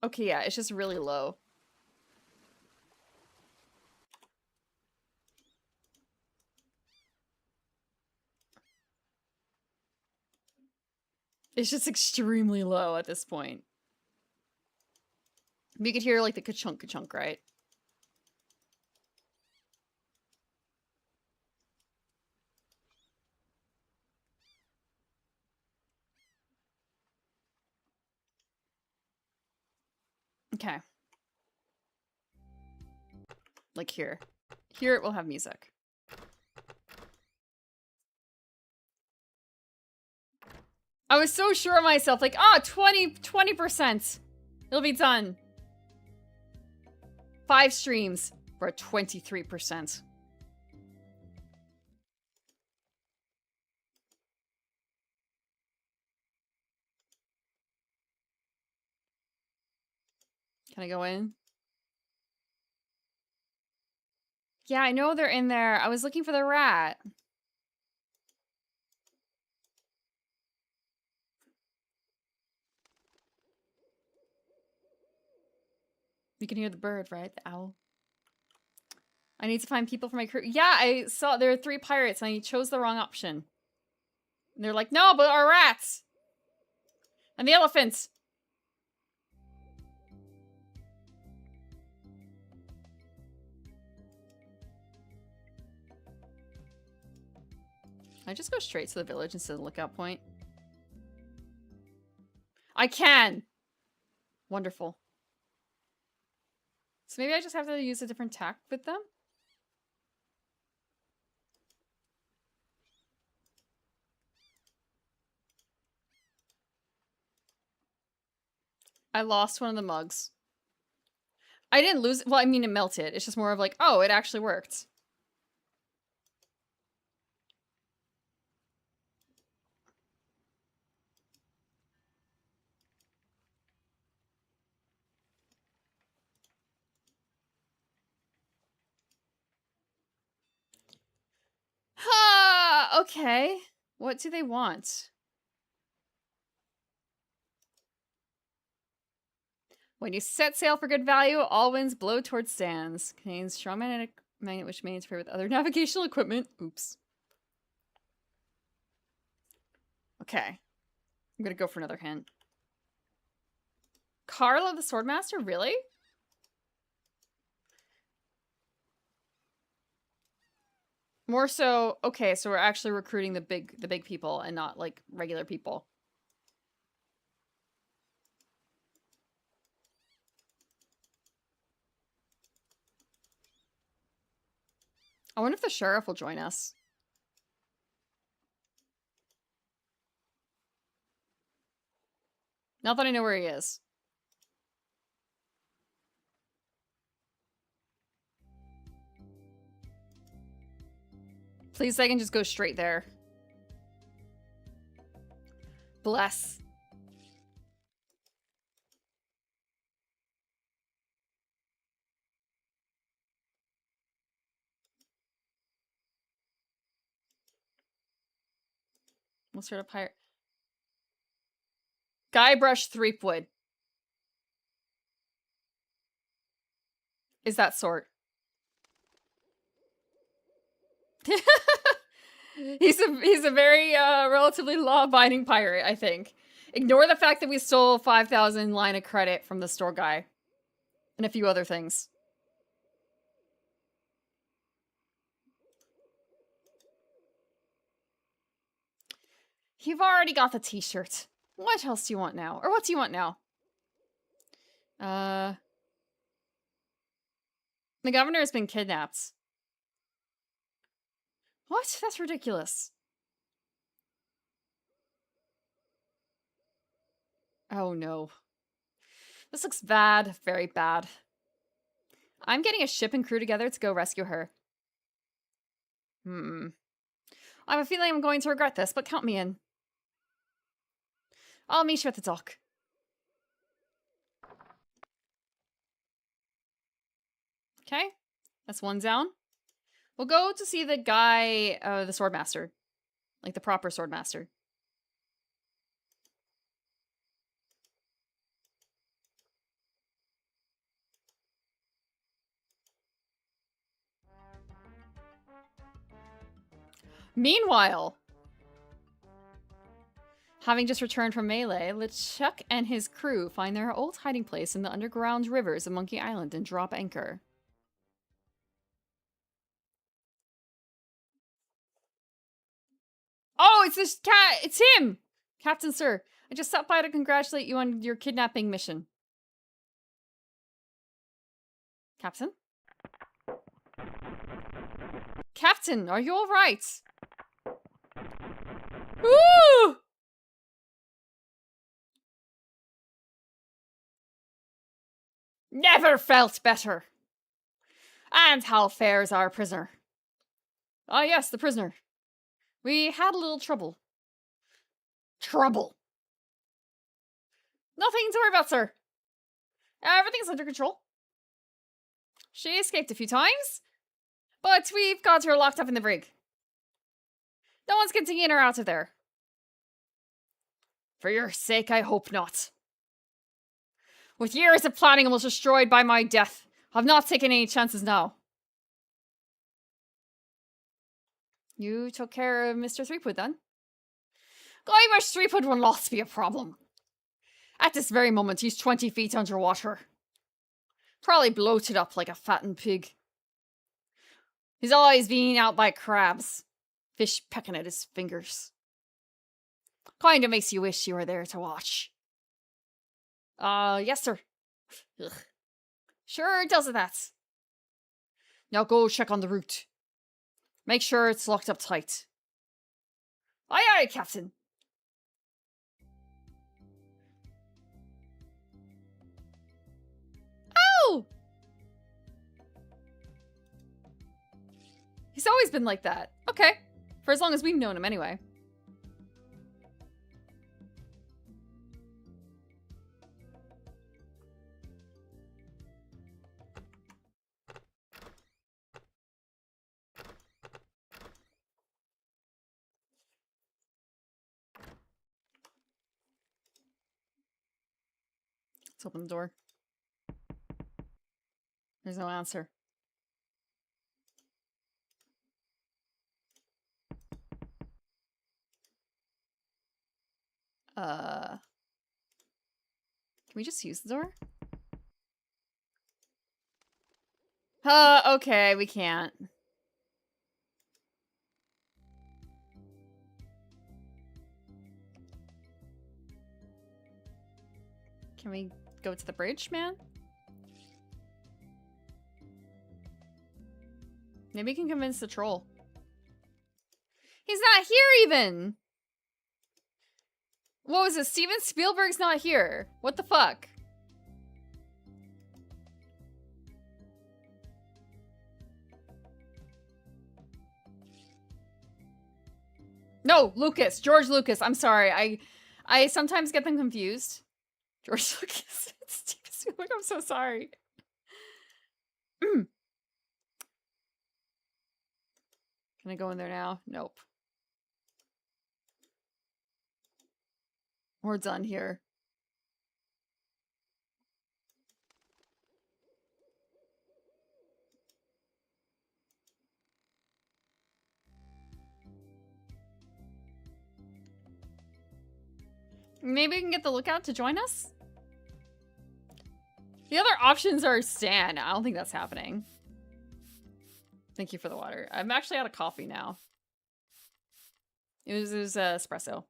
Okay, yeah, it's just really low. It's just extremely low at this point. We could hear like the ka-chunk ka-chunk, right? Okay. Like here. Here it will have music. I was so sure of myself, like, oh, 20%. It'll be done. 5 streams for 23%. Can I go in? Yeah, I know they're in there. I was looking for the rat. You can hear the bird, right? The owl. I need to find people for my crew. Yeah, I saw there are 3 pirates and I chose the wrong option. And they're like, no, but our rats! And the elephants! I just go straight to the village instead of the lookout point. I can! Wonderful. So maybe I just have to use a different tack with them? I lost one of the mugs. I didn't lose it. Well, I mean, it melted. It's just more of like, oh, it actually worked. Ha! Okay. What do they want? When you set sail for good value, all winds blow towards stands. Contains strong magnetic magnet which may interfere with other navigational equipment. Oops. Okay. I'm gonna go for another hint. Carla the Swordmaster? Really? More so, okay, so we're actually recruiting the big people and not like regular people. I wonder if the sheriff will join us. Not that I know where he is. Please, I can just go straight there. Bless. What sort of pirate? Guybrush Threepwood. Is that sort? He's a very relatively law-abiding pirate, I think. Ignore the fact that we stole 5,000 line of credit from the store guy. And a few other things. You've already got the t-shirt. What else do you want now? Or what do you want now? The governor has been kidnapped. What? That's ridiculous. Oh no. This looks bad. Very bad. I'm getting a ship and crew together to go rescue her. I have a feeling I'm going to regret this, but count me in. I'll meet you at the dock. Okay. That's one down. We'll go to see the guy, the swordmaster. Like the proper swordmaster. Meanwhile, having just returned from Melee, LeChuck and his crew find their old hiding place in the underground rivers of Monkey Island and drop anchor. Oh, it's this cat! It's him! Captain Sir, I just stopped by to congratulate you on your kidnapping mission. Captain? Captain, are you alright? Woo! Never felt better. And how fares our prisoner? Ah, yes, the prisoner. We had a little trouble. Trouble. Nothing to worry about, sir. Everything's under control. She escaped a few times, but we've got her locked up in the brig. No one's getting in or out of there. For your sake, I hope not. With years of planning almost destroyed by my death, I've not taken any chances now. You took care of Mr. Threepwood, then? I wish Threepwood will not be a problem. At this very moment, he's 20 feet underwater. Probably bloated up like a fattened pig. His eyes being out by crabs. Fish pecking at his fingers. Kinda makes you wish you were there to watch. Yes, sir. Ugh. Sure does it that. Now go check on the route. Make sure it's locked up tight. Aye, aye, Captain. Oh! He's always been like that. Okay. For as long as we've known him, anyway. Let's open the door. There's no answer. Can we just use the door? Okay, we can't. Can we go to the bridge, man? Maybe we can convince the troll. He's not here even! What was it? Steven Spielberg's not here. What the fuck? No, Lucas. George Lucas. I'm sorry. I sometimes get them confused. George Lucas. Steven Spielberg. I'm so sorry. Can I go in there now? Nope. We're done here. Maybe we can get the Lookout to join us? The other options are Stan. I don't think that's happening. Thank you for the water. I'm actually out of coffee now. It was espresso.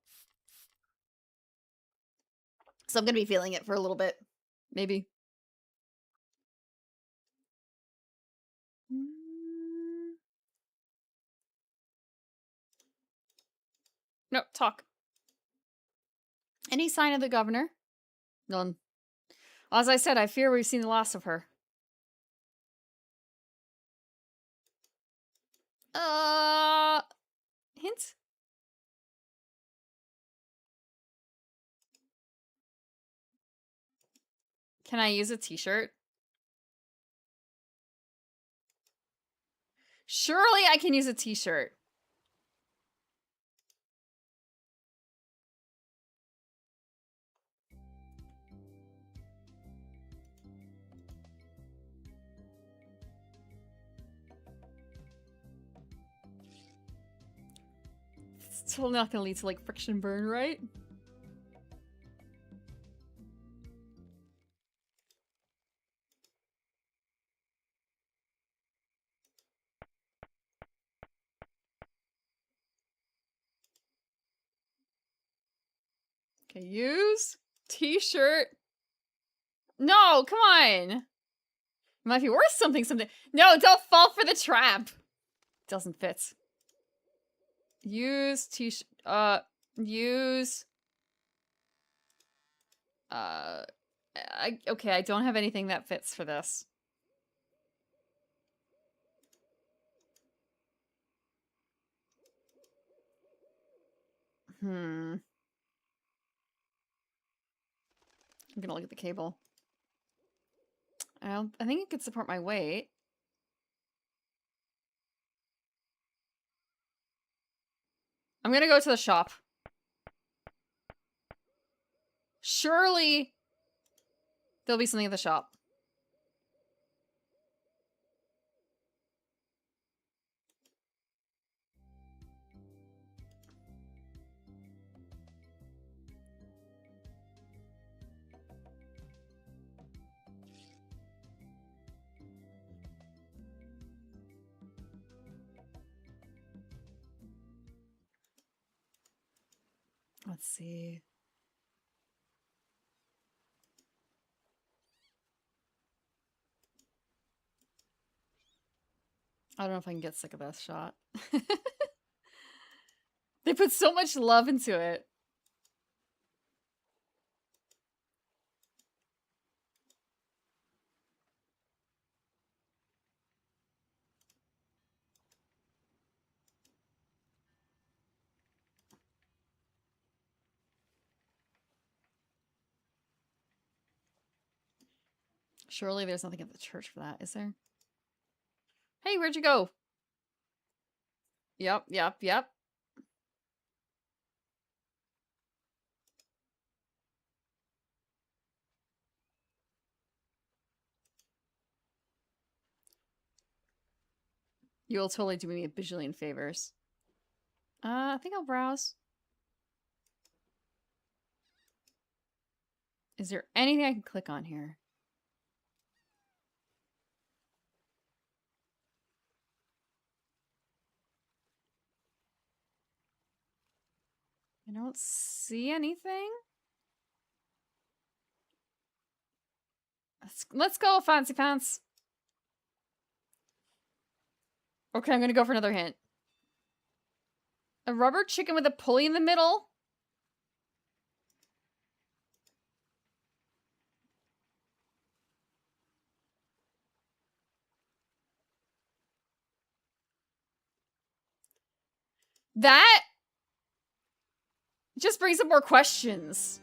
So I'm gonna be feeling it for a little bit. Maybe. No, talk. Any sign of the governor? None. As I said, I fear we've seen the last of her. Hint? Can I use a t-shirt? Surely I can use a t-shirt. It's totally not gonna lead to, like, friction burn, right? Okay, use t-shirt. No, come on. It might be worth something. No, don't fall for the trap. Doesn't fit. Use t-shirt. Use. Okay, I don't have anything that fits for this. I'm gonna look at the cable. I think it could support my weight. I'm gonna go to the shop. Surely there'll be something at the shop. Let's see. I don't know if I can get sick of this shot. They put so much love into it. Surely there's nothing at the church for that, is there? Hey, where'd you go? Yep. You'll totally do me a bajillion favors. I think I'll browse. Is there anything I can click on here? I don't see anything. Let's go, Fancy Pants. Okay, I'm gonna go for another hint. A rubber chicken with a pulley in the middle? That just brings up more questions.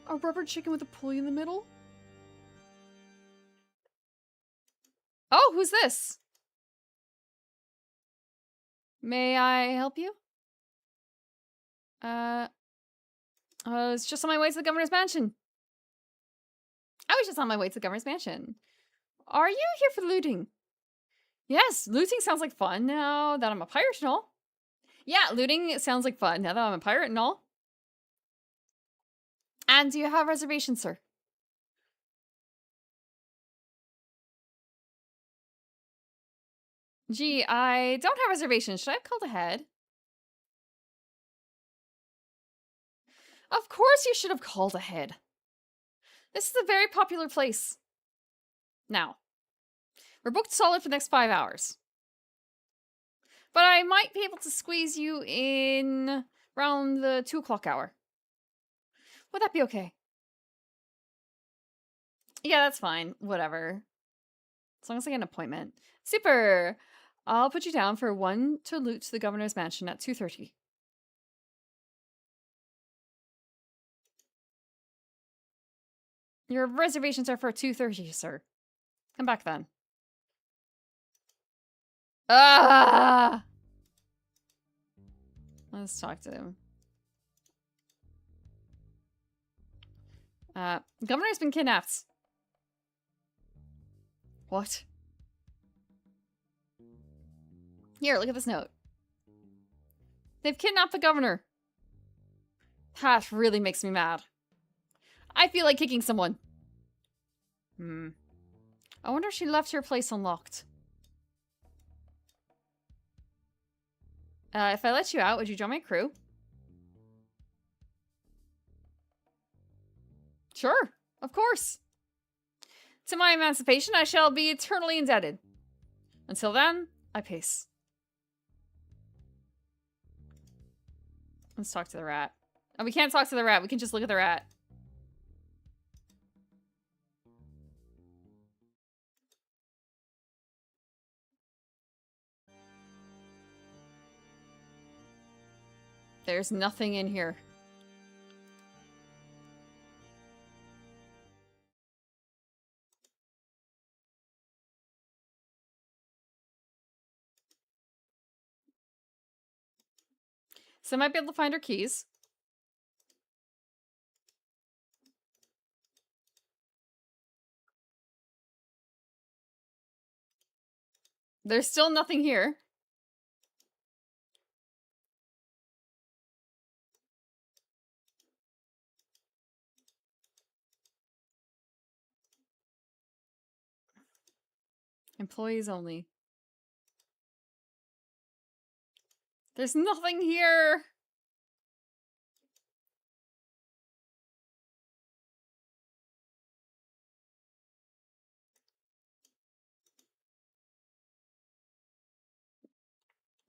A rubber chicken with a pulley in the middle? Oh, who's this? May I help you? I was just on my way to the governor's mansion. Are you here for looting? Yes, looting sounds like fun now that I'm a pirate and all. Yeah, looting sounds like fun now that I'm a pirate and all. And do you have reservations, sir? Gee, I don't have reservations. Should I have called ahead? Of course you should have called ahead. This is a very popular place. Now, we're booked solid for the next 5 hours. But I might be able to squeeze you in around the 2 o'clock hour. Would that be okay? Yeah, that's fine. Whatever. As long as I get an appointment. Super! I'll put you down for 1 to loot to the governor's mansion at 2:30. Your reservations are for 2:30, sir. Come back then. Ah! Let's talk to him. Governor's been kidnapped. What? Here, look at this note. They've kidnapped the governor. That really makes me mad. I feel like kicking someone. I wonder if she left her place unlocked. If I let you out, would you join my crew? Sure, of course. To my emancipation, I shall be eternally indebted. Until then, I peace. Let's talk to the rat. Oh, we can't talk to the rat. We can just look at the rat. There's nothing in here. So I might be able to find her keys. There's still nothing here. Employees only. There's nothing here.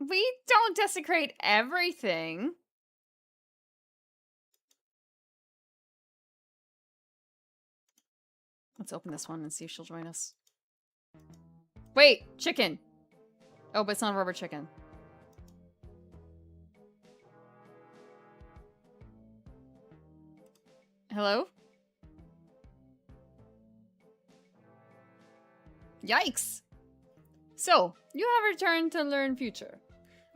We don't desecrate everything. Let's open this one and see if she'll join us. Wait, chicken. Oh, but it's not a rubber chicken. Hello? Yikes. So, you have returned to learn future.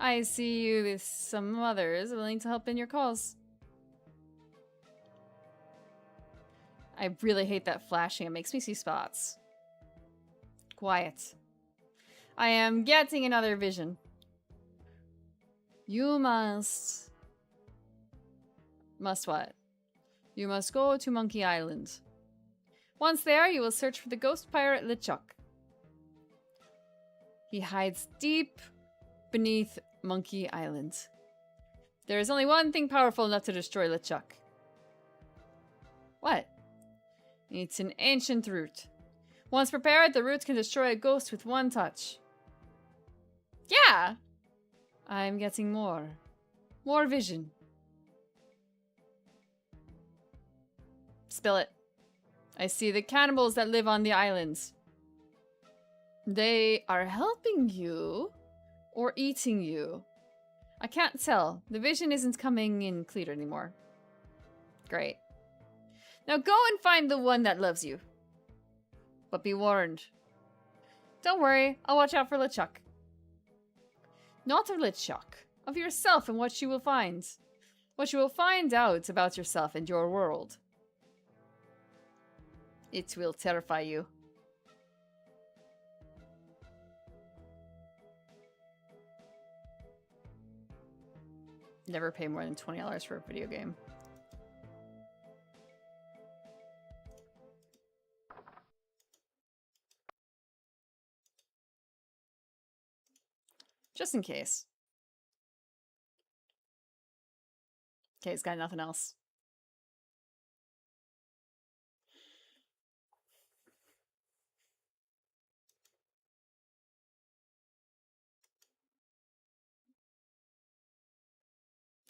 I see you with some others willing to help in your cause. I really hate that flashing. It makes me see spots. Quiet. I am getting another vision. You must... Must what? You must go to Monkey Island. Once there, you will search for the ghost pirate LeChuck. He hides deep beneath Monkey Island. There is only one thing powerful enough to destroy LeChuck. What? It's an ancient root. Once prepared, the root can destroy a ghost with one touch. Yeah! I'm getting more. More vision. Spill it. I see the cannibals that live on the islands. They are helping you or eating you. I can't tell. The vision isn't coming in clear anymore. Great. Now go and find the one that loves you. But be warned. Don't worry, I'll watch out for LeChuck. Not of LeChuck. Of yourself and what you will find. What you will find out about yourself and your world. It will terrify you. Never pay more than $20 for a video game. Just in case. Okay, he's got nothing else.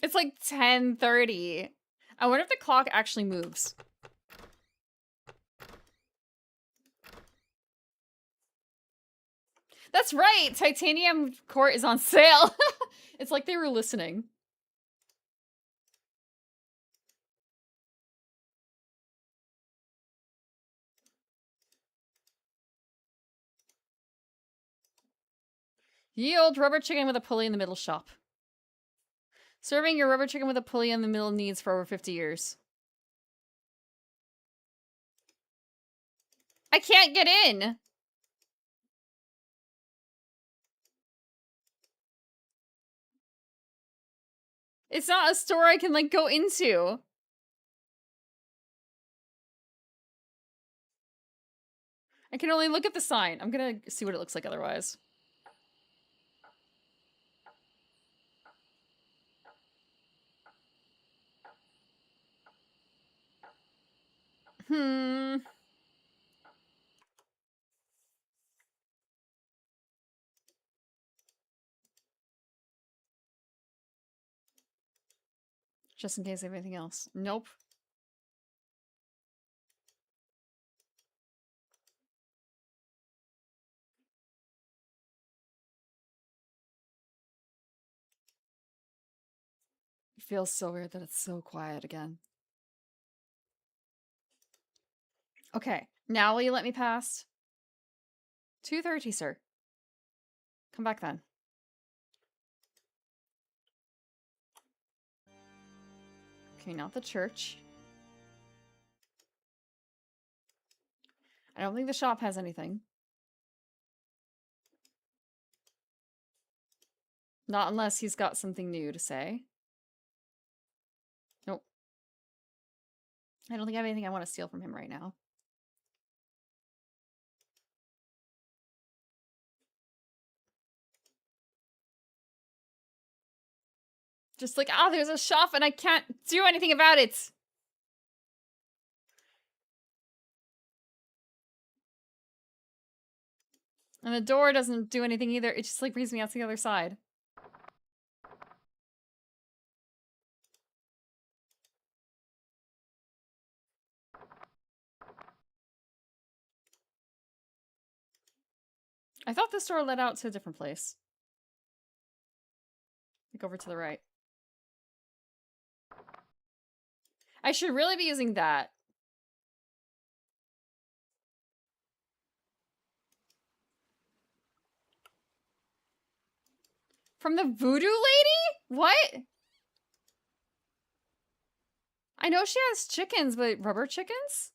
It's like 10:30. I wonder if the clock actually moves. That's right! Titanium Court is on sale! It's like they were listening. Ye old rubber chicken with a pulley in the middle shop. Serving your rubber chicken with a pulley in the middle needs for over 50 years. I can't get in! It's not a store I can, like, go into. I can only look at the sign. I'm gonna see what it looks like otherwise. Just in case I have anything else. Nope. It feels so weird that it's so quiet again. Okay, now will you let me pass? 2:30, sir. Come back then. Okay, not the church. I don't think the shop has anything. Not unless he's got something new to say. Nope. I don't think I have anything I want to steal from him right now. Just like, ah, there's a shop and I can't do anything about it. And the door doesn't do anything either. It just like brings me out to the other side. I thought this door led out to a different place. Like over to the right. I should really be using that. From the voodoo lady? What? I know she has chickens, but rubber chickens?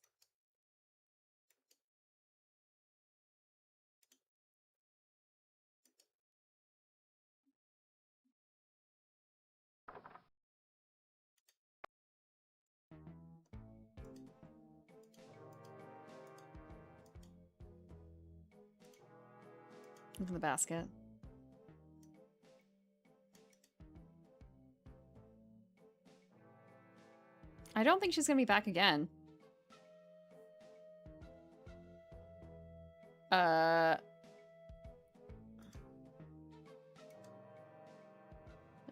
Open the basket. I don't think she's gonna be back again. A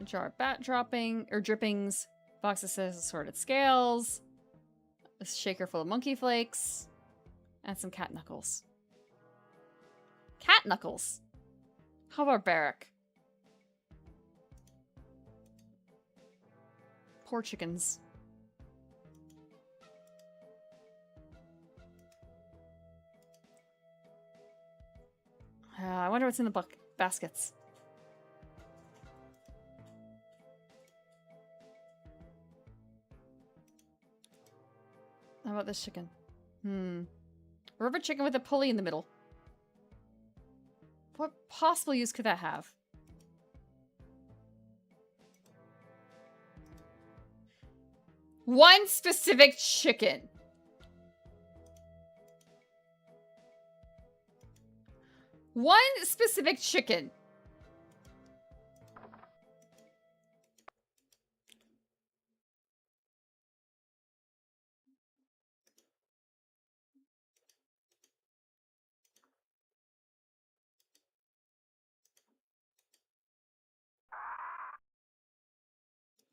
jar of bat dropping or drippings. Box that says assorted scales. A shaker full of monkey flakes. And some cat knuckles. Cat knuckles? How barbaric. Poor chickens. I wonder what's in the baskets. How about this chicken? Rubber chicken with a pulley in the middle. What possible use could that have? One specific chicken. One specific chicken.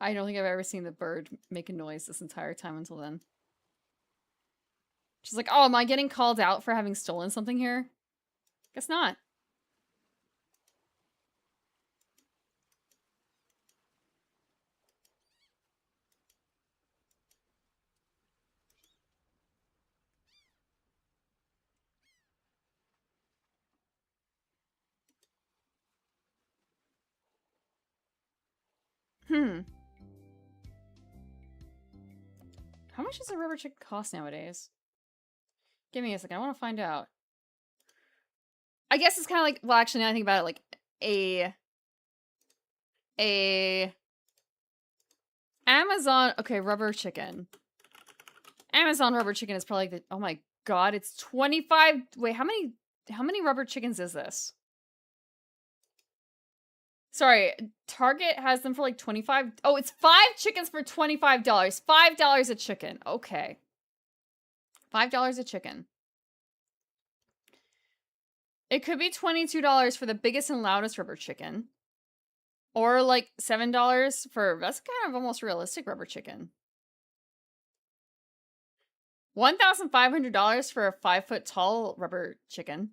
I don't think I've ever seen the bird make a noise this entire time until then. She's like, oh, am I getting called out for having stolen something here? Guess not. How much does a rubber chicken cost nowadays? Give me a second. I want to find out. I guess it's kind of like, well, actually, now I think about it, like a Amazon, okay, rubber chicken. Amazon rubber chicken is probably like the, oh my god, it's 25. Wait, how many rubber chickens is this? Sorry, Target has them for like 25. Oh, it's 5 chickens for $25. $5 a chicken. Okay. $5 a chicken. It could be $22 for the biggest and loudest rubber chicken. Or like $7 for, that's kind of almost realistic rubber chicken. $1,500 for a 5-foot tall rubber chicken.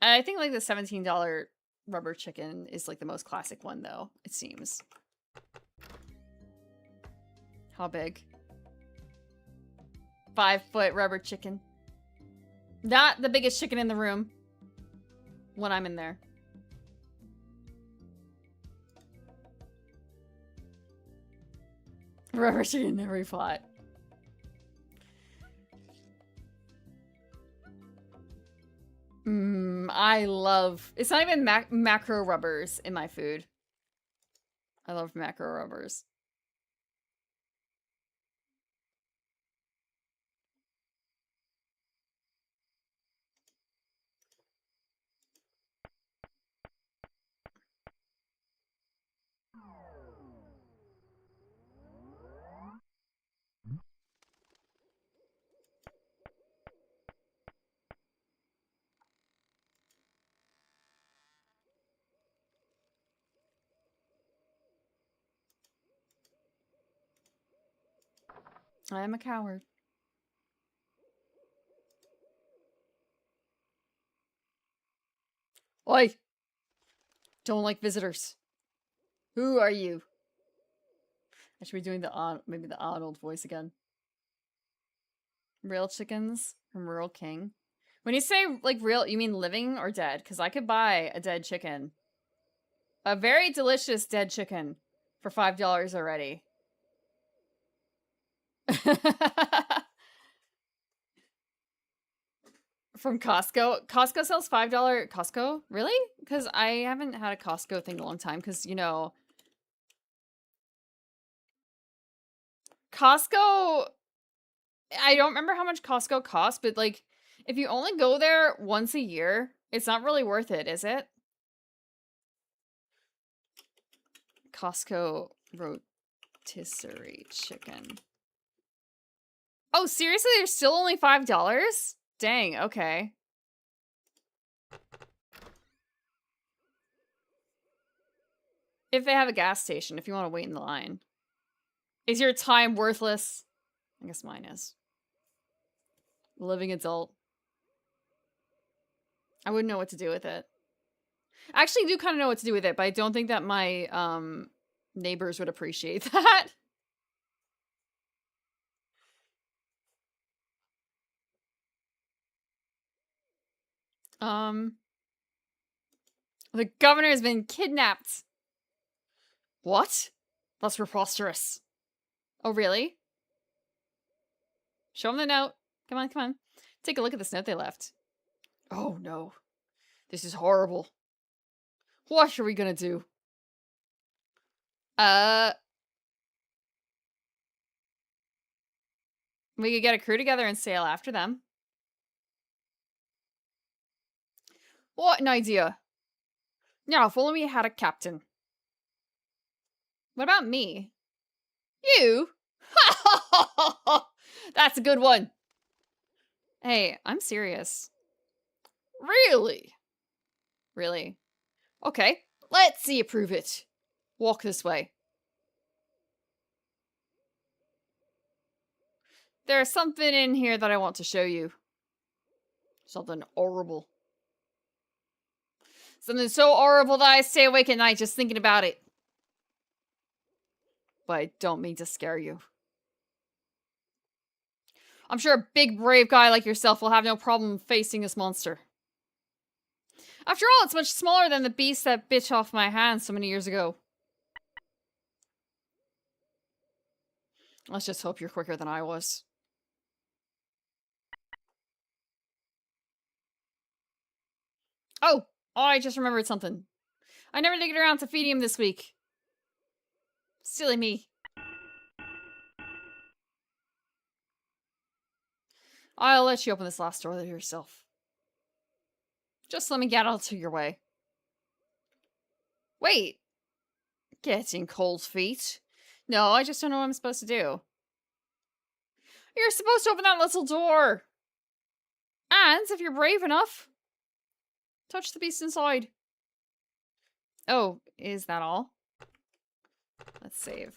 I think like the $17 rubber chicken is like the most classic one though, it seems. How big? 5-foot rubber chicken. Not the biggest chicken in the room. When I'm in there. Rubber chicken in every pot. I love... It's not even macro rubbers in my food. I love macro rubbers. I am a coward. Oi! Don't like visitors. Who are you? I should be doing the maybe the Arnold voice again. Real chickens from Rural King. When you say like real, you mean living or dead? Because I could buy a dead chicken. A very delicious dead chicken for $5 already. From Costco. Costco sells $5. Costco? Really? Because I haven't had a Costco thing in a long time. Because, you know, Costco, I don't remember how much Costco costs, but like, if you only go there once a year, it's not really worth it, is it? Costco rotisserie chicken. Oh, seriously? They're still only $5? Dang, okay. If they have a gas station, if you want to wait in the line. Is your time worthless? I guess mine is. Living adult. I wouldn't know what to do with it. I actually do kind of know what to do with it, but I don't think that my neighbors would appreciate that. The governor has been kidnapped. What? That's preposterous. Oh, really? Show them the note. Come on, come on. Take a look at this note they left. Oh, no. This is horrible. What are we gonna do? We could get a crew together and sail after them. What an idea. Now, if only we had a captain. What about me? You? That's a good one. Hey, I'm serious. Really? Really? Okay. Let's see you prove it. Walk this way. There's something in here that I want to show you. Something horrible. Something so horrible that I stay awake at night just thinking about it. But I don't mean to scare you. I'm sure a big, brave guy like yourself will have no problem facing this monster. After all, it's much smaller than the beast that bit off my hand so many years ago. Let's just hope you're quicker than I was. Oh, I just remembered something. I never did get around to feeding him this week. Silly me. I'll let you open this last door yourself. Just let me get out of your way. Wait. Getting cold feet. No, I just don't know what I'm supposed to do. You're supposed to open that little door. And if you're brave enough, touch the beast inside. Oh, is that all? Let's save.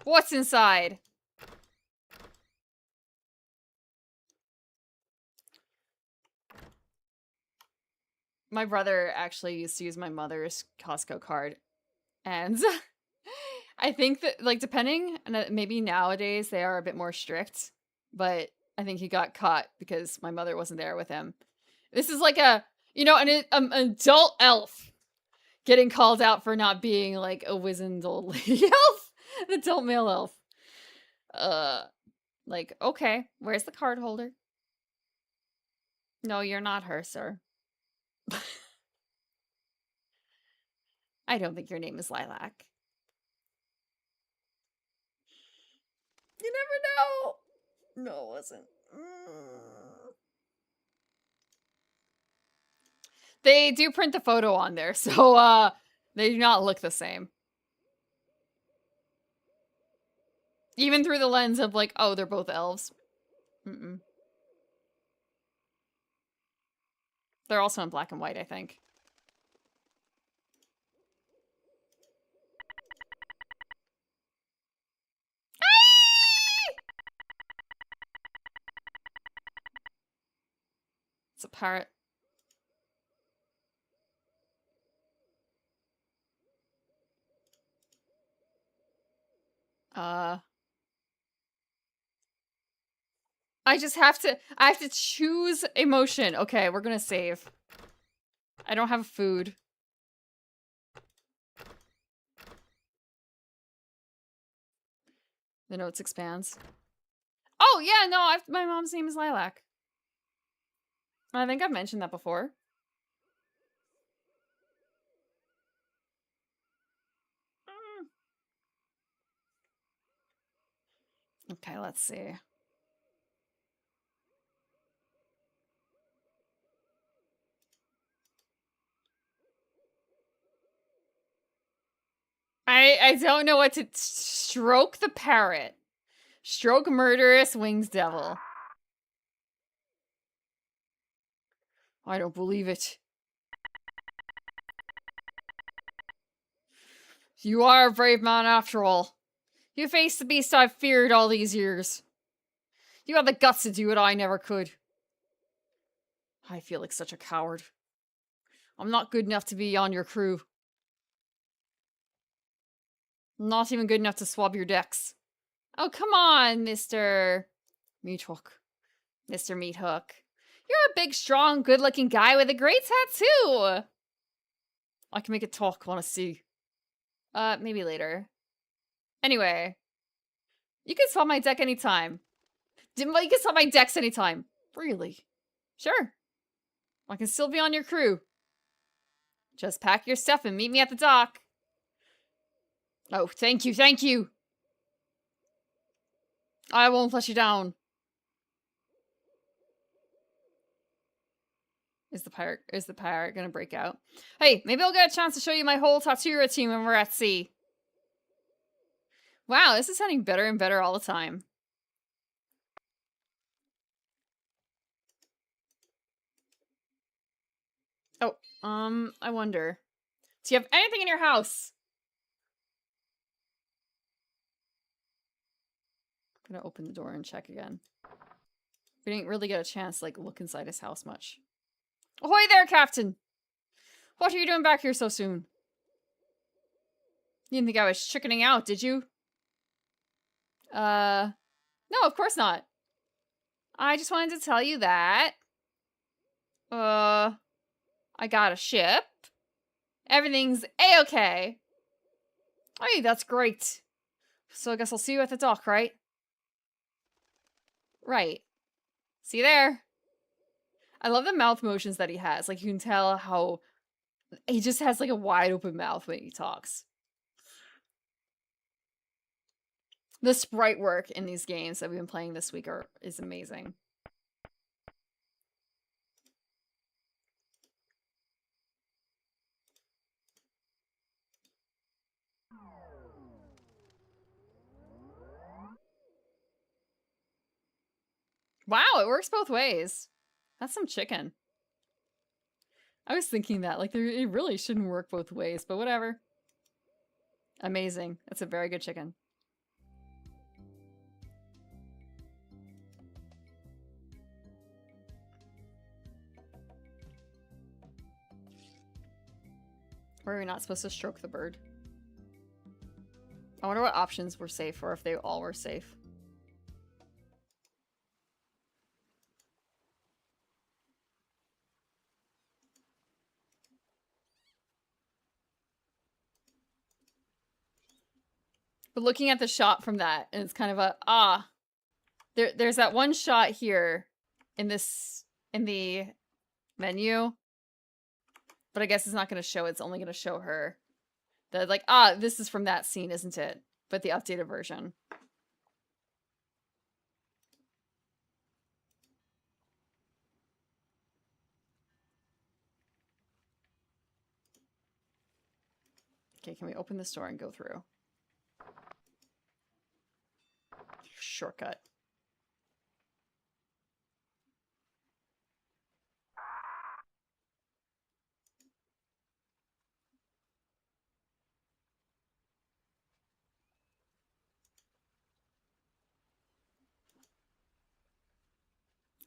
What's inside? My brother actually used to use my mother's Costco card. And I think that, like, depending, and maybe nowadays they are a bit more strict, but I think he got caught because my mother wasn't there with him. This is like a, you know, an adult elf getting called out for not being like a wizened old lady elf. An adult male elf. Like, okay, where's the card holder? No, you're not her, sir. I don't think your name is Lilac. You never know. No, it wasn't. They do print the photo on there, so they do not look the same. Even through the lens of like, oh, they're both elves. They're also in black and white, I think. It's a parrot. I have to choose emotion. Okay, we're gonna save. I don't have food. The notes expands. Oh, yeah, no, my mom's name is Lilac. I think I've mentioned that before. Okay, let's see. I don't know what to stroke the parrot. Stroke murderous wings devil. I don't believe it. You are a brave man after all. You faced the beast I've feared all these years. You had the guts to do what I never could. I feel like such a coward. I'm not good enough to be on your crew. I'm not even good enough to swab your decks. Oh, come on, Mr. Meathook. Mr. Meathook. You're a big, strong, good-looking guy with a great tattoo. I can make it talk, wanna see. Maybe later. Anyway. You can swap my deck anytime. You can swap my decks anytime. Really? Sure. I can still be on your crew. Just pack your stuff and meet me at the dock. Oh, thank you, thank you. I won't let you down. Is the pirate gonna break out? Hey, maybe I'll get a chance to show you my whole tattoo routine when we're at sea. Wow, this is sounding better and better all the time. Oh, I wonder. Do you have anything in your house? I'm gonna open the door and check again. We didn't really get a chance to, like, look inside his house much. Ahoy there, Captain! What are you doing back here so soon? You didn't think I was chickening out, did you? No, of course not. I just wanted to tell you that. I got a ship. Everything's a-okay. Hey, that's great. So I guess I'll see you at the dock, right? Right. See you there. I love the mouth motions that he has. Like, you can tell how he just has, like, a wide open mouth when he talks. The sprite work in these games that we've been playing this week is amazing. Wow, it works both ways. That's some chicken. I was thinking that, like, it really shouldn't work both ways, but whatever. Amazing. That's a very good chicken. Or are we not supposed to stroke the bird? I wonder what options were safe, or if they all were safe. But looking at the shot from that, and it's kind of a, there's that one shot here in the menu, but I guess it's not going to show, it's only going to show her. That, like, this is from that scene, isn't it? But the updated version. Okay, can we open this door and go through? Shortcut.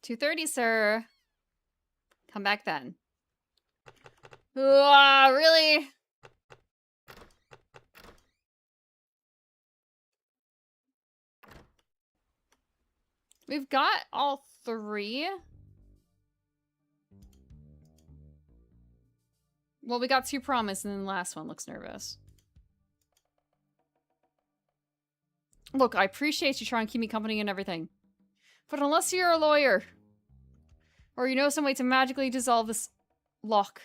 $2:30, sir. Come back then. Really? We've got all three. Well, we got 2 promise, and then the last one looks nervous. Look, I appreciate you trying to keep me company and everything. But unless you're a lawyer, or you know some way to magically dissolve this lock,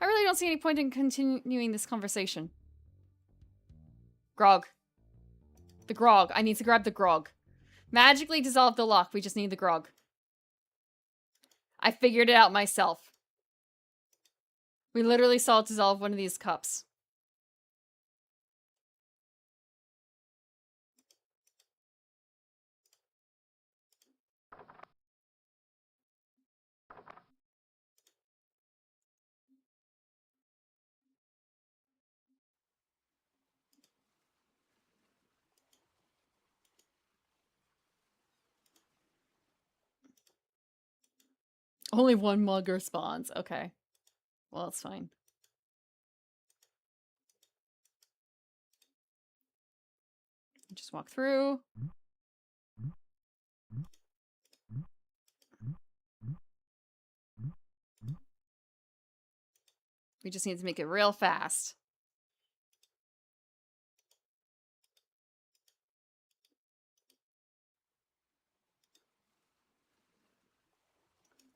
I really don't see any point in continuing this conversation. Grog. The grog. I need to grab the grog. Magically dissolve the lock. We just need the grog. I figured it out myself. We literally saw it dissolve one of these cups. Only one mug responds. Okay. Well, it's fine. Just walk through. We just need to make it real fast.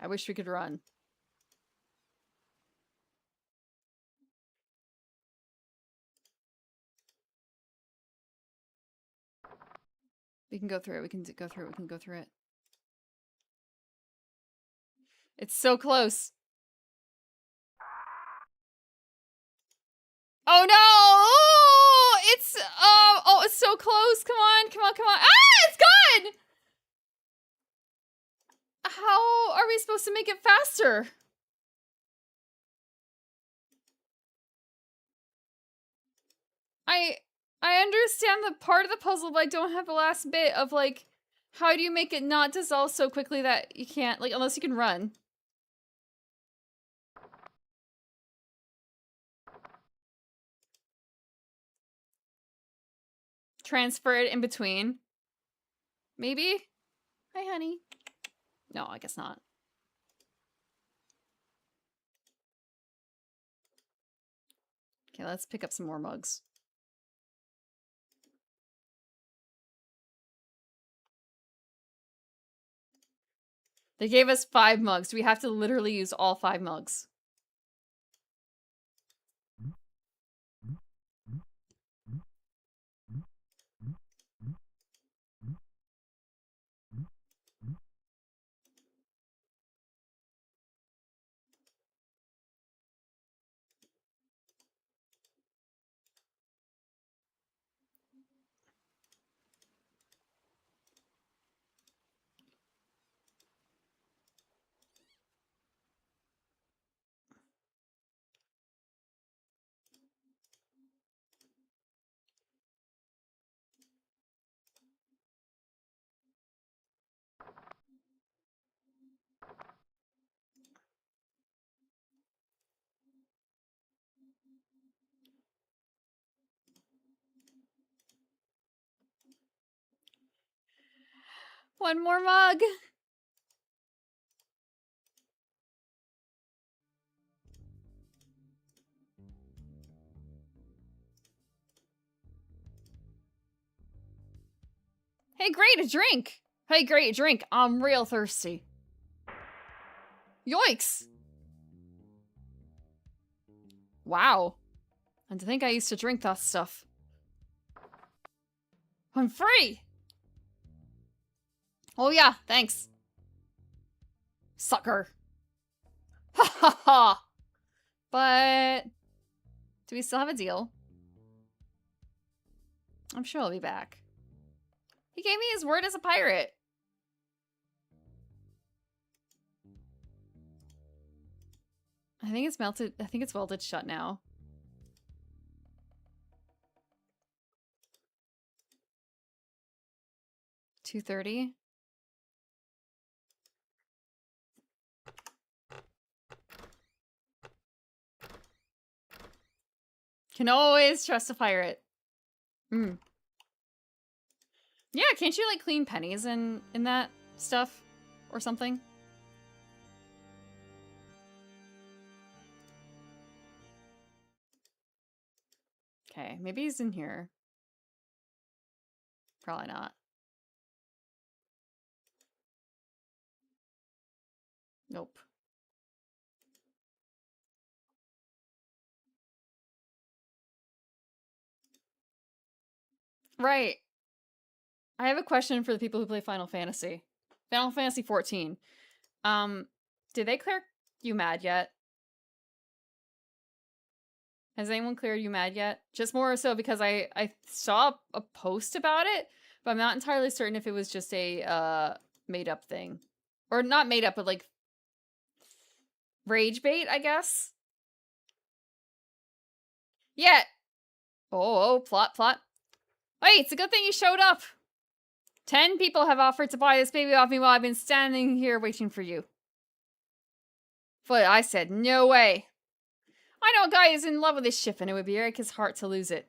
I wish we could run. We can go through it. We can go through it. We can go through it. It's so close. Oh no! Oh, it's so close. Come on, come on, come on. Ah, it's gone! How are we supposed to make it faster? I understand the part of the puzzle, but I don't have the last bit of, like, how do you make it not dissolve so quickly that you can't, like, unless you can run. Transfer it in between. Maybe? Hi, honey. No, I guess not. Okay, let's pick up some more mugs. They gave us 5 mugs. We have to literally use all 5 mugs. One more mug! Hey, great, a drink! Hey, great, a drink. I'm real thirsty. Yoinks! Wow. And to think I used to drink that stuff. I'm free! Oh yeah, thanks. Sucker. Ha ha ha! But... do we still have a deal? I'm sure I'll be back. He gave me his word as a pirate. I think it's melted. I think it's welded shut now. $230. Can always trust a pirate. Hmm. Yeah, can't you like clean pennies in that stuff or something? Okay, maybe he's in here. Probably not. Nope. Right. I have a question for the people who play Final Fantasy. Final Fantasy 14. Did they clear you mad yet? Has anyone cleared you mad yet? Just more so because I saw a post about it, but I'm not entirely certain if it was just a made up thing. Or not made up, but like rage bait, I guess. Yeah. Oh, plot. Wait, it's a good thing you showed up. 10 people have offered to buy this baby off me while I've been standing here waiting for you. But I said, no way. I know a guy who's in love with this ship and it would break his heart to lose it.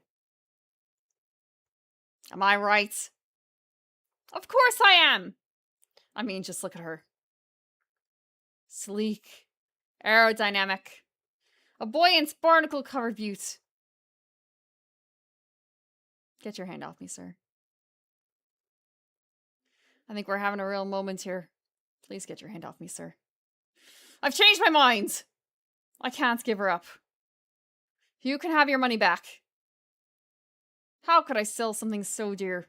Am I right? Of course I am. I mean, just look at her. Sleek. Aerodynamic. A buoyant barnacle-covered beaut. Get your hand off me, sir. I think we're having a real moment here. Please get your hand off me, sir. I've changed my mind! I can't give her up. You can have your money back. How could I sell something so dear?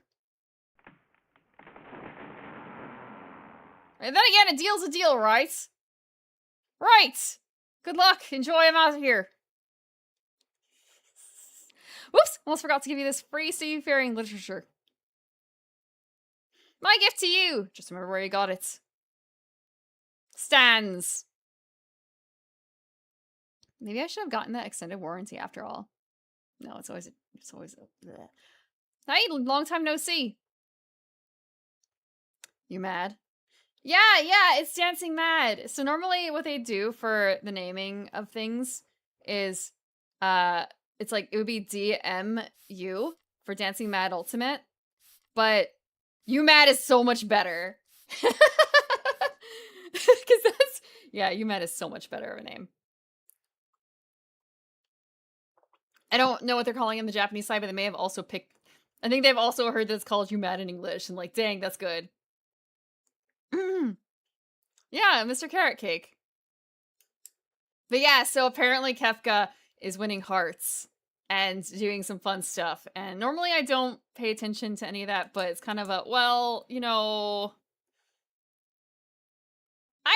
And then again, a deal's a deal, right? Right! Good luck. Enjoy. I'm out of here. Whoops! Almost forgot to give you this free seafaring literature. My gift to you! Just remember where you got it. Stands. Maybe I should have gotten that extended warranty after all. No, it's always It's always bleh. Hi, long time no see. You mad? Yeah, it's Dancing Mad. So normally what they do for the naming of things is it's like it would be DMU for Dancing Mad Ultimate, but You Mad is so much better. Cuz that's You Mad is so much better of a name. I don't know what they're calling in the Japanese side, but they may have also picked I think they've also heard that it's called You Mad in English and like, dang, that's good. Yeah, Mr. Carrot Cake. But yeah, so apparently Kefka is winning hearts and doing some fun stuff. And normally I don't pay attention to any of that, but it's kind of a, well, you know... I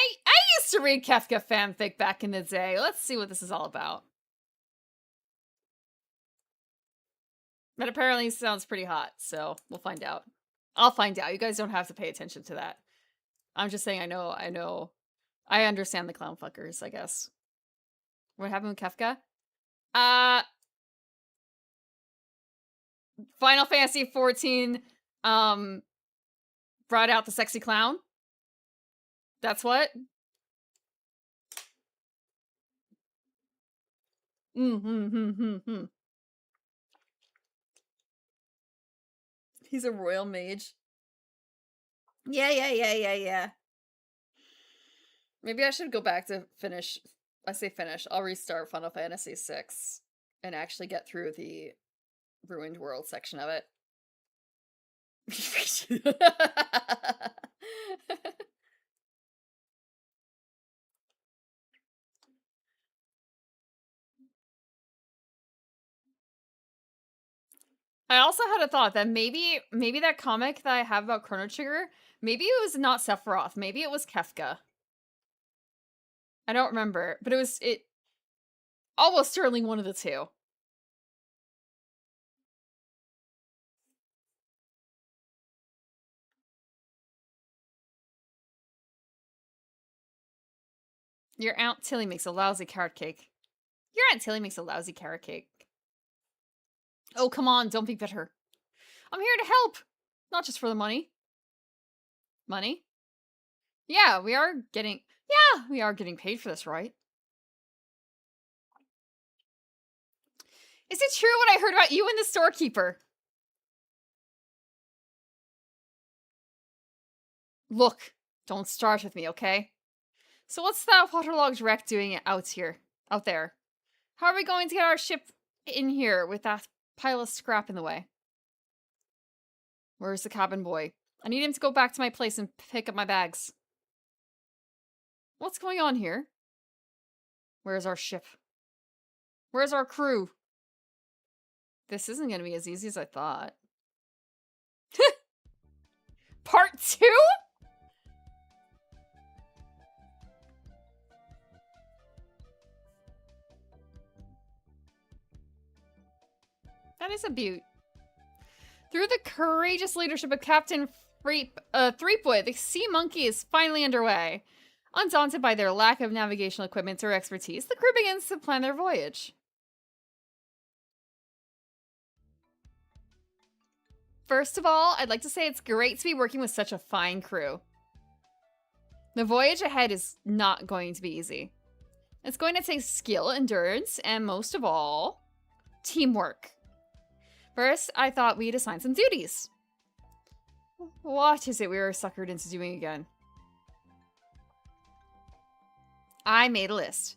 used to read Kefka fanfic back in the day. Let's see what this is all about. But apparently it sounds pretty hot, so we'll find out. I'll find out. You guys don't have to pay attention to that. I'm just saying I know. I understand the clown fuckers, I guess. What happened with Kefka? Final Fantasy 14 brought out the sexy clown. That's what? He's a royal mage. Yeah. Maybe I should go back to finish. I say finish. I'll restart Final Fantasy VI and actually get through the Ruined World section of it. I also had a thought that maybe that comic that I have about Chrono Trigger, maybe it was not Sephiroth, maybe it was Kefka. I don't remember, but it almost certainly one of the two. Your Aunt Tilly makes a lousy carrot cake. Your Aunt Tilly makes a lousy carrot cake. Oh, come on, don't be bitter. I'm here to help, not just for the money. Money? Yeah, we are getting paid for this, right? Is it true what I heard about you and the storekeeper? Look, don't start with me, okay? So what's that waterlogged wreck doing out there? How are we going to get our ship in here with that pile of scrap in the way? Where's the cabin boy? I need him to go back to my place and pick up my bags. What's going on here? Where's our ship? Where's our crew? This isn't going to be as easy as I thought. Part 2? That is a beaut. Through the courageous leadership of Captain Threepwood, the Sea Monkey is finally underway. Undaunted by their lack of navigational equipment or expertise, the crew begins to plan their voyage. First of all, I'd like to say it's great to be working with such a fine crew. The voyage ahead is not going to be easy. It's going to take skill, endurance, and most of all, teamwork. First, I thought we'd assign some duties. What is it we were suckered into doing again? I made a list.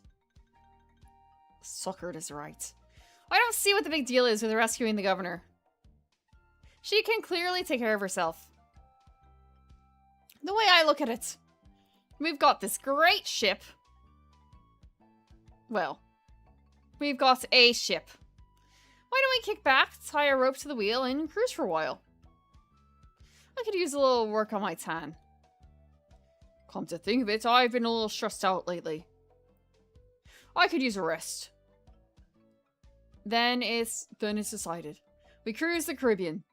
Suckered is right. I don't see what the big deal is with rescuing the governor. She can clearly take care of herself. The way I look at it, we've got this great ship. Well, we've got a ship. Why don't we kick back, tie a rope to the wheel, and cruise for a while? I could use a little work on my tan. Come to think of it, I've been a little stressed out lately. I could use a rest. Then it's decided. We cruise the Caribbean.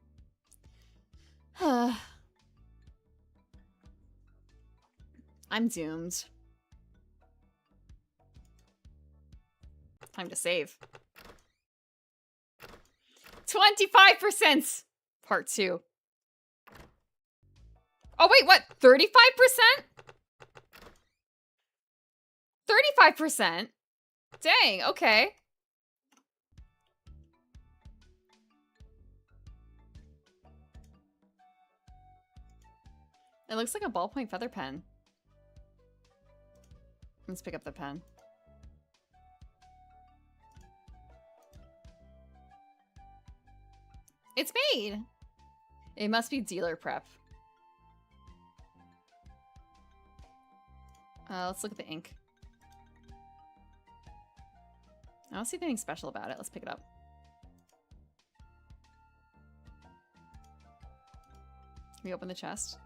I'm doomed. Time to save. 20 25%! Part 2. Oh, wait, what? 35%? 35%? Dang, okay. It looks like a ballpoint feather pen. Let's pick up the pen. It's made! It must be dealer prep. Let's look at the ink. I don't see anything special about it. Let's pick it up. Can we open the chest?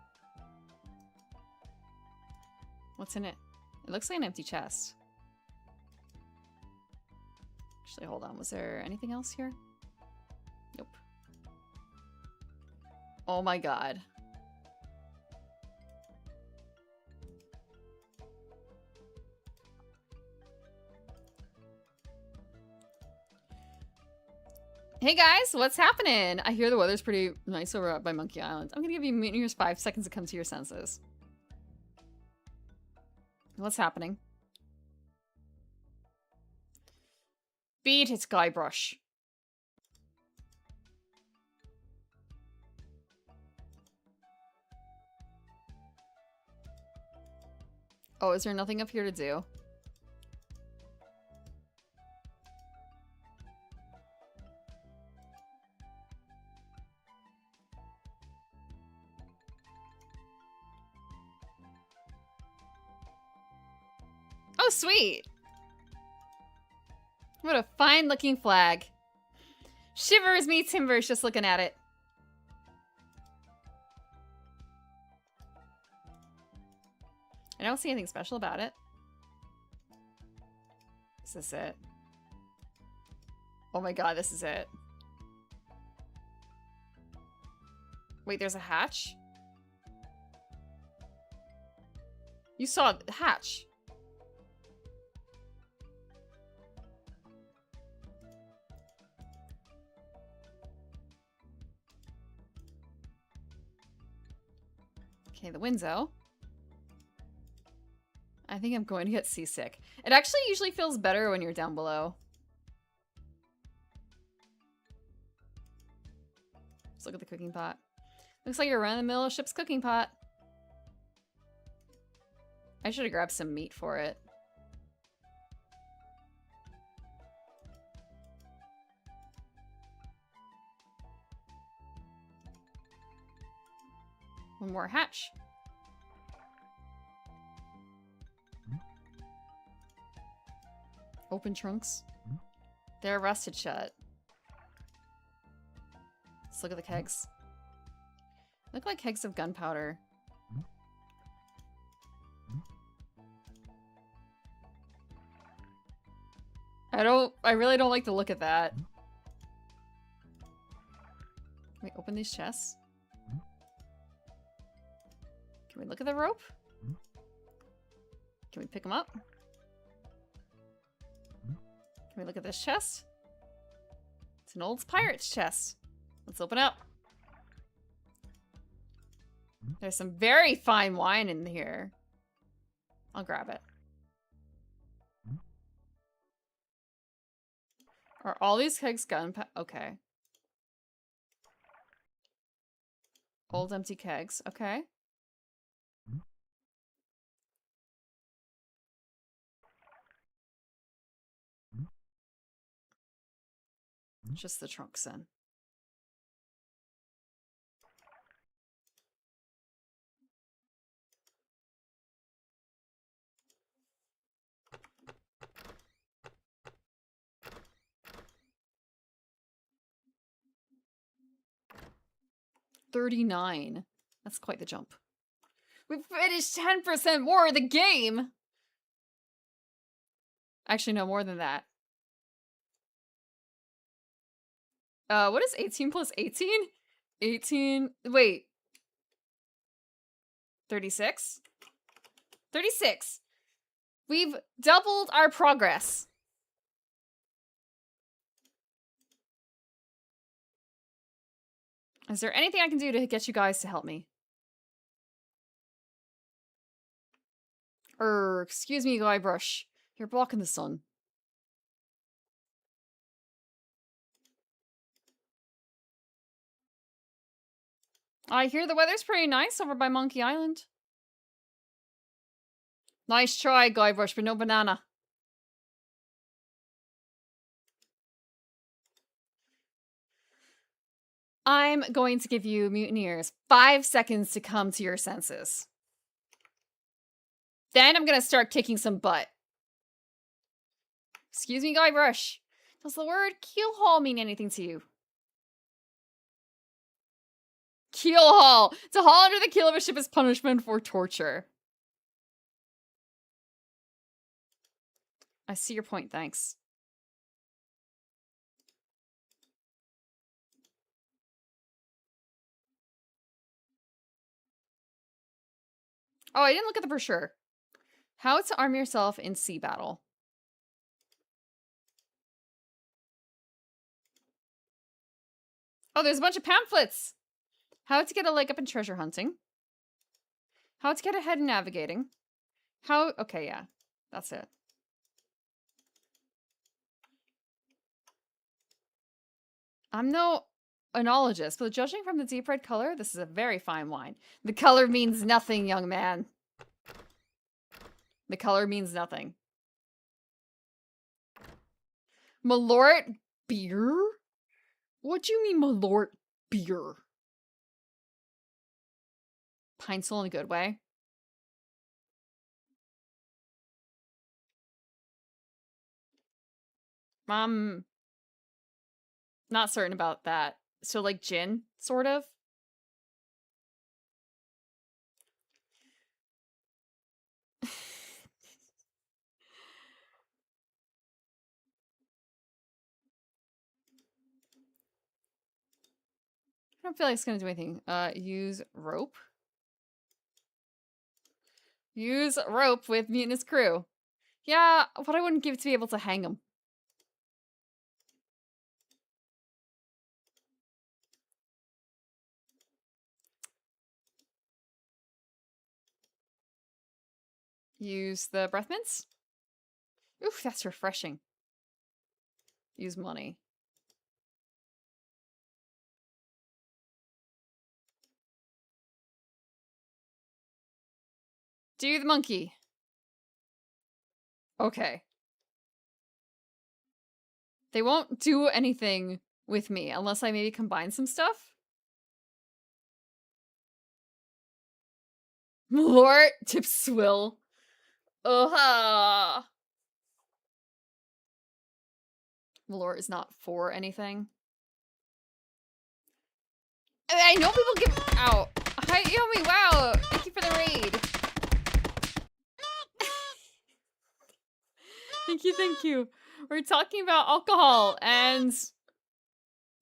What's in it? It looks like an empty chest. Actually, hold on. Was there anything else here? Nope. Oh my god. Hey guys, what's happening? I hear the weather's pretty nice over by Monkey Island. I'm gonna give you Mutineers 5 seconds to come to your senses. What's happening? Beat it, Guybrush. Oh, is there nothing up here to do? Oh, sweet! What a fine-looking flag. Shivers me timbers just looking at it. I don't see anything special about it. Is this it? Oh my god, this is it. Wait, there's a hatch? You saw the hatch. Okay, the window. I think I'm going to get seasick. It actually usually feels better when you're down below. Let's look at the cooking pot. Looks like you're running the middle of ship's cooking pot. I should have grabbed some meat for it. One more hatch. Open trunks. They're rusted shut. Let's look at the kegs. Look like kegs of gunpowder. I really don't like to look at that. Can we open these chests? Can we look at the rope? Can we pick them up? Can we look at this chest? It's an old pirate's chest. Let's open up. There's some very fine wine in here. I'll grab it. Are all these kegs gunpowder? Okay. Old empty kegs. Okay. Just the trunks then. $39. That's quite the jump. We've finished 10% more of the game! Actually, no, more than that. What is 18 plus 18? 18... Wait. 36? 36! We've doubled our progress. Is there anything I can do to get you guys to help me? Excuse me, Guybrush. You're blocking the sun. I hear the weather's pretty nice over by Monkey Island. Nice try, Guybrush, but no banana. I'm going to give you mutineers 5 seconds to come to your senses. Then I'm gonna start kicking some butt. Excuse me, Guybrush. Does the word keelhaul mean anything to you? Keelhaul! To haul under the keel of a ship is punishment for torture. I see your point, thanks. Oh, I didn't look at the brochure. How to arm yourself in sea battle. Oh, there's a bunch of pamphlets! How to get a leg up in treasure hunting. How to get ahead in navigating. How... Okay, yeah. That's it. I'm no enologist, but judging from the deep red color, this is a very fine wine. The color means nothing, young man. The color means nothing. Malort beer? What do you mean Malort beer? Pine Sol in a good way. Not certain about that. So like gin, sort of? I don't feel like it's gonna do anything. Use rope. Use rope with mutinous crew. Yeah, what I wouldn't give to be able to hang them. Use the breath mints. Oof, that's refreshing. Use money. Do the monkey. Okay. They won't do anything with me unless I maybe combine some stuff. Malort tips swill. Ugh. Malort is not for anything. I know people give out. Hi, Yomi, wow. Thank you for the raid. Thank you. We're talking about alcohol and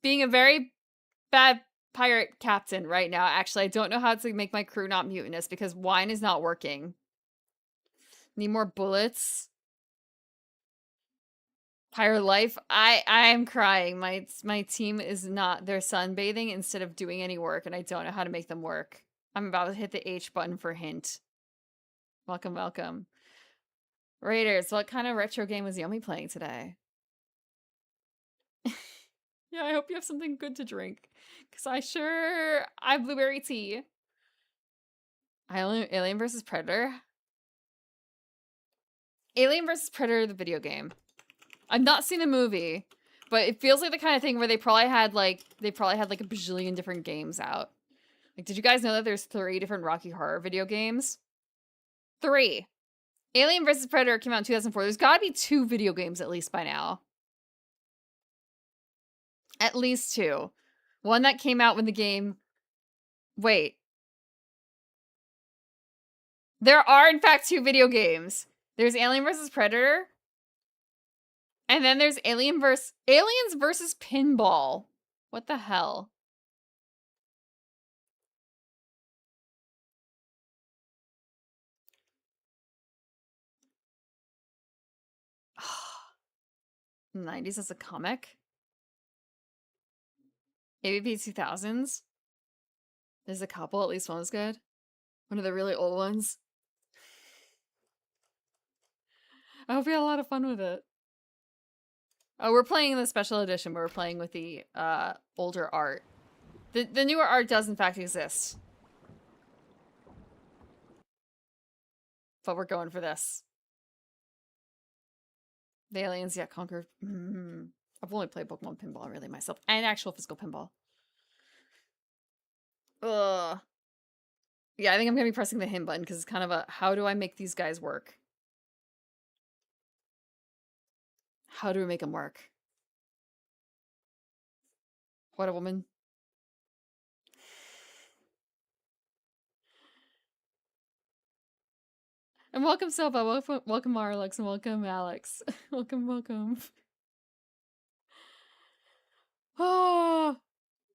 being a very bad pirate captain right now. Actually, I don't know how to make my crew not mutinous because wine is not working. Need more bullets. Pirate life. I am crying. My team is not. They're sunbathing instead of doing any work, and I don't know how to make them work. I'm about to hit the H button for hint. Welcome, welcome. Raiders, what kind of retro game was Yomi playing today? Yeah, I hope you have something good to drink. Because I have blueberry tea. Alien vs. Predator? Alien vs. Predator, the video game. I've not seen the movie, but it feels like the kind of thing where they probably had like a bajillion different games out. Like, did you guys know that there's 3 different Rocky Horror video games? 3. Alien vs. Predator came out in 2004. There's gotta be 2 video games at least by now. At least 2. One that came out when the game... Wait. There are, in fact, 2 video games. There's Alien vs. Predator. And then there's Aliens vs. Pinball. What the hell? '90s as a comic? AVP 2000s? There's a couple, at least one was good. One of the really old ones. I hope you had a lot of fun with it. Oh, we're playing the special edition, but we're playing with the older art. The newer art does in fact exist. But we're going for this. The aliens yet conquered. I've only played Pokemon Pinball really myself. And actual physical pinball. Ugh. Yeah, I think I'm gonna be pressing the hint button because it's kind of a, how do I make these guys work? How do we make them work? What a woman. And welcome Silva, welcome Marlux, and welcome Alex. welcome. Oh,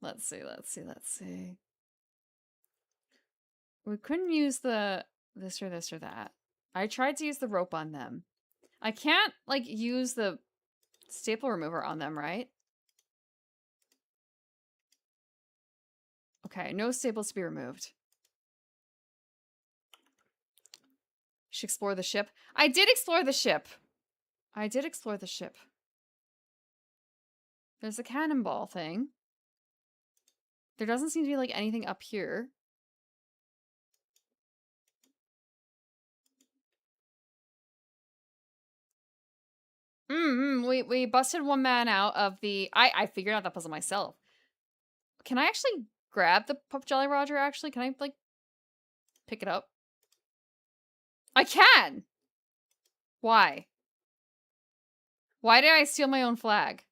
let's see. We couldn't use the this or that. I tried to use the rope on them. I can't, like, use the staple remover on them, right? Okay, no staples to be removed. Should explore the ship. I did explore the ship. There's a cannonball thing. There doesn't seem to be, like, anything up here. We busted one man out of the... I figured out that puzzle myself. Can I actually grab the Jolly Roger, actually? Can I, like, pick it up? I can! Why? Why did I steal my own flag?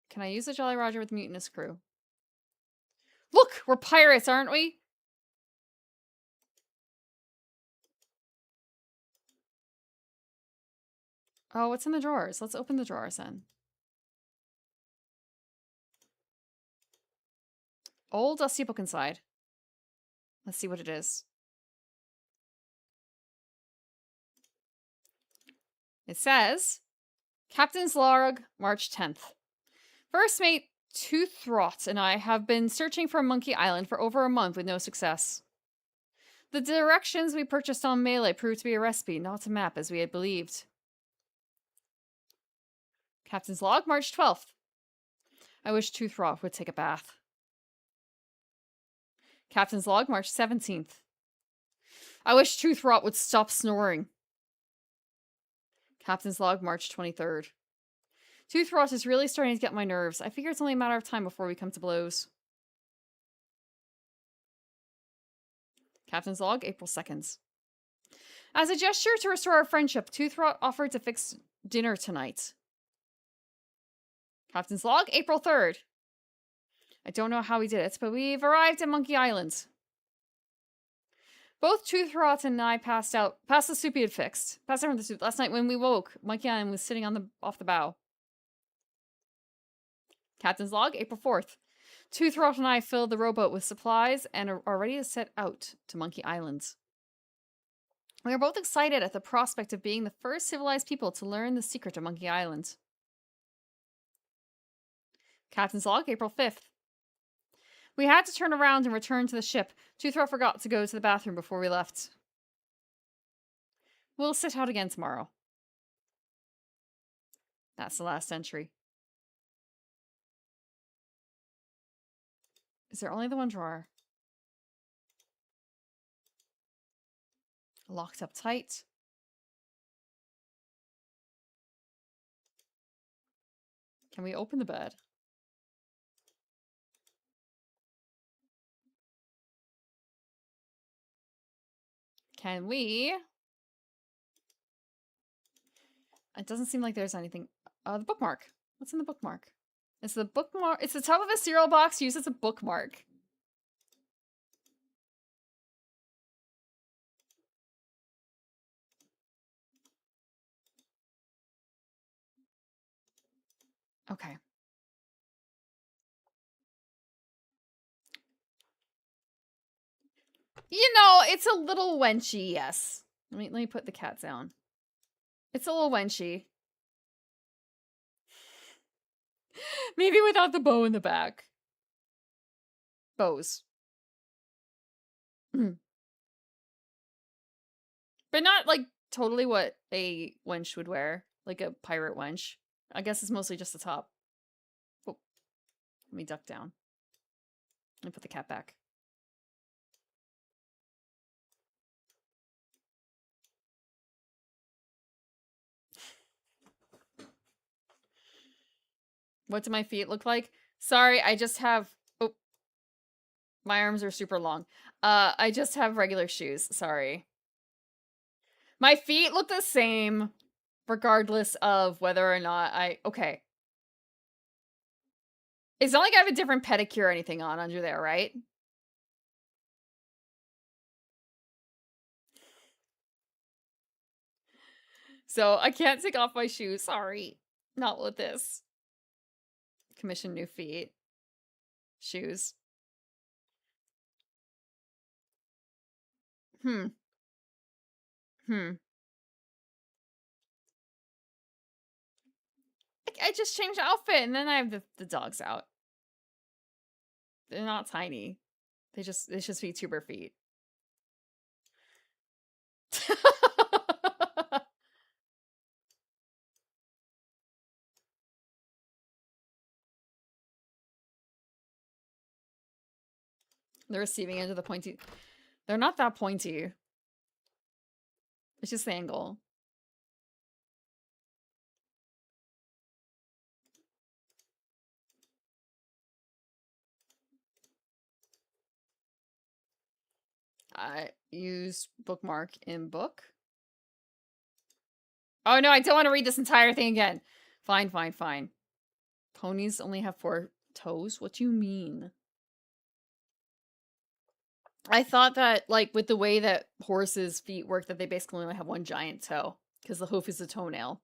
Can I use the Jolly Roger with the mutinous crew? Look! We're pirates, aren't we? Oh, what's in the drawers? Let's open the drawers then. Old dusty book inside. Let's see what it is. It says, Captain's Log, March 10th. First mate Toothrot and I have been searching for Monkey Island for over a month with no success. The directions we purchased on Melee proved to be a recipe, not a map as we had believed. Captain's Log, March 12th. I wish Toothrot would take a bath. Captain's Log, March 17th. I wish Toothrot would stop snoring. Captain's Log, March 23rd. Toothrot is really starting to get my nerves. I figure it's only a matter of time before we come to blows. Captain's Log, April 2nd. As a gesture to restore our friendship, Toothrot offered to fix dinner tonight. Captain's Log, April 3rd. I don't know how we did it, but we've arrived at Monkey Island. Both Toothrot and I passed the soup he had fixed. Passed out from the soup. Last night when we woke, Monkey Island was sitting off the bow. Captain's Log, April 4th. Toothrot and I filled the rowboat with supplies and are ready to set out to Monkey Island. We are both excited at the prospect of being the first civilized people to learn the secret of Monkey Island. Captain's Log, April 5th. We had to turn around and return to the ship. Toothrot forgot to go to the bathroom before we left. We'll sit out again tomorrow. That's the last entry. Is there only the one drawer? Locked up tight. Can we open the bed? Can we? It doesn't seem like there's anything. The bookmark. What's in the bookmark? It's the bookmark. It's the top of a cereal box used as a bookmark. Okay. You know, it's a little wenchy, yes. Let me put the cat down. It's a little wenchy. Maybe without the bow in the back. Bows. But not like totally what a wench would wear. Like a pirate wench. I guess it's mostly just the top. Oh. Let me duck down. And put the cap back. What do my feet look like? Sorry, I just have... Oh. My arms are super long. I just have regular shoes. Sorry. My feet look the same regardless of whether or not I... Okay. It's not like I have a different pedicure or anything on under there, right? So I can't take off my shoes. Sorry. Not with this. Commission new feet. Shoes. Hmm. I just changed outfit and then I have the dogs out. They're not tiny. It's just VTuber feet. The receiving end of the pointy. They're not that pointy. It's just the angle. I use bookmark in book. Oh no, I don't want to read this entire thing again. Fine, fine, fine. Ponies only have 4 toes? What do you mean? I thought that, like, with the way that horses' feet work, that they basically only have 1 giant toe. Because the hoof is a toenail.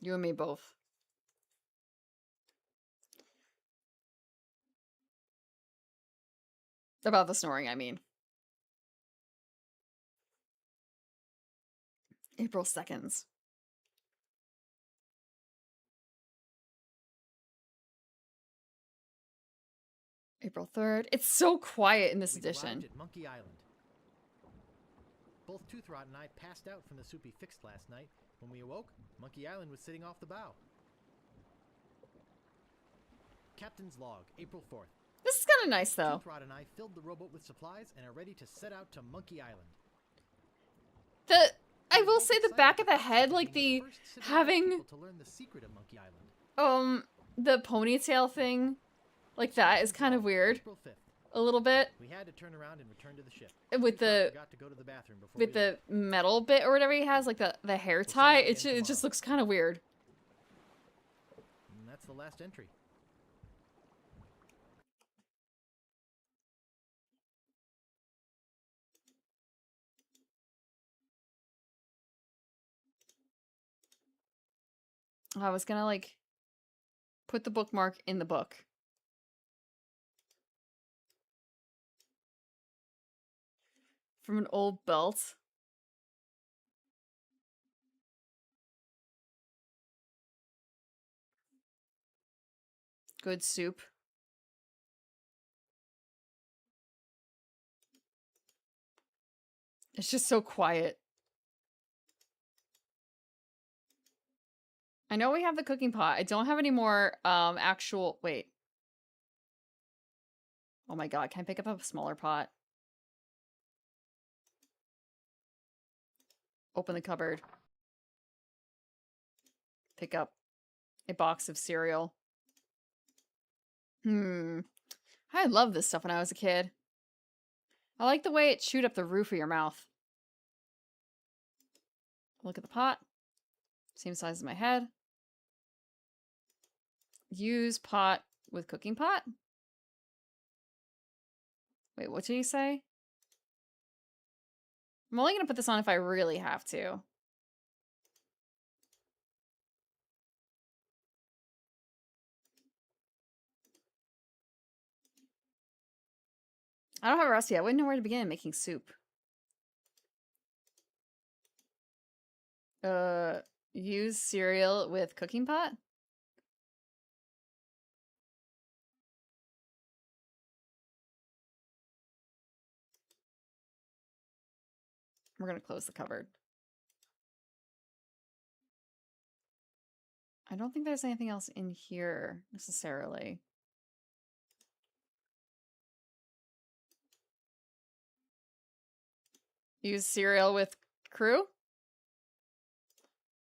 You and me both. About the snoring, I mean. April 2nd. April 3rd. It's so quiet in this edition. At Monkey Island. Both Toothrot and I passed out from the soup he fixed last night. When we awoke, Monkey Island was sitting off the bow. Captain's log, April 4th. This is kind of nice, though. Toothrot and I filled the rowboat with supplies and are ready to set out to Monkey Island. I will say the back of the head, like the having to learn the secret of Monkey Island. The ponytail thing, like that is kind of weird. April 5th. A little bit. We had to turn around and return to the ship. With the forgot to go to the bathroom before with the metal bit or whatever he has, like the hair tie. It just looks kind of weird. And that's the last entry. I was gonna like put the bookmark in the book. From an old belt. Good soup. It's just so quiet. I know we have the cooking pot. I don't have any more actual... Wait. Oh my god, can I pick up a smaller pot? Open the cupboard. Pick up a box of cereal. I loved this stuff when I was a kid. I like the way it chewed up the roof of your mouth. Look at the pot. Same size as my head. Use pot with cooking pot? Wait, what did he say? I'm only gonna put this on if I really have to. I don't have a recipe. I wouldn't know where to begin making soup. Use cereal with cooking pot? We're gonna close the cupboard. I don't think there's anything else in here, necessarily. Use cereal with crew?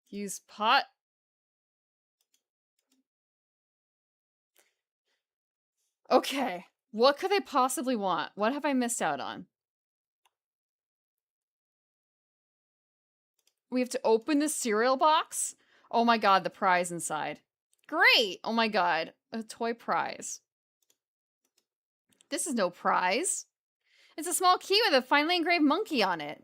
Use pot? Okay. What could they possibly want? What have I missed out on? We have to open the cereal box? Oh my god, the prize inside. Great! Oh my god. A toy prize. This is no prize. It's a small key with a finely engraved monkey on it.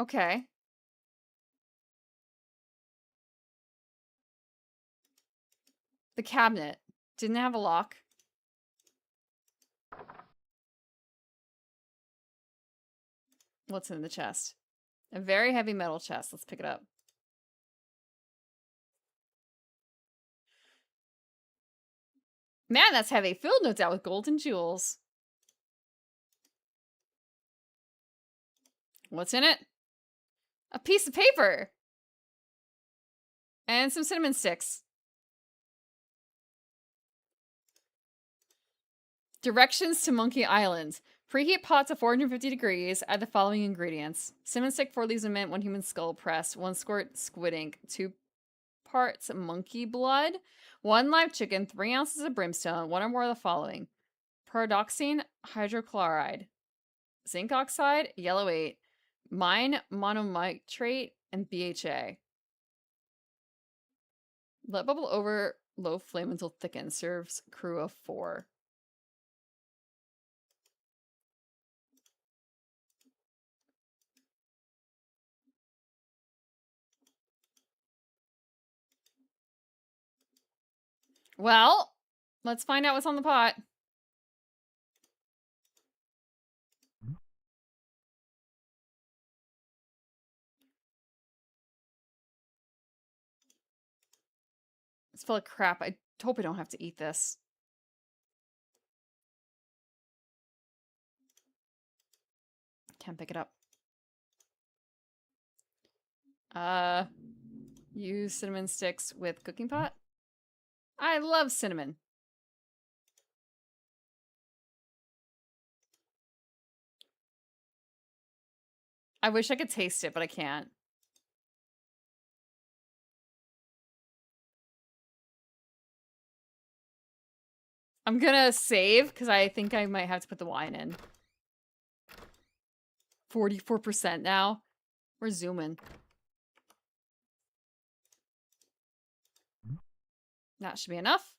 Okay. The cabinet. Didn't have a lock. What's in the chest? A very heavy metal chest. Let's pick it up. Man, that's heavy. Filled, no doubt, with gold and jewels. What's in it? A piece of paper! And some cinnamon sticks. Directions to Monkey Island. Preheat pot to 450 degrees. Add the following ingredients. Cinnamon stick, 4 leaves of mint, 1 human skull pressed, 1 squirt squid ink, 2 parts monkey blood, 1 live chicken, 3 ounces of brimstone, 1 or more of the following. Pyridoxine hydrochloride, zinc oxide, yellow 8, mine monomitrate, and BHA. Let bubble over low flame until thickened. Serves crew of 4. Well, let's find out what's on the pot. It's full of crap. I hope I don't have to eat this. Can't pick it up. Use cinnamon sticks with cooking pot. I love cinnamon. I wish I could taste it, but I can't. I'm gonna save, because I think I might have to put the wine in. 44% now. We're zooming. That should be enough.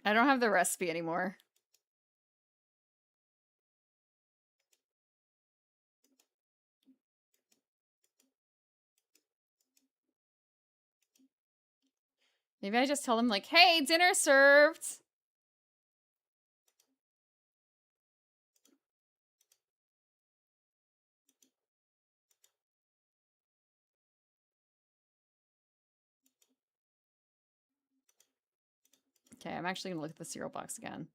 I don't have the recipe anymore. Maybe I just tell them, like, hey, dinner served. Okay, I'm actually gonna look at the cereal box again.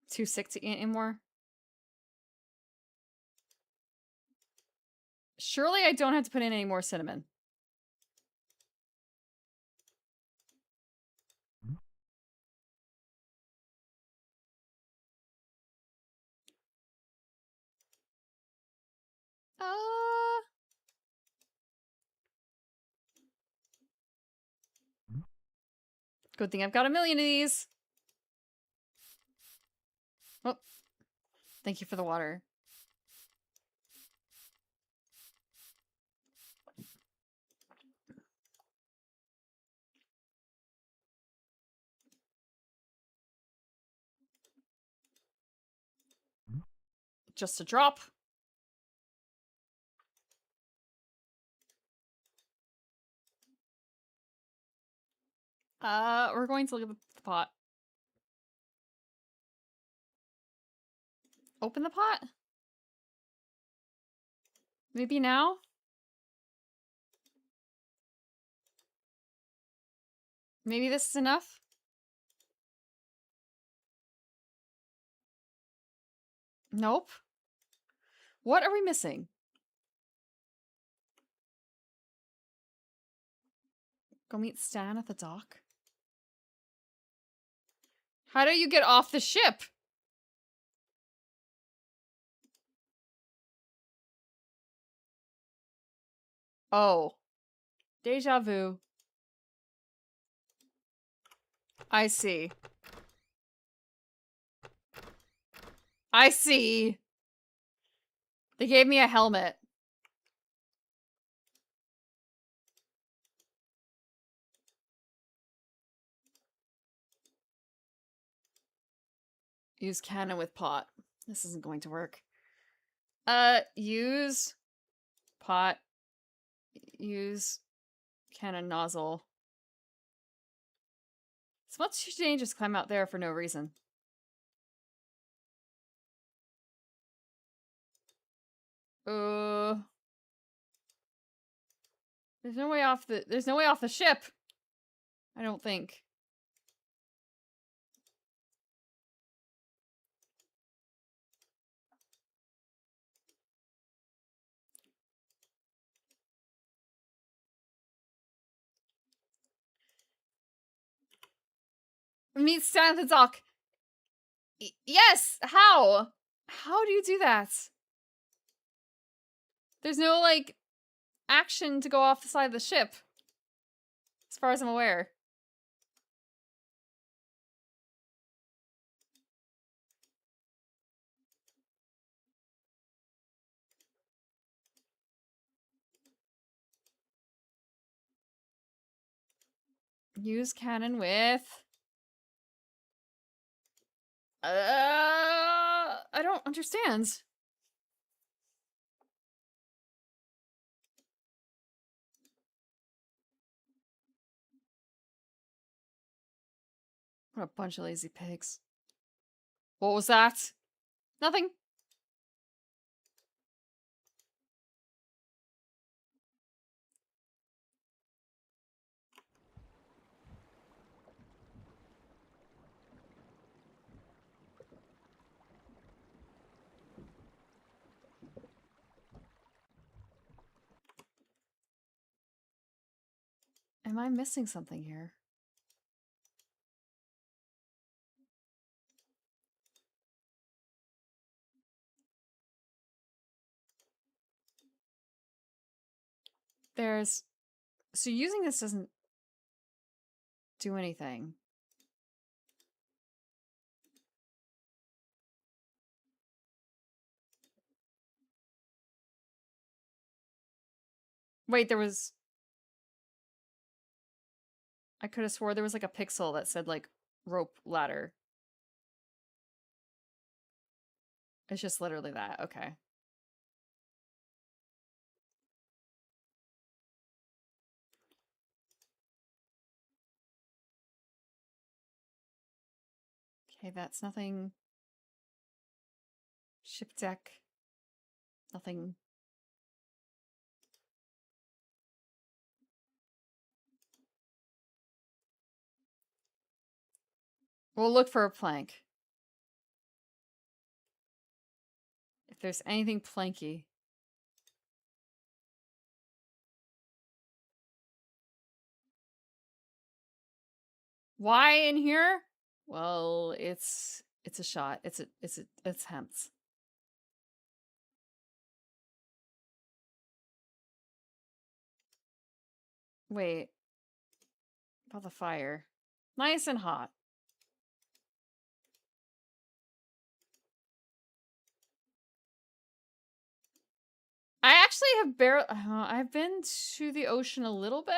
2 sick to eat anymore. Surely I don't have to put in any more cinnamon. Good thing I've got a million of these. Oh, thank you for the water. just a drop. We're going to look at the pot. Open the pot? Maybe now? Maybe this is enough? Nope. What are we missing? Go meet Stan at the dock? How do you get off the ship? Oh. Deja vu. I see. I see. They gave me a helmet. Use cannon with pot. This isn't going to work. Use pot. Use cannon nozzle. It's much too dangerous to climb out there for no reason. There's no way off the ship. I don't think. Meet Stan at the dock. Yes! How? How do you do that? There's no, like, action to go off the side of the ship. As far as I'm aware. Use cannon with... I don't understand. What a bunch of lazy pigs. What was that? Nothing. Am I missing something here? There's... So using this doesn't do anything. Wait, there was... I could have swore there was like a pixel that said like rope ladder. It's just literally that. Okay. Okay, that's nothing. Ship deck. Nothing. We'll look for a plank. If there's anything planky. Why in here? Well, it's a shot. It's attempts. Wait. About the fire. Nice and hot. I actually have I've been to the ocean a little bit.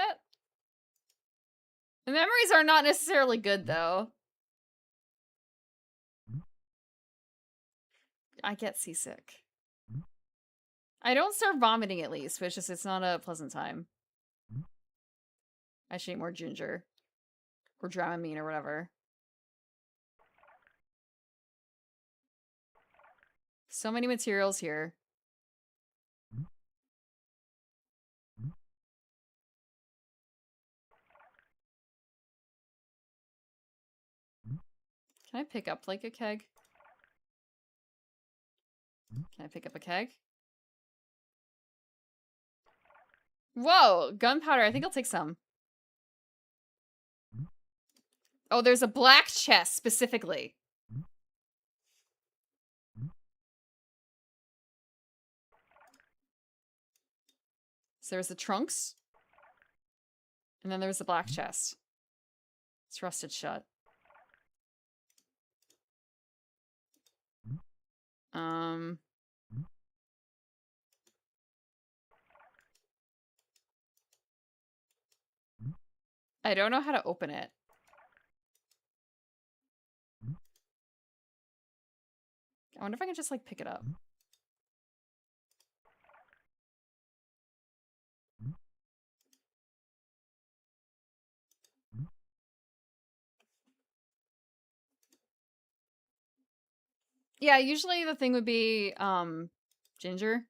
The memories are not necessarily good, though. I get seasick. I don't start vomiting at least, but it's not a pleasant time. I should eat more ginger. Or Dramamine or whatever. So many materials here. Can I pick up, like, a keg? Can I pick up a keg? Whoa! Gunpowder. I think I'll take some. Oh, there's a black chest, specifically. So there's the trunks. And then there's the black chest. It's rusted shut. I don't know how to open it. I wonder if I can just, like, pick it up. Yeah, usually the thing would be, ginger.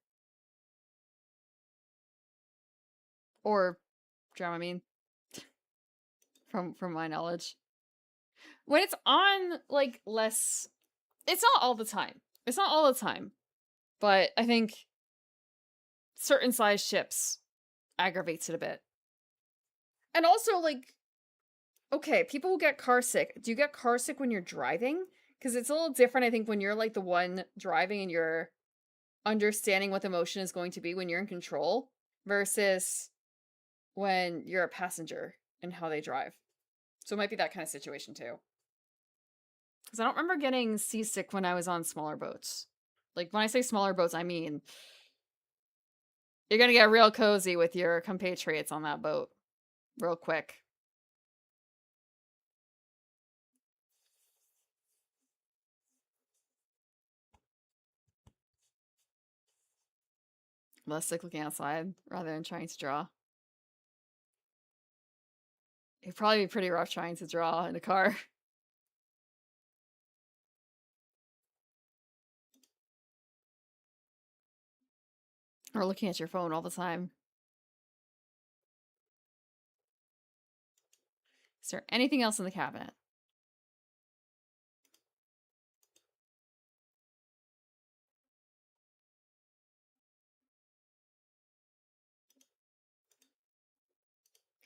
Or Dramamine. From my knowledge. When it's on, like, less... It's not all the time. It's not all the time. But I think certain size ships aggravates it a bit. And also, like... Okay, people who get car sick. Do you get car sick when you're driving? Because it's a little different, I think, when you're, like, the one driving and you're understanding what the motion is going to be when you're in control versus when you're a passenger and how they drive. So it might be that kind of situation, too. Because I don't remember getting seasick when I was on smaller boats. Like, when I say smaller boats, I mean... You're gonna get real cozy with your compatriots on that boat. Real quick. Less like looking outside rather than trying to draw. It'd probably be pretty rough trying to draw in a car. Or looking at your phone all the time. Is there anything else in the cabinet?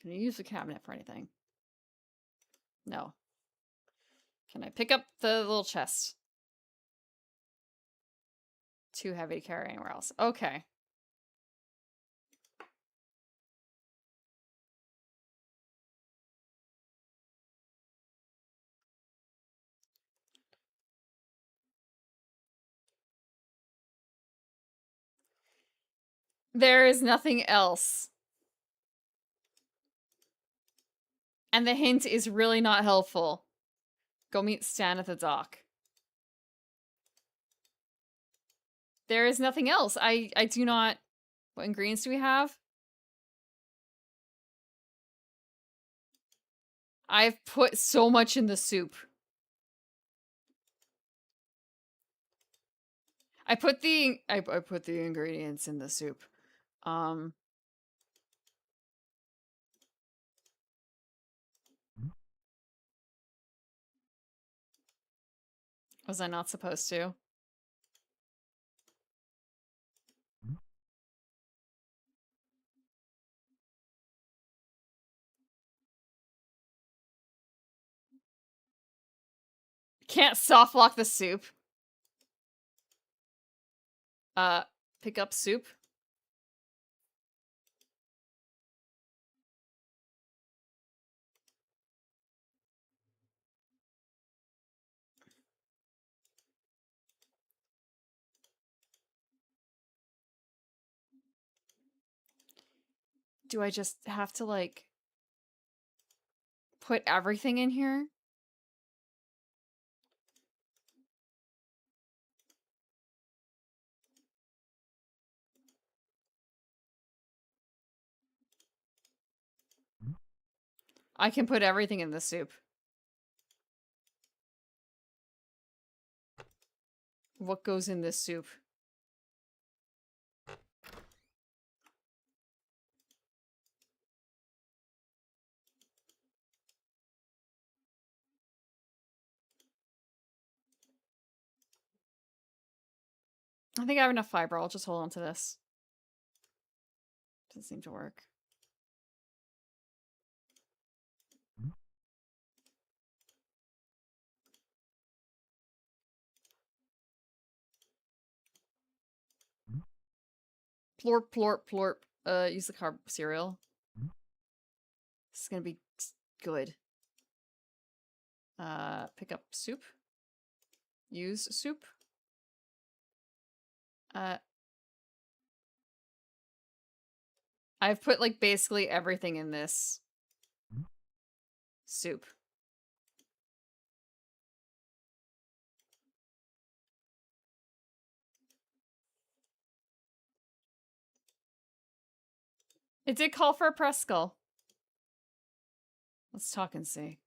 Can you use the cabinet for anything? No. Can I pick up the little chest? Too heavy to carry anywhere else. Okay. There is nothing else. And the hint is really not helpful. Go meet Stan at the dock. There is nothing else. I do not... What ingredients do we have? I've put so much in the soup. I put the ingredients in the soup. Was I not supposed to? Can't soft lock the soup. Pick up soup. Do I just have to, like, put everything in here? I can put everything in the soup. What goes in this soup? I think I have enough fiber. I'll just hold on to this. Doesn't seem to work. Plorp, plorp, plorp. Use the carb cereal. This is gonna be good. Pick up soup. Use soup. I've put, like, basically everything in this soup. It did call for a press skull. Let's talk and see.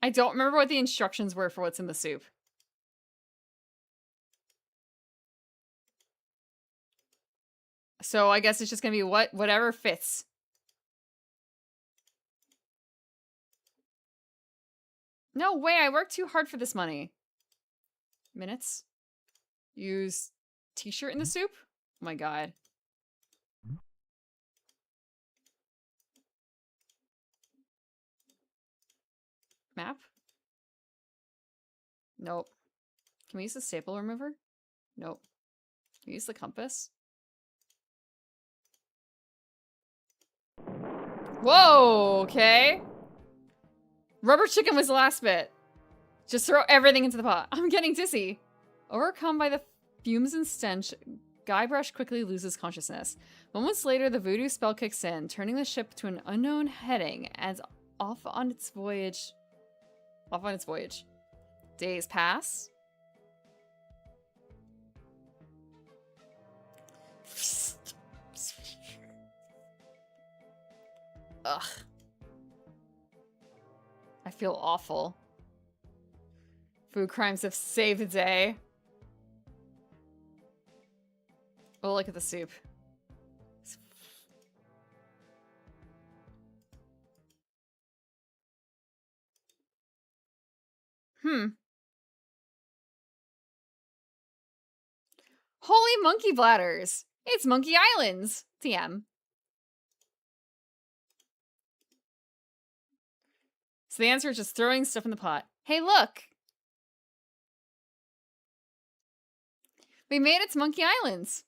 I don't remember what the instructions were for what's in the soup. So I guess it's just gonna be whatever fits. No way, I worked too hard for this money. Minutes. Use t-shirt in the soup? Oh my god. Map? Nope. Can we use the staple remover? Nope. Can we use the compass? Whoa, okay. Rubber chicken was the last bit. Just throw everything into the pot. I'm getting dizzy. Overcome by the fumes and stench, Guybrush quickly loses consciousness. Moments later, the voodoo spell kicks in, turning the ship to an unknown heading and off on its voyage. Days pass. Ugh. I feel awful. Food crimes have saved the day. Oh, look at the soup. Holy monkey bladders! It's Monkey Islands! TM. So the answer is just throwing stuff in the pot. Hey, look! We made it to Monkey Islands!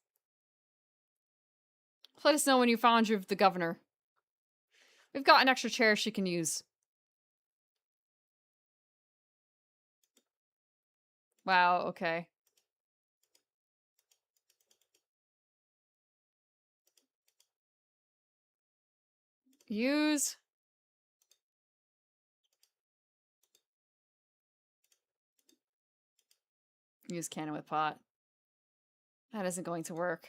Let us know when you found the governor. We've got an extra chair she can use. Wow, okay. Use cannon with pot. That isn't going to work.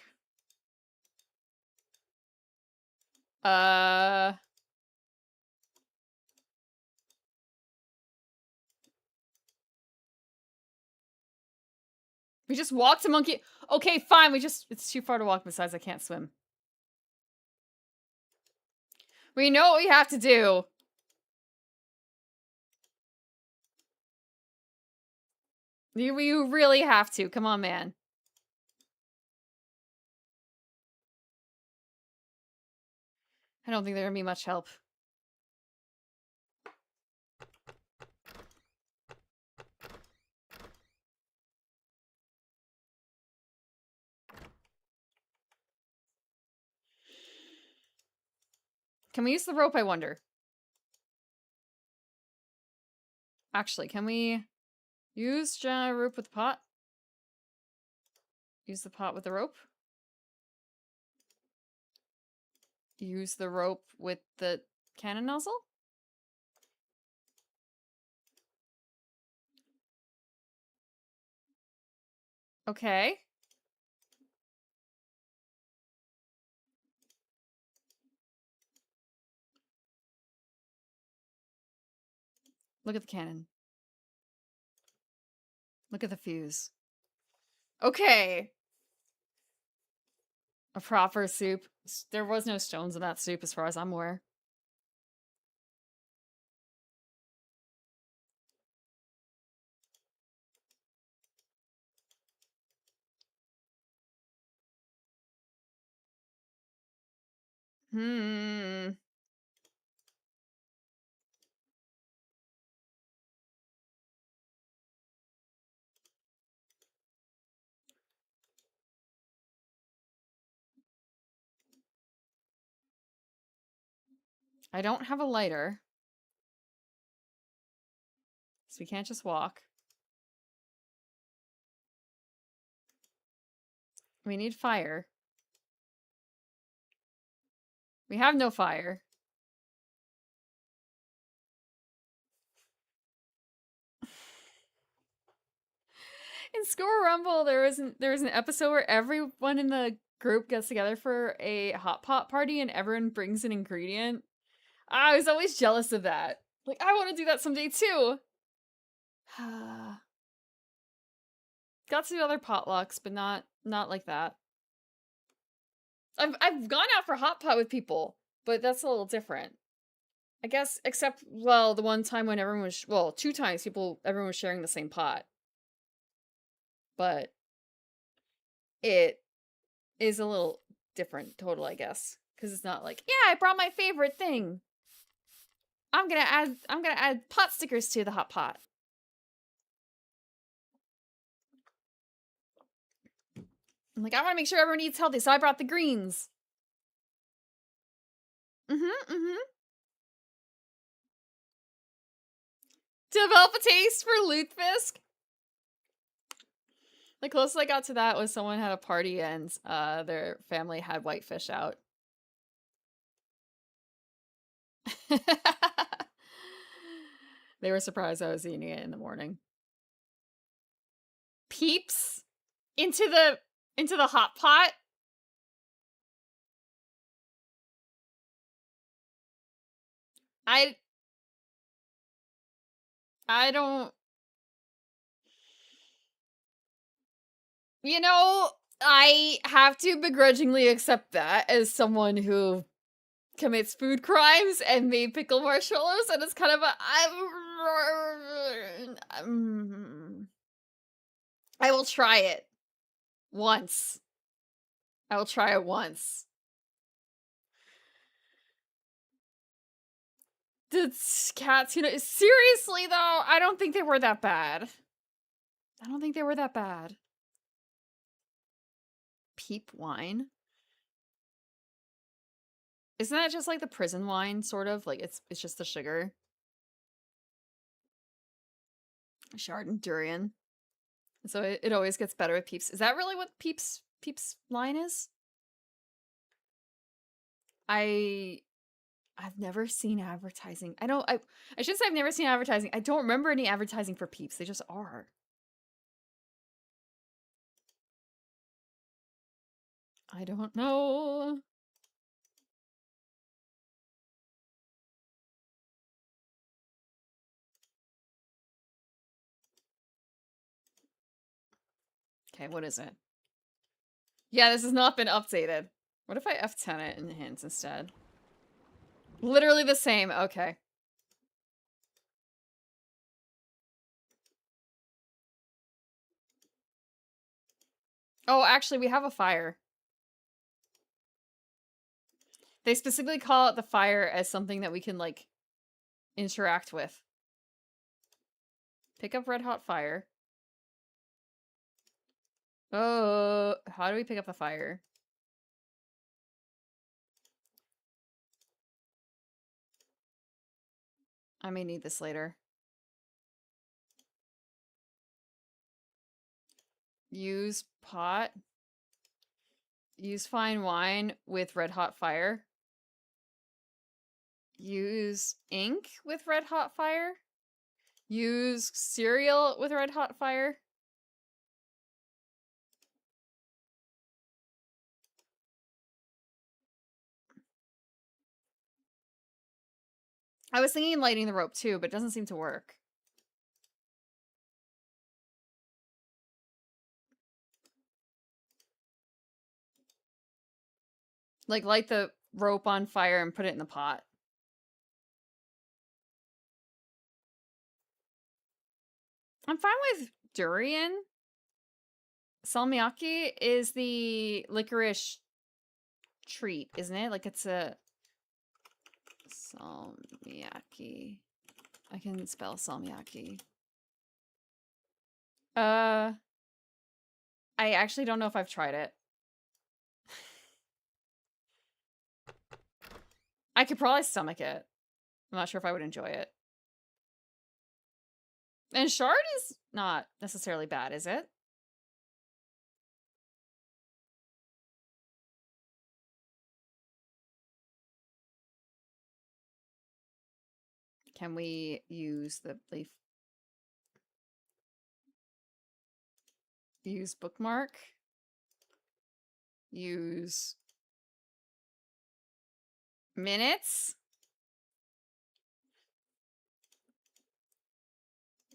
We just walked to Monkey... Okay, fine, it's too far to walk, besides I can't swim. We know what we have to do. You really have to. Come on, man. I don't think there's gonna be much help. Can we use the rope, I wonder? Actually, can we use rope with the pot? Use the pot with the rope? Use the rope with the cannon nozzle? Okay. Look at the cannon. Look at the fuse. Okay. A proper soup. There was no stones in that soup as far as I'm aware. Hmm. I don't have a lighter. So we can't just walk. We need fire. We have no fire. In Score Rumble, there was an episode where everyone in the group gets together for a hot pot party and everyone brings an ingredient. I was always jealous of that. Like, I want to do that someday too. Got to do other potlucks, but not like that. I've gone out for hot pot with people, but that's a little different. I guess, except, well, the one time when everyone was, well, 2 times everyone was sharing the same pot. But it is a little different total, I guess. Because it's not like, yeah, I brought my favorite thing. I'm gonna add pot stickers to the hot pot. I'm like, I want to make sure everyone eats healthy, so I brought the greens. Develop a taste for lutefisk. The closest I got to that was someone had a party and their family had whitefish out. They were surprised I was eating it in the morning. Peeps into the hot pot. I don't. You know, I have to begrudgingly accept that as someone who commits food crimes and made pickle marshmallows, and it's kind of a I will try it once. I will try it once. The cats, you know, seriously though, I don't think they were that bad. I don't think they were that bad. Peep wine? Isn't that just like the prison wine, sort of? Like, it's just the sugar. Chardonnay durian. So it always gets better with Peeps. Is that really what Peeps line is? I've never seen advertising. I shouldn't say I've never seen advertising. I don't remember any advertising for Peeps. They just are. I don't know. Okay, what is it? Yeah, this has not been updated. What if I F10 it in hints instead? Literally the same. Okay. Oh, actually, we have a fire. They specifically call it the fire as something that we can, like, interact with. Pick up red hot fire. Oh, how do we pick up the fire? I may need this later. Use pot. Use fine wine with red hot fire. Use ink with red hot fire. Use cereal with red hot fire. I was thinking lighting the rope too, but it doesn't seem to work. Like, light the rope on fire and put it in the pot. I'm fine with durian. Salmiakki is the licorice treat, isn't it? Like, it's a... Salmiakki. I can spell salmiakki. I actually don't know if I've tried it. I could probably stomach it. I'm not sure if I would enjoy it. And chard is not necessarily bad, is it? Can we use the leaf? Use bookmark? Use minutes?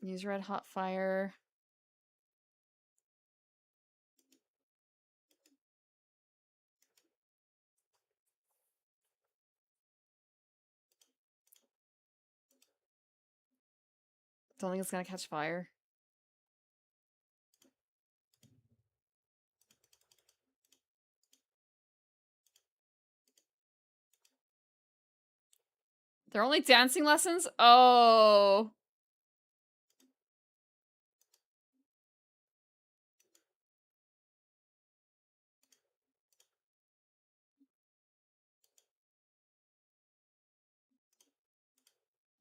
Use red hot fire. Don't think it's gonna catch fire. They're only dancing lessons? Oh.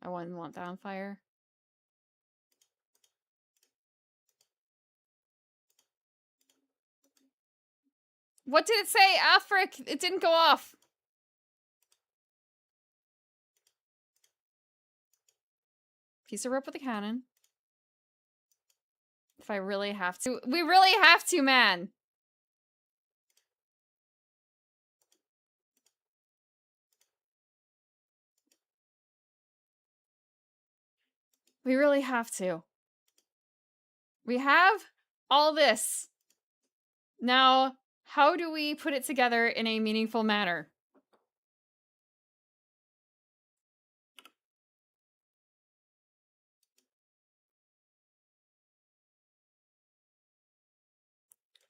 I wouldn't want that on fire. What did it say? Afric! It didn't go off. Piece of rope with a cannon. If I really have to. We really have to, man! We really have to. We have all this. Now, how do we put it together in a meaningful manner?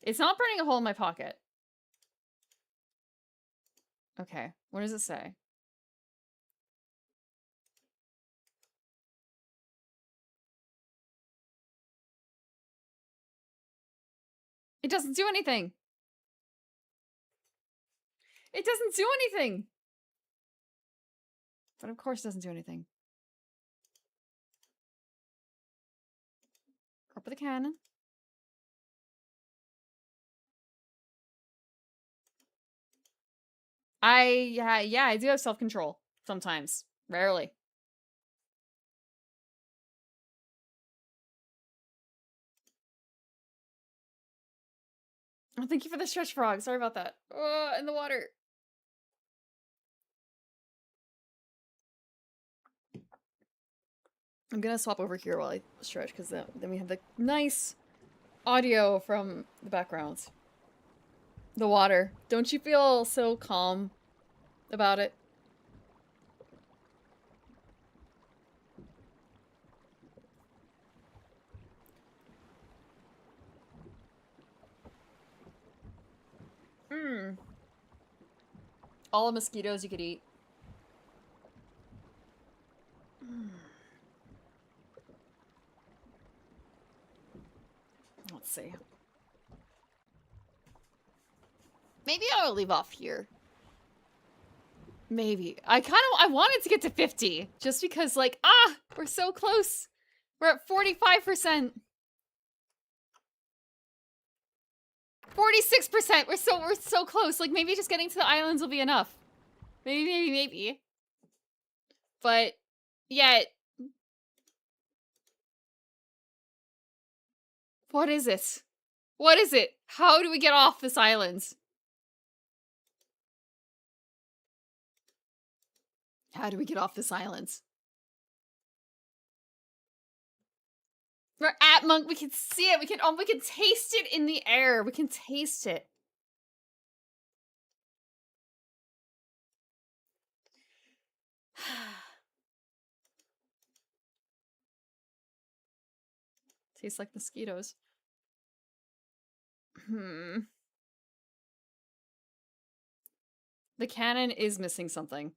It's not burning a hole in my pocket. Okay, what does it say? It doesn't do anything. It doesn't do anything. But of course it doesn't do anything. Up with a cannon. Yeah, I do have self-control. Sometimes. Rarely. Oh, thank you for the stretch frog. Sorry about that. Oh, in the water. I'm gonna swap over here while I stretch, because then we have the nice audio from the background. The water. Don't you feel so calm about it? All the mosquitoes you could eat. Let's see. Maybe I'll leave off here. Maybe. I wanted to get to 50. Just because, like, we're so close. We're at 45%. 46%! We're so close. Like, maybe just getting to the islands will be enough. Maybe. But, yeah. What is it? What is it? How do we get off this island? How do we get off this island? We're at Monk. We can see it. We can taste it in the air. We can taste it. Tastes like mosquitoes. The cannon is missing something.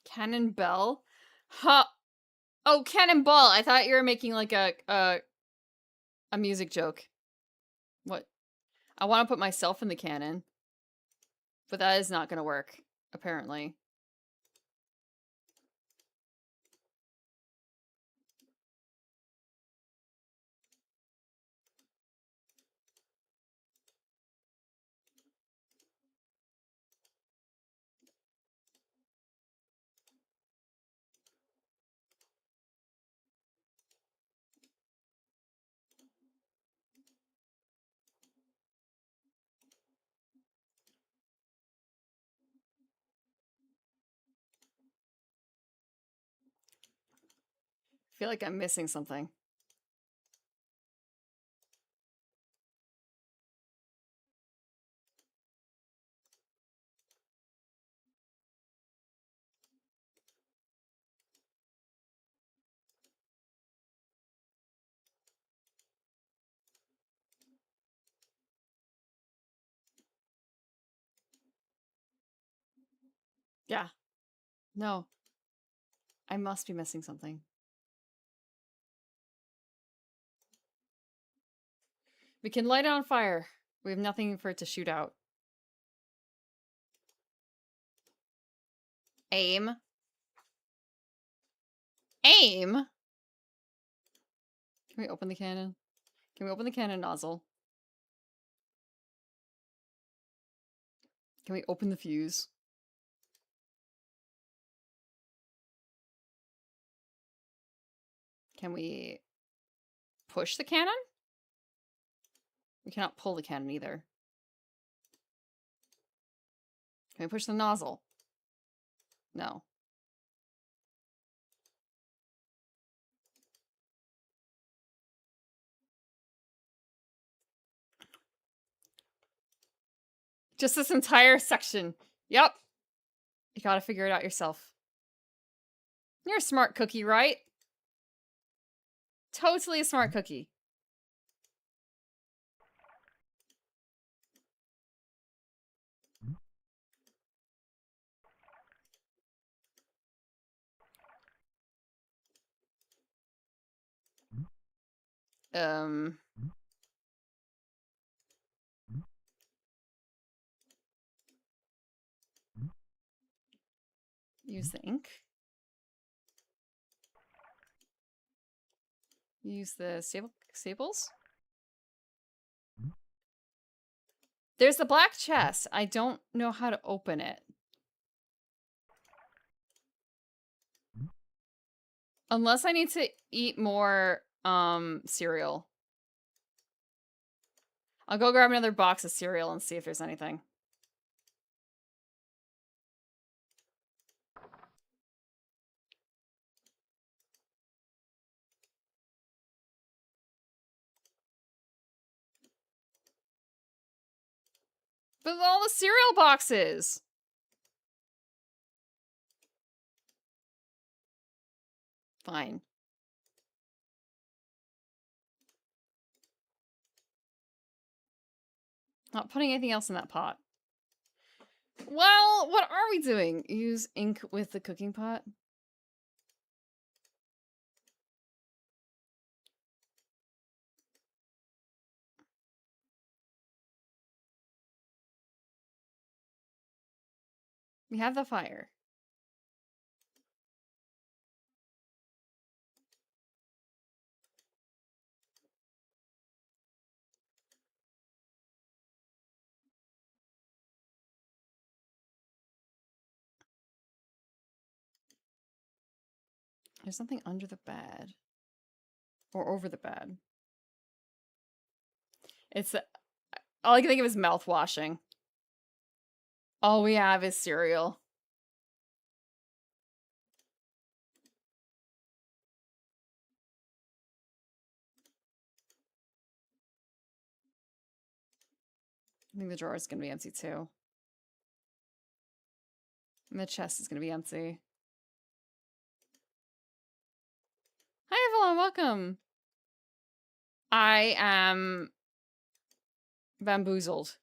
Cannon bell? Huh. Oh, cannonball. I thought you were making like a music joke. What? I want to put myself in the cannon. But that is not going to work, apparently. I feel like I'm missing something. Yeah. No. I must be missing something. We can light it on fire. We have nothing for it to shoot out. Aim. Aim? Can we open the cannon? Can we open the cannon nozzle? Can we open the fuse? Can we push the cannon? We cannot pull the cannon either. Can we push the nozzle? No. Just this entire section. Yep. You gotta figure it out yourself. You're a smart cookie, right? Totally a smart cookie. Use the ink. Use the staples. There's the black chest. I don't know how to open it. Unless I need to eat more cereal. I'll go grab another box of cereal and see if there's anything. But all the cereal boxes! Fine. Not putting anything else in that pot. Well, what are we doing? Use ink with the cooking pot? We have the fire. There's something under the bed. Or over the bed. It's All I can think of is mouth washing. All we have is cereal. I think the drawer is going to be empty too. And the chest is going to be empty. Hi everyone, welcome. I am bamboozled.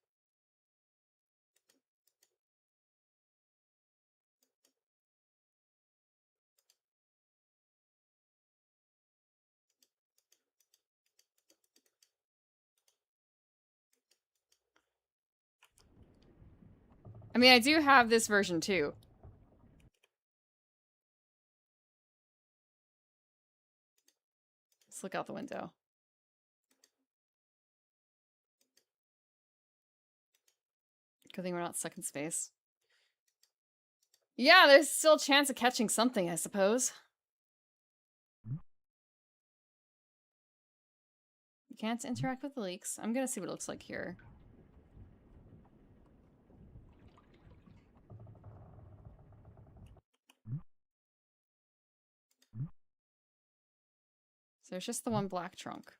I mean, I do have this version too. Let's look out the window. Good thing we're not stuck in space. Yeah, there's still a chance of catching something, I suppose. You can't interact with the leaks. I'm gonna see what it looks like here. So there's just the one black trunk.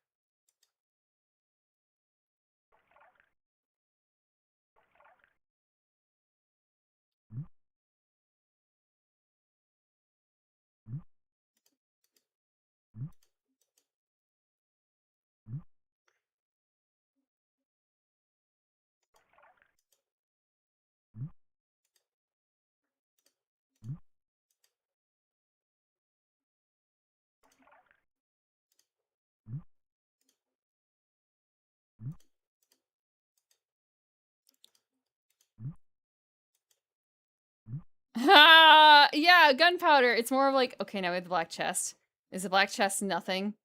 Yeah, gunpowder. It's more of like, okay, now we have the black chest. Is the black chest nothing?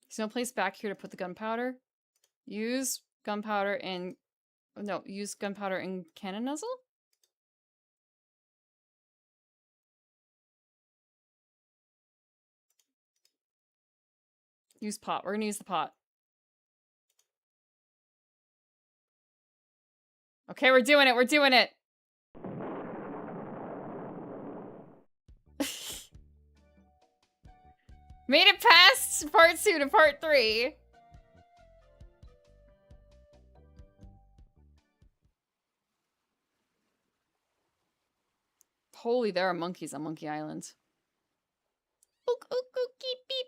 There's no place back here to put the gunpowder. Use gunpowder in... No, use gunpowder in cannon nozzle? Use pot. We're gonna use the pot. Okay, we're doing it. We're doing it. Made it past part 2 to part 3. Holy, there are monkeys on Monkey Island. Ook, ook, ook, keep, beep.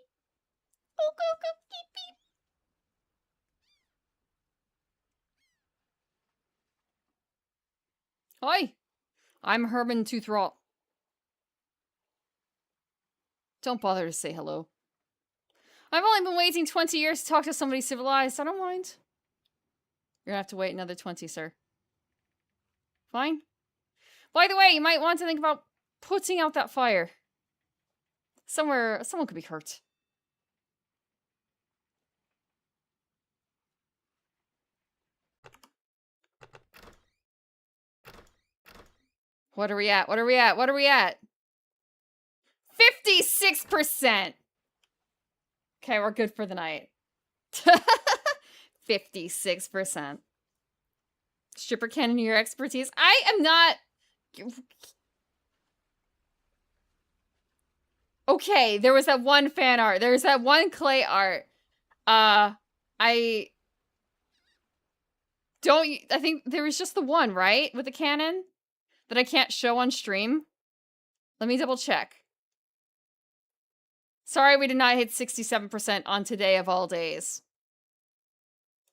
Ook, ook, ook, keep, beep. Hi, I'm Herman Toothrot. Don't bother to say hello. I've only been waiting 20 years to talk to somebody civilized. I don't mind. You're gonna have to wait another 20, sir. Fine. By the way, you might want to think about putting out that fire. Someone could be hurt. What are we at? What are we at? What are we at? 56%! Okay, we're good for the night. 56%. Stripper cannon, your expertise. I am not... Okay, there was that one fan art. There's that one clay art. I think there was just the one, right? With the cannon? That I can't show on stream? Let me double check. Sorry we did not hit 67% on today of all days.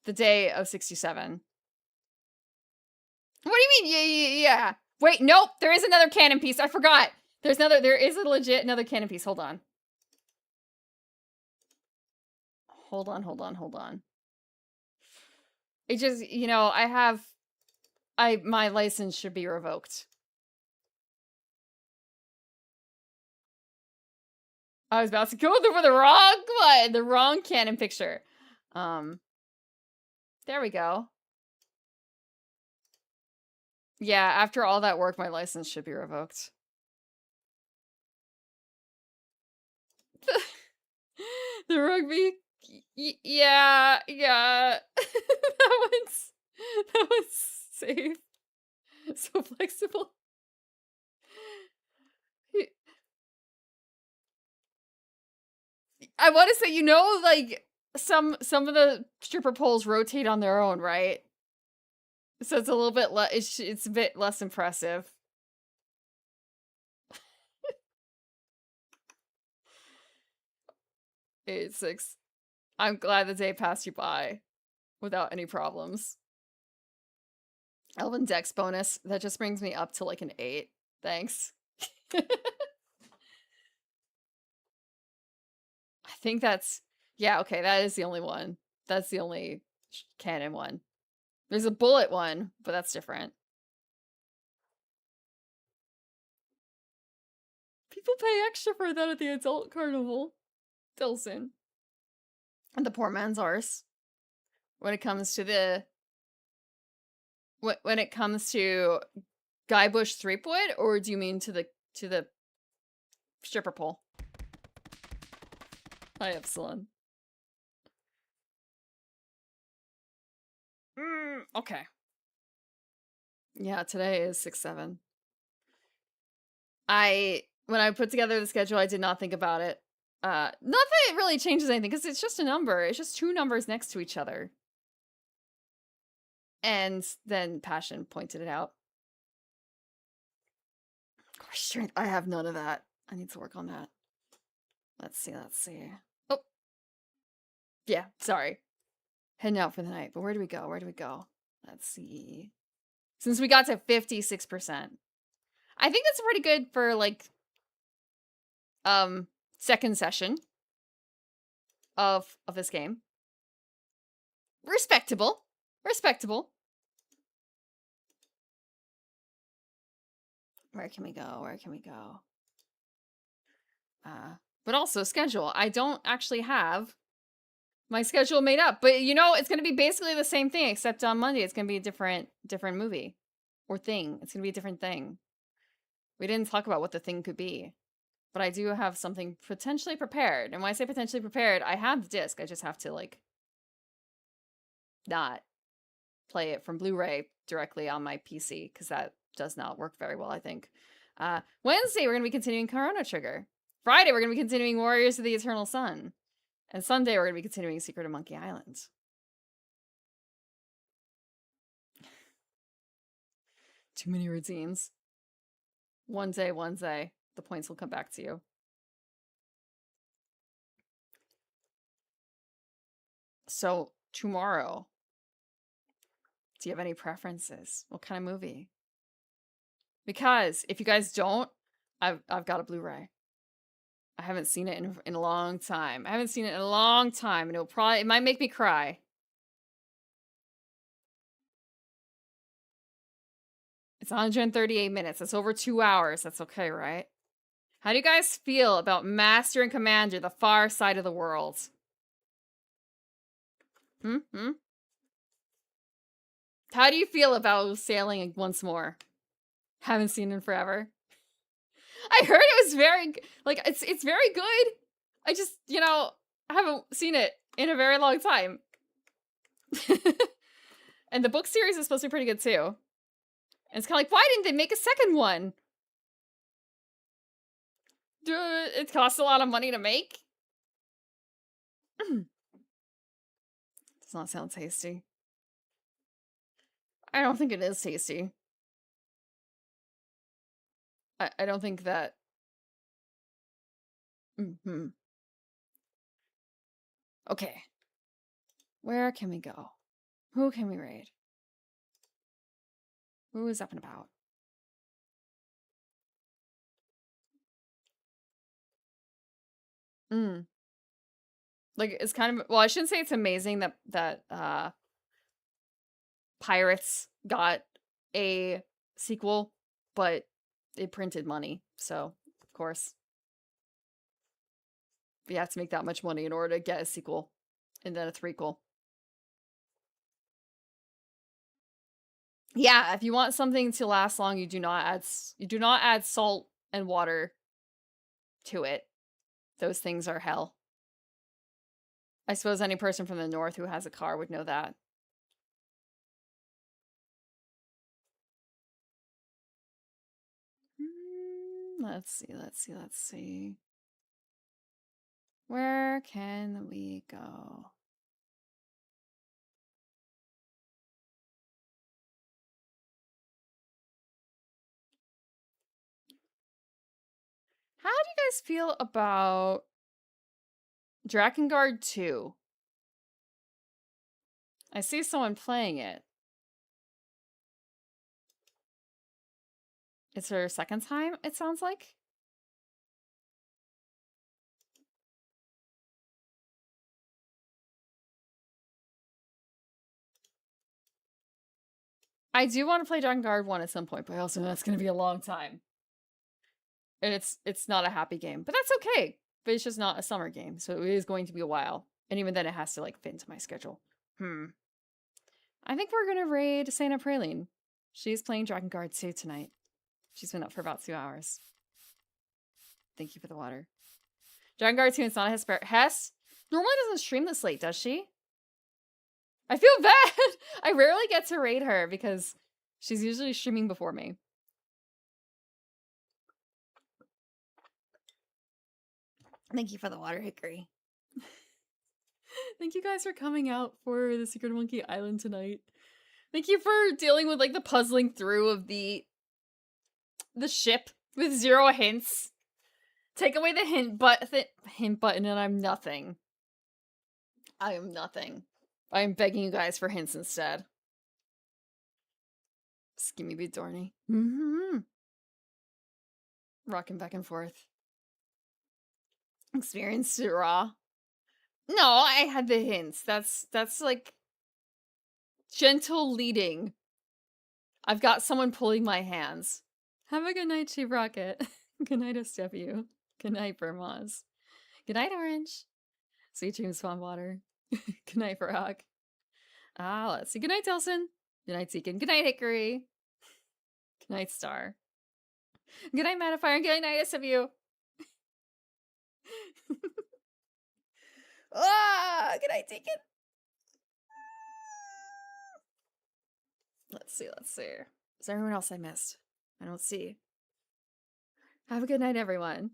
The day of 67. What do you mean? Yeah. Wait, nope. There is another cannon piece. I forgot. There is a legit another cannon piece. Hold on. Hold on. It just, you know, my license should be revoked. I was about to go for the wrong one, the wrong cannon picture. There we go. Yeah, after all that work, my license should be revoked. The rugby, yeah. that one's safe. So flexible. I want to say, you know, like some of the stripper poles rotate on their own, right? So it's a little bit it's a bit less impressive. 8-6. I'm glad the day passed you by without any problems. Elven Dex bonus. That just brings me up to like an 8. Thanks. I think that's... Yeah, okay, that is the only one. That's the only canon one. There's a bullet one, but that's different. People pay extra for that at the adult carnival. Dilson. And the poor man's arse. When it comes to the... When it comes to Guybrush Threepwood, or do you mean to the stripper pole? Hi, Epsilon. Okay. Yeah, today is 6-7. When I put together the schedule, I did not think about it. Not that it really changes anything, because it's just a number. It's just 2 numbers next to each other. And then Passion pointed it out. Core strength, I have none of that. I need to work on that. Let's see. Oh. Yeah, sorry. Heading out for the night. But where do we go? Let's see. Since we got to 56%. I think that's pretty good for, like, second session of this game. Respectable. Where can we go? But also schedule. I don't actually have my schedule made up, but you know, it's going to be basically the same thing, except on Monday it's going to be a different movie or thing. It's going to be a different thing. We didn't talk about what the thing could be, but I do have something potentially prepared. And when I say potentially prepared, I have the disc. I just have to, like, not play it from Blu-ray directly on my PC, because that does not work very well, I think. Wednesday, we're going to be continuing Chrono Trigger. Friday, we're going to be continuing Warriors of the Eternal Sun. And Sunday, we're going to be continuing Secret of Monkey Island. Too many routines. One day, the points will come back to you. So, tomorrow, do you have any preferences? What kind of movie? Because if you guys don't, I've got a Blu-ray. I haven't seen it in a long time. And it might make me cry. It's 138 minutes. That's over 2 hours. That's okay, right? How do you guys feel about Master and Commander, The Far Side of the World? How do you feel about sailing once more? Haven't seen it in forever. I heard it was very, like, it's very good. I just, you know, I haven't seen it in a very long time. And the book series is supposed to be pretty good too. And it's kind of like, why didn't they make a second one? It costs a lot of money to make. Does not sound tasty. I don't think it is tasty. I don't think that... Okay. Where can we go? Who can we raid? Who is up and about? Like, it's kind of... Well, I shouldn't say it's amazing that Pirates got a sequel, but it printed money, so, of course. You have to make that much money in order to get a sequel, and then a threequel. Yeah, if you want something to last long, you do not add salt and water to it. Those things are hell. I suppose any person from the north who has a car would know that. Let's see. Where can we go? How do you guys feel about Drakengard 2? I see someone playing it. It's her second time, it sounds like. I do want to play Drakengard 1 at some point, but I also know that's going to be a long time. And it's not a happy game, but that's okay. But it's just not a summer game, so it is going to be a while. And even then it has to like fit into my schedule. I think we're gonna raid Santa Praline. She's playing Drakengard 2 tonight. She's been up for about 2 hours. Thank you for the water. Drakengard 2 and Sana Hess normally doesn't stream this late, does she? I feel bad. I rarely get to raid her because she's usually streaming before me. Thank you for the water, Hickory. Thank you guys for coming out for the Secret Monkey Island tonight. Thank you for dealing with like the puzzling through of the ship with 0 hints. Take away the hint button and I'm nothing. I am nothing. I am begging you guys for hints instead. Skimmy be Dorney. Rocking back and forth. Experienced it raw. No, I had the hints. That's like gentle leading. I've got someone pulling my hands. Have a good night, Chief Rocket. Good night, SW. Good night, Burmaz. Good night, Orange. Sweet dreams, Spawn Water. Good night, Frog. Let's see. Good night, Delson. Good night, Seekin. Good night, Hickory. Good night, Star. Good night, Matterfire. And good night, SW. Good night, Deacon. Let's see. Is there anyone else I missed? I don't see. Have a good night, everyone.